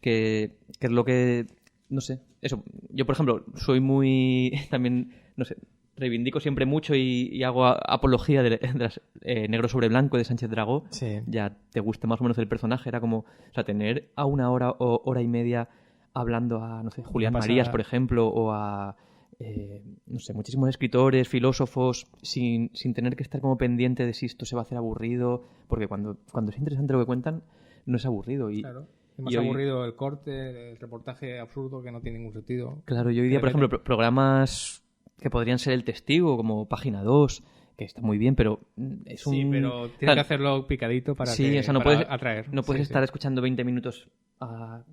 que es lo que... No sé, eso. Yo, por ejemplo, soy muy... También, no sé, reivindico siempre mucho y hago apología de las, Negro sobre Blanco de Sánchez Dragó. Sí. Ya te guste más o menos el personaje. Era como... O sea, tener a una hora o hora y media hablando a, no sé, Julián Marías, por ejemplo, o a... no sé, muchísimos escritores, filósofos, sin tener que estar como pendiente de si esto se va a hacer aburrido, porque cuando es interesante lo que cuentan, no es aburrido. Claro. Es más aburrido el corte, el reportaje absurdo que no tiene ningún sentido. Claro, yo hoy día, por ejemplo, programas que podrían ser El Testigo, como Página 2, que está muy bien, pero es un... Sí, pero tienes que hacerlo picadito para, atraer. No puedes estar escuchando 20 minutos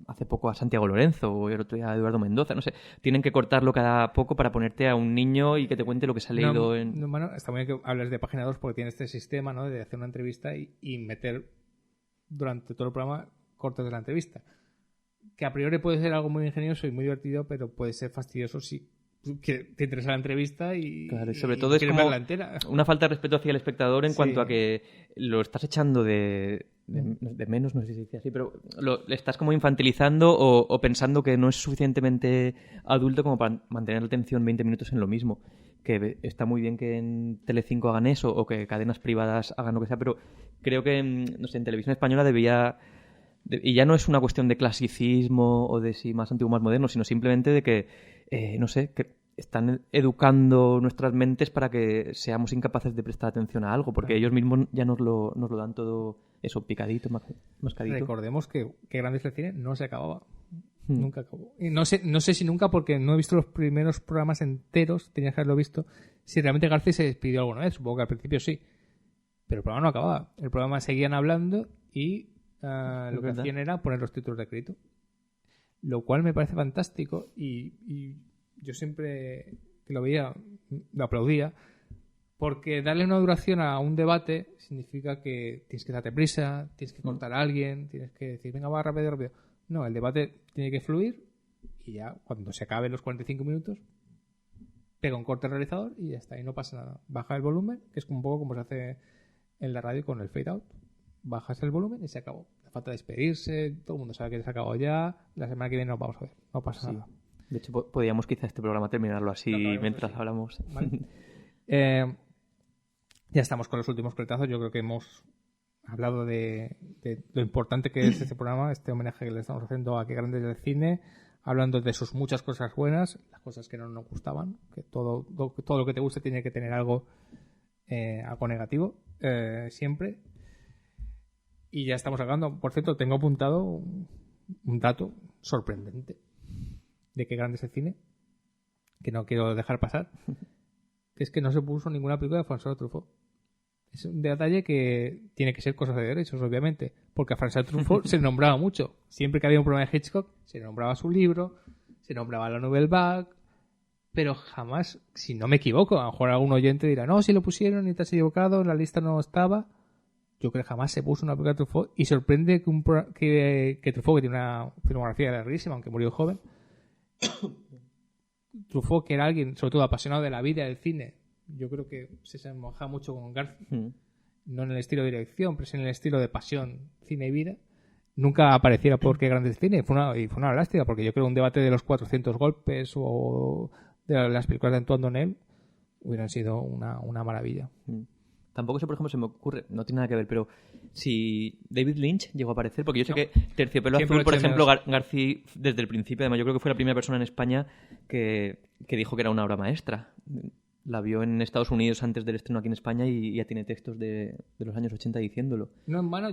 hace poco a Santiago Lorenzo o el otro día a Eduardo Mendoza, no sé. Tienen que cortarlo cada poco para ponerte a un niño y que te cuente lo que se ha leído Bueno, está muy bien que hables de Página 2 porque tiene este sistema, ¿no?, de hacer una entrevista y meter durante todo el programa cortes de la entrevista. Que a priori puede ser algo muy ingenioso y muy divertido, pero puede ser fastidioso si que te interesa la entrevista y, claro, y sobre todo es como una falta de respeto hacia el espectador en cuanto a que lo estás echando de menos, no sé si se dice así, pero le estás como infantilizando o pensando que no es suficientemente adulto como para mantener la atención 20 minutos en lo mismo. Que está muy bien que en Telecinco hagan eso o que cadenas privadas hagan lo que sea, pero creo que, no sé, en televisión española y ya no es una cuestión de clasicismo o de si más antiguo o más moderno, sino simplemente de que, no sé, que están educando nuestras mentes para que seamos incapaces de prestar atención a algo, porque ellos mismos ya nos lo dan todo eso picadito, mascadito. Recordemos que Grandes del Cine no se acababa. Nunca acabó. Y no sé si nunca, porque no he visto los primeros programas enteros, tenías que haberlo visto, si realmente García se despidió alguna vez. Supongo que al principio sí. Pero el programa no acababa. El programa seguían hablando y lo que hacían era poner los títulos de crédito. Lo cual me parece fantástico y yo siempre que lo veía lo aplaudía, porque darle una duración a un debate significa que tienes que darte prisa, tienes que cortar a alguien, tienes que decir, venga, va rápido. No, el debate tiene que fluir y ya cuando se acaben los 45 minutos pega un corte al realizador y ya está, y no pasa nada. Baja el volumen, que es un poco como se hace en la radio con el fade out. Bajas el volumen y se acabó. La falta de despedirse, todo el mundo sabe que se ha acabado ya, la semana que viene nos vamos a ver, no pasa nada. De hecho, podríamos quizá este programa terminarlo así mientras hablamos. Vale. Ya estamos con los últimos coletazos. Yo creo que hemos hablado de lo importante que es este programa, este homenaje que le estamos haciendo a Qué Grandes del Cine, hablando de sus muchas cosas buenas, las cosas que no nos gustaban, que todo lo que te guste tiene que tener algo negativo, siempre. Y ya estamos hablando. Por cierto, tengo apuntado un dato sorprendente de Qué Grande es el Cine, que no quiero dejar pasar, que es que no se puso ninguna película de François Truffaut. Es un detalle que tiene que ser cosas de derechos, obviamente, porque a François Truffaut se nombraba mucho. Siempre que había un programa de Hitchcock, se nombraba su libro, se nombraba la Nouvelle Vague, pero jamás, si no me equivoco, a lo mejor algún oyente dirá, no, si lo pusieron y te has equivocado, en la lista no estaba. Yo creo que jamás se puso una película de Truffaut, y sorprende que Truffaut, que tiene una filmografía larguísima, aunque murió joven, Truffaut, que era alguien, sobre todo apasionado de la vida del cine, yo creo que se moja mucho con García, no en el estilo de dirección, pero sí en el estilo de pasión, cine y vida, nunca apareciera por Qué Grande es el Cine. Fue una lástima, porque yo creo que un debate de los 400 golpes o de las películas de Antoine Donnel hubieran sido una maravilla. Tampoco sé, por ejemplo, se me ocurre, no tiene nada que ver, pero si David Lynch llegó a aparecer, porque yo sé que Terciopelo Azul, por ejemplo, García, desde el principio, además, yo creo que fue la primera persona en España que dijo que era una obra maestra. La vio en Estados Unidos antes del estreno aquí en España y ya tiene textos de los años 80 diciéndolo. No en vano,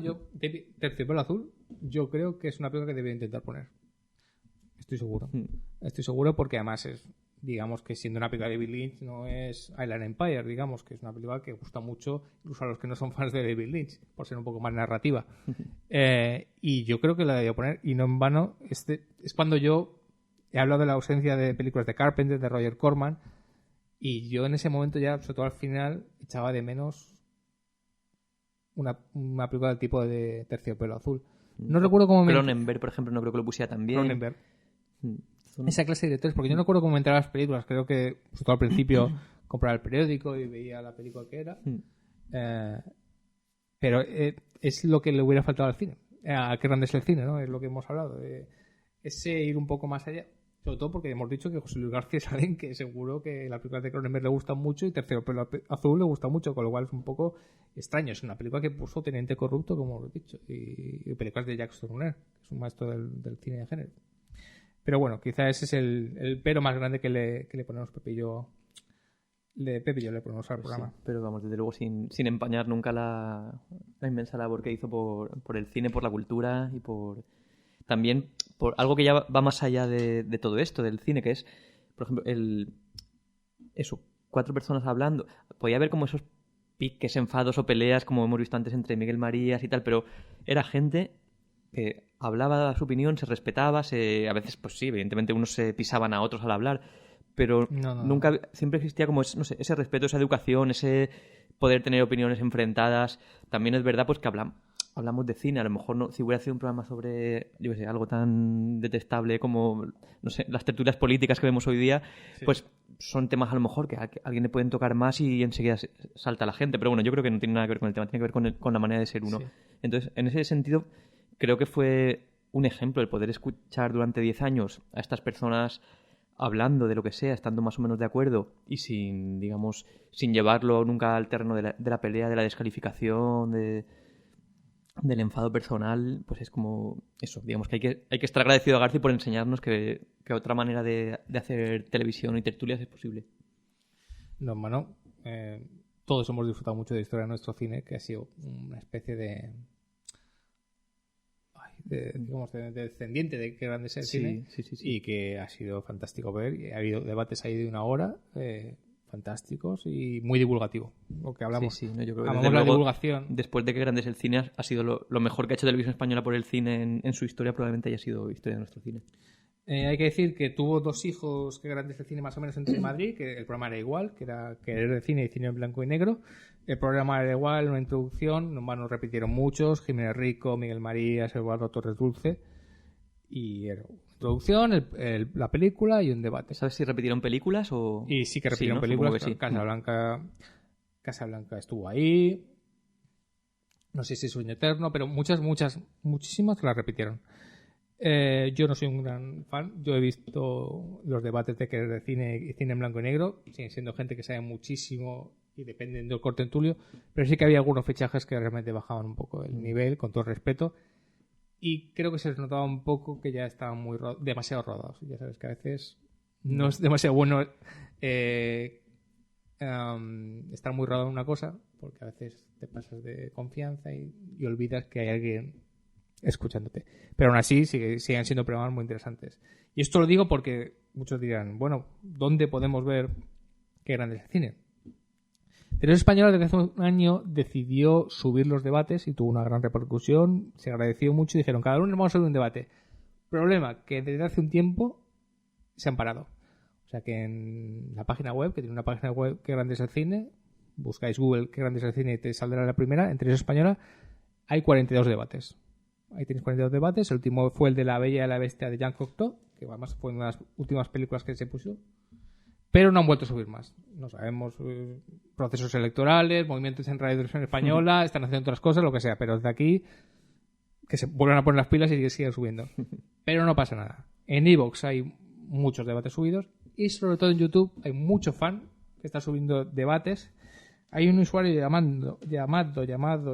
Terciopelo Azul, yo creo que es una película que debería intentar poner. Estoy seguro. Estoy seguro, porque además es, digamos que siendo una película de David Lynch, no es Island Empire, digamos que es una película que gusta mucho incluso a los que no son fans de David Lynch, por ser un poco más narrativa. Y yo creo que la debería poner, y no en vano. Es cuando yo he hablado de la ausencia de películas de Carpenter, de Roger Corman, y yo en ese momento ya, sobre todo al final, echaba de menos una película del tipo de Terciopelo Azul. No recuerdo cómo Cronenberg, por ejemplo, no creo que lo pusiera tan bien. Cronenberg. Esa clase de directores, porque yo no recuerdo cómo entraba las películas. Creo que, sobre todo al principio, compraba el periódico y veía la película que era. Pero es lo que le hubiera faltado al cine. A Qué Grande es el Cine, ¿no? Es lo que hemos hablado. Ese ir un poco más allá. Sobre todo porque hemos dicho que José Luis García es alguien que seguro que las películas de Cronenberg le gustan mucho y Terciopelo Azul le gusta mucho, con lo cual es un poco extraño. Es una película que puso Teniente Corrupto, como lo he dicho, y películas de Jacques Tourneur, que es un maestro del cine de género. Pero bueno, quizá ese es el pero más grande que le ponemos Pepe y yo le ponemos al programa. Sí, pero vamos, desde luego sin empañar nunca la inmensa labor que hizo por el cine, por la cultura y también por algo que ya va más allá de todo esto, del cine, que es, por ejemplo, eso, 4 personas hablando. Podía haber como esos piques, enfados o peleas, como hemos visto antes entre Miguel Marías y tal, pero era gente que hablaba su opinión, se respetaba, a veces, pues sí, evidentemente unos se pisaban a otros al hablar, pero nunca, siempre existía como ese respeto, esa educación, ese poder tener opiniones enfrentadas. También es verdad pues que hablamos de cine, a lo mejor no, si hubiera sido un programa sobre, yo qué sé, algo tan detestable como, no sé, las tertulias políticas que vemos hoy día, pues son temas a lo mejor que a alguien le pueden tocar más y enseguida salta la gente, pero bueno, yo creo que no tiene nada que ver con el tema, tiene que ver con la manera de ser uno. Sí. Entonces, en ese sentido, creo que fue un ejemplo el poder escuchar durante 10 años a estas personas hablando de lo que sea, estando más o menos de acuerdo y sin llevarlo nunca al terreno de la pelea, de la descalificación, del enfado personal, pues es como eso, digamos que hay que estar agradecido a Garci por enseñarnos que otra manera de hacer televisión y tertulias es posible. No, hermano, todos hemos disfrutado mucho de la historia de nuestro cine, que ha sido una especie de descendiente de qué grande es el cine, Sí. y que ha sido fantástico ver, y ha habido debates ahí de 1 hora fantásticos y muy divulgativo, lo que hablamos. Sí, no, yo creo que hablamos desde de la luego, divulgación. después de que grande es el cine, ha sido lo mejor que ha hecho Televisión Española por el cine en su historia, probablemente haya sido historia de nuestro cine. Hay que decir que tuvo 2 hijos que grandes el cine más o menos entre Madrid, que el programa era igual, que era Querer de Cine y Cine en Blanco y Negro. El programa era igual, una introducción, nos repitieron muchos, Jiménez Rico, Miguel Marías, Eduardo Torres Dulce, y era una introducción, la película y un debate. ¿Sabes si repitieron películas o...? Y sí que repitieron ¿no? películas, Supongo que sí. Casablanca estuvo ahí, no sé si Sueño Eterno, pero muchísimas que la repitieron. Yo no soy un gran fan. Yo he visto los debates de Querer de Cine y Cine en Blanco y Negro. Siguen siendo gente que sabe muchísimo y dependen del corte en Tulio. Pero sí que había algunos fichajes que realmente bajaban un poco el nivel, con todo respeto. Y creo que se les notaba un poco que ya estaban demasiado rodados. Ya sabes que a veces no es demasiado bueno estar muy rodado en una cosa, porque a veces te pasas de confianza y olvidas que hay alguien escuchándote. Pero aún así siguen siendo programas muy interesantes. Y esto lo digo porque muchos dirán, bueno, ¿dónde podemos ver qué grande es el cine? Televisión Española desde hace un año decidió subir los debates y tuvo una gran repercusión, se agradeció mucho y dijeron, cada lunes vamos a subir un debate. Problema, que desde hace un tiempo se han parado. O sea que en la página web, que tiene una página web qué grande es el cine, buscáis Google qué grande es el cine y te saldrá la primera, en Televisión Española hay 42 debates. Ahí tenéis 42 debates. El último fue el de La Bella y la Bestia de Jean Cocteau, que además fue una de las últimas películas que se puso. Pero no han vuelto a subir más. No sabemos, procesos electorales, movimientos en Radio Televisión Española, están haciendo otras cosas, lo que sea. Pero desde aquí, que se vuelvan a poner las pilas y que sigan subiendo. Pero no pasa nada. En iVoox hay muchos debates subidos y sobre todo en YouTube hay mucho fan que está subiendo debates. Hay un usuario llamado,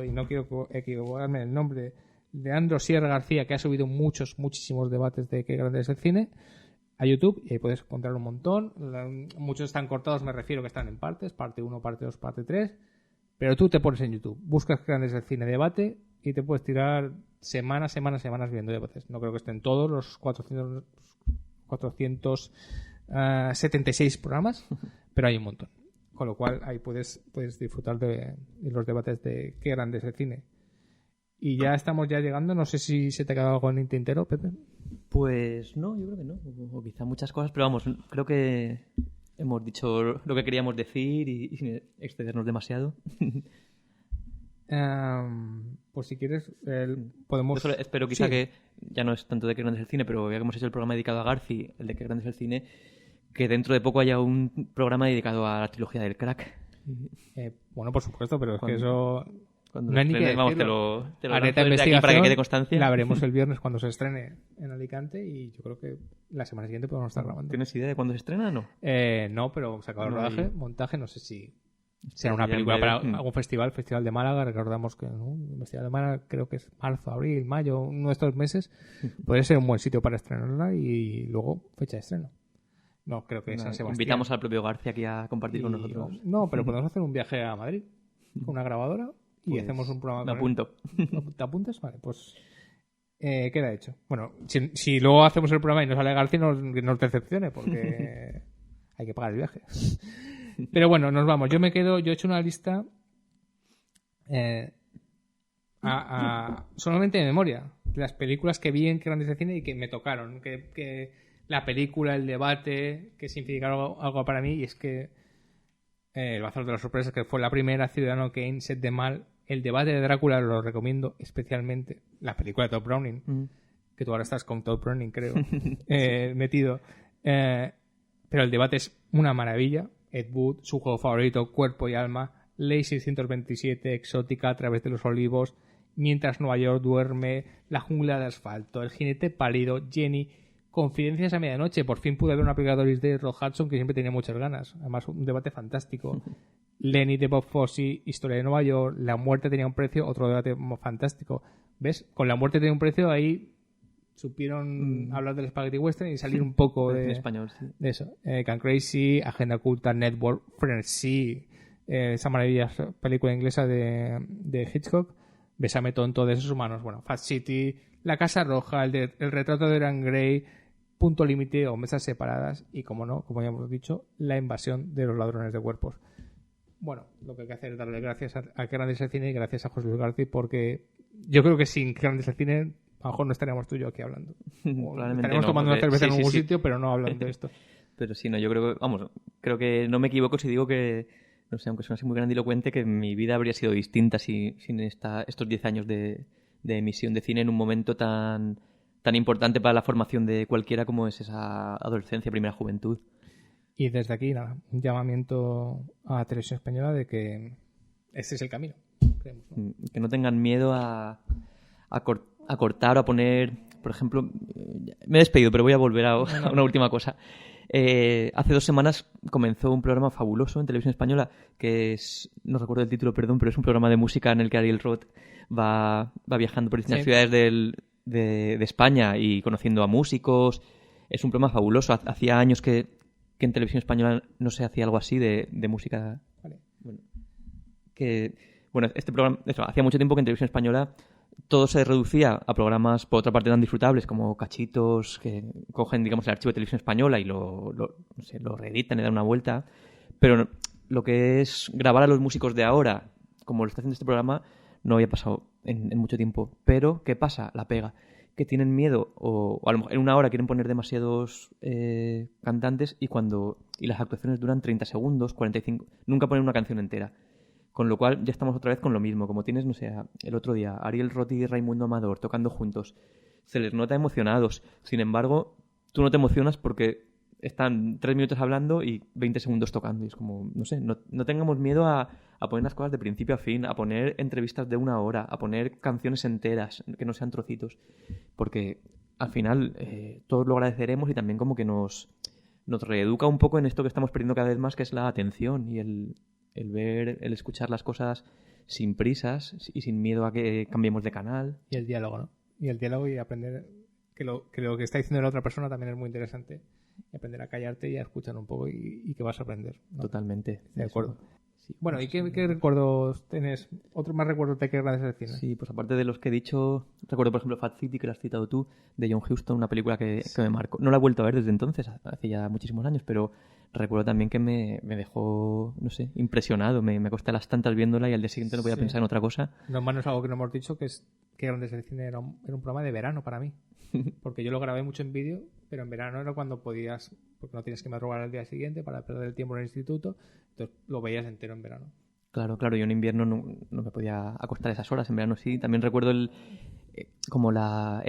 y no quiero equivocarme en el nombre, Leandro Sierra García, que ha subido muchísimos debates de qué grande es el cine a YouTube, y ahí puedes encontrar un montón. Muchos están cortados, me refiero que están en partes, parte 1, parte 2, parte 3, pero tú te pones en YouTube, buscas qué grande es el cine debate y te puedes tirar semanas viendo debates. No creo que estén todos los 476 programas, pero hay un montón, con lo cual ahí puedes disfrutar de los debates de qué grande es el cine. Y ya estamos llegando, no sé si se te ha quedado algo en el tintero, Pepe. Pues no, yo creo que no. O quizá muchas cosas, pero vamos, creo que hemos dicho lo que queríamos decir y sin excedernos demasiado. Pues si quieres, podemos... Yo espero quizá que ya no es tanto de qué grande es el cine, pero ya que hemos hecho el programa dedicado a Garci, el de qué grande es el cine, que dentro de poco haya un programa dedicado a la trilogía del Crack. Bueno, por supuesto, pero es que eso... No hay ni que vamos, te lo haré lanzo desde aquí para que quede constancia. La veremos el viernes cuando se estrene en Alicante y yo creo que la semana siguiente podemos estar grabando. ¿Tienes idea de cuándo se estrena o no? No, pero se acaba el rodaje, montaje, no sé si será una película para algún festival de Málaga. Recordamos que el Festival de Málaga creo que es marzo, abril, mayo, uno de estos meses. Podría ser un buen sitio para estrenarla y luego fecha de estreno. No, creo que es San Sebastián. Invitamos al propio García aquí a compartir con nosotros. No, pero podemos hacer un viaje a Madrid con una grabadora. Y pues hacemos un programa. Me apunto. ¿Te apuntas? Vale, pues queda hecho. Bueno, si luego hacemos el programa y nos sale García, no nos decepcione, porque hay que pagar el viaje. Pero bueno, nos vamos. Yo he hecho una lista solamente de memoria de las películas que vi en qué grandes de cine y que me tocaron. Que la película, el debate, que significaron algo para mí, y es que El Bazar de las Sorpresas, que fue la primera, Ciudadano Kane, Set de Mal, el debate de Drácula lo recomiendo especialmente, la película de Todd Browning, que tú ahora estás con Todd Browning, creo, metido, pero el debate es una maravilla. Ed Wood, su juego favorito, Cuerpo y Alma, Ley 627, Exótica, A través de los olivos, Mientras Nueva York duerme, La jungla de asfalto, El jinete pálido, Jenny, Confidencias a medianoche. Por fin pude ver una película de Doris Day de Rock Hudson que siempre tenía muchas ganas. Además, un debate fantástico. Lenny de Bob Fosse, Historia de Nueva York, La muerte tenía un precio, otro debate fantástico. ¿Ves? Con La muerte tenía un precio, ahí supieron hablar del Spaghetti Western y salir un poco en español, sí. de eso. Can Crazy, Agenda Oculta, Network, Frenesí, esa maravillosa película inglesa de Hitchcock, Bésame tonto, de esos humanos. Bueno, Fat City, La Casa Roja, el retrato de Dorian Gray, Punto Límite o Mesas Separadas y, como no, como ya hemos dicho, La invasión de los ladrones de cuerpos. Bueno, lo que hay que hacer es darle gracias a Qué grande es el cine y gracias a José Luis García, porque yo creo que sin Qué grande es el cine a lo mejor no estaríamos tú y yo aquí hablando. Estaríamos tomando una cerveza en algún sitio, pero no hablando de esto. Pero sí, no, yo creo que no me equivoco si digo que, no sé, aunque suene así muy grandilocuente, que mi vida habría sido distinta sin estos 10 años de emisión de cine en un momento tan importante para la formación de cualquiera como es esa adolescencia, primera juventud. Y desde aquí, nada, un llamamiento a la televisión española de que ese es el camino, creemos, ¿no? Que no tengan miedo a cortar o a poner, por ejemplo, me he despedido, pero voy a volver a una última cosa. Hace 2 semanas comenzó un programa fabuloso en televisión española que es, no recuerdo el título, perdón, pero es un programa de música en el que Ariel Roth va viajando por distintas ciudades de España y conociendo a músicos. Es un programa fabuloso. Hacía años que en televisión española no se hacía algo así de música. Vale. Este programa, hacía mucho tiempo que en televisión española todo se reducía a programas, por otra parte, tan disfrutables como cachitos que cogen, digamos, el archivo de televisión española y lo reeditan y dan una vuelta. Pero lo que es grabar a los músicos de ahora, como lo está haciendo este programa, no había pasado en mucho tiempo. Pero, ¿qué pasa? La pega. Que tienen miedo o a lo mejor en una hora quieren poner demasiados cantantes y las actuaciones duran 30 segundos, 45, nunca ponen una canción entera. Con lo cual ya estamos otra vez con lo mismo. Como tienes, no sé, el otro día Ariel Roth y Raimundo Amador tocando juntos, se les nota emocionados. Sin embargo, tú no te emocionas porque están 3 minutos hablando y 20 segundos tocando. Y es como, no sé, no tengamos miedo a poner las cosas de principio a fin, a poner entrevistas de 1 hora, a poner canciones enteras, que no sean trocitos. Porque al final todos lo agradeceremos y también como que nos reeduca un poco en esto que estamos perdiendo cada vez más, que es la atención y el escuchar las cosas sin prisas y sin miedo a que cambiemos de canal. Y el diálogo, ¿no? Y el diálogo y aprender que lo que está diciendo la otra persona también es muy interesante. Y aprender a callarte y a escuchar un poco y que vas a aprender, ¿no? Totalmente. De acuerdo. Sí. Bueno, ¿y qué recuerdos tienes? ¿Otro más recuerdos de Qué grande es el cine? Sí, pues aparte de los que he dicho, recuerdo por ejemplo Fat City, que lo has citado tú, de John Huston, una película que me marcó. No la he vuelto a ver desde entonces, hace ya muchísimos años, pero recuerdo también que me dejó, no sé, impresionado. Me costé las tantas viéndola y al día siguiente no podía pensar en otra cosa. No es algo que no hemos dicho, que es Qué grande es el cine era un programa de verano para mí. Porque yo lo grabé mucho en vídeo, pero en verano era cuando podías, porque no tienes que madrugar al día siguiente para perder el tiempo en el instituto, entonces lo veías entero en verano. Claro, yo en invierno no me podía acostar esas horas, en verano sí. También recuerdo el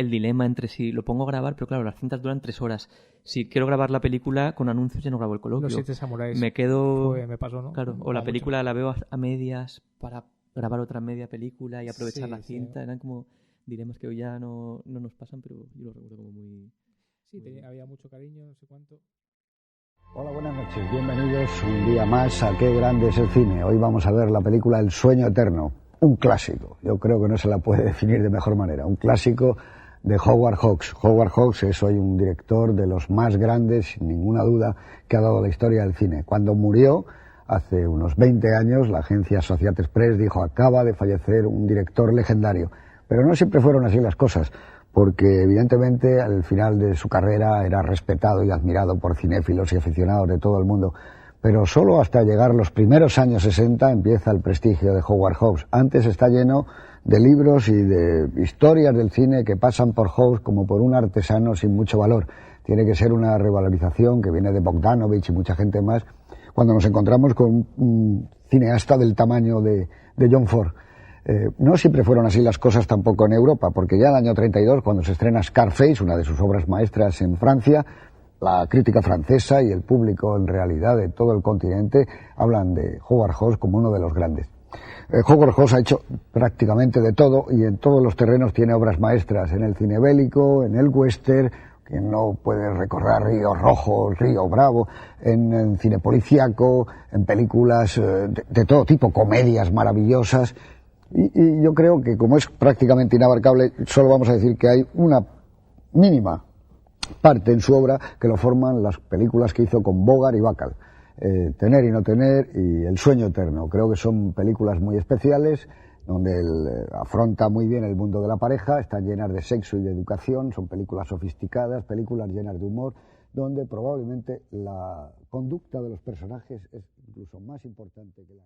dilema entre si lo pongo a grabar, pero claro, las cintas duran 3 horas. Si quiero grabar la película con anuncios ya no grabo el coloquio. Los 7 samuráis. Me quedo... me pasó, ¿no? Claro, o la película la veo a medias para grabar otra media película y aprovechar la cinta. Eran como dilemas que hoy ya no nos pasan, pero yo lo recuerdo como muy... Sí, había mucho cariño, no sé cuánto. Hola, buenas noches. Bienvenidos un día más a Qué grande es el cine. Hoy vamos a ver la película El sueño eterno, un clásico. Yo creo que no se la puede definir de mejor manera. Un clásico de Howard Hawks. Howard Hawks es hoy un director de los más grandes, sin ninguna duda, que ha dado la historia del cine. Cuando murió, hace unos 20 años, la agencia Associated Press dijo: acaba de fallecer un director legendario. Pero no siempre fueron así las cosas, porque evidentemente al final de su carrera era respetado y admirado por cinéfilos y aficionados de todo el mundo. Pero solo hasta llegar los primeros años 60 empieza el prestigio de Howard Hawks. Antes está lleno de libros y de historias del cine que pasan por Hawks como por un artesano sin mucho valor. Tiene que ser una revalorización que viene de Bogdanovich y mucha gente más, cuando nos encontramos con un cineasta del tamaño de John Ford. No siempre fueron así las cosas tampoco en Europa, porque ya en el año 32, cuando se estrena Scarface, una de sus obras maestras en Francia, la crítica francesa y el público en realidad de todo el continente hablan de Howard Hawks como uno de los grandes. Howard Hawks ha hecho prácticamente de todo y en todos los terrenos tiene obras maestras, en el cine bélico, en el western que no puede recorrer Río Rojo, Río Bravo, en cine policíaco, en películas de todo tipo, comedias maravillosas. Y yo creo que, como es prácticamente inabarcable, solo vamos a decir que hay una mínima parte en su obra que lo forman las películas que hizo con Bogart y Bacall. Tener y no tener y El sueño eterno. Creo que son películas muy especiales, donde él afronta muy bien el mundo de la pareja, están llenas de sexo y de educación, son películas sofisticadas, películas llenas de humor, donde probablemente la conducta de los personajes es incluso más importante que la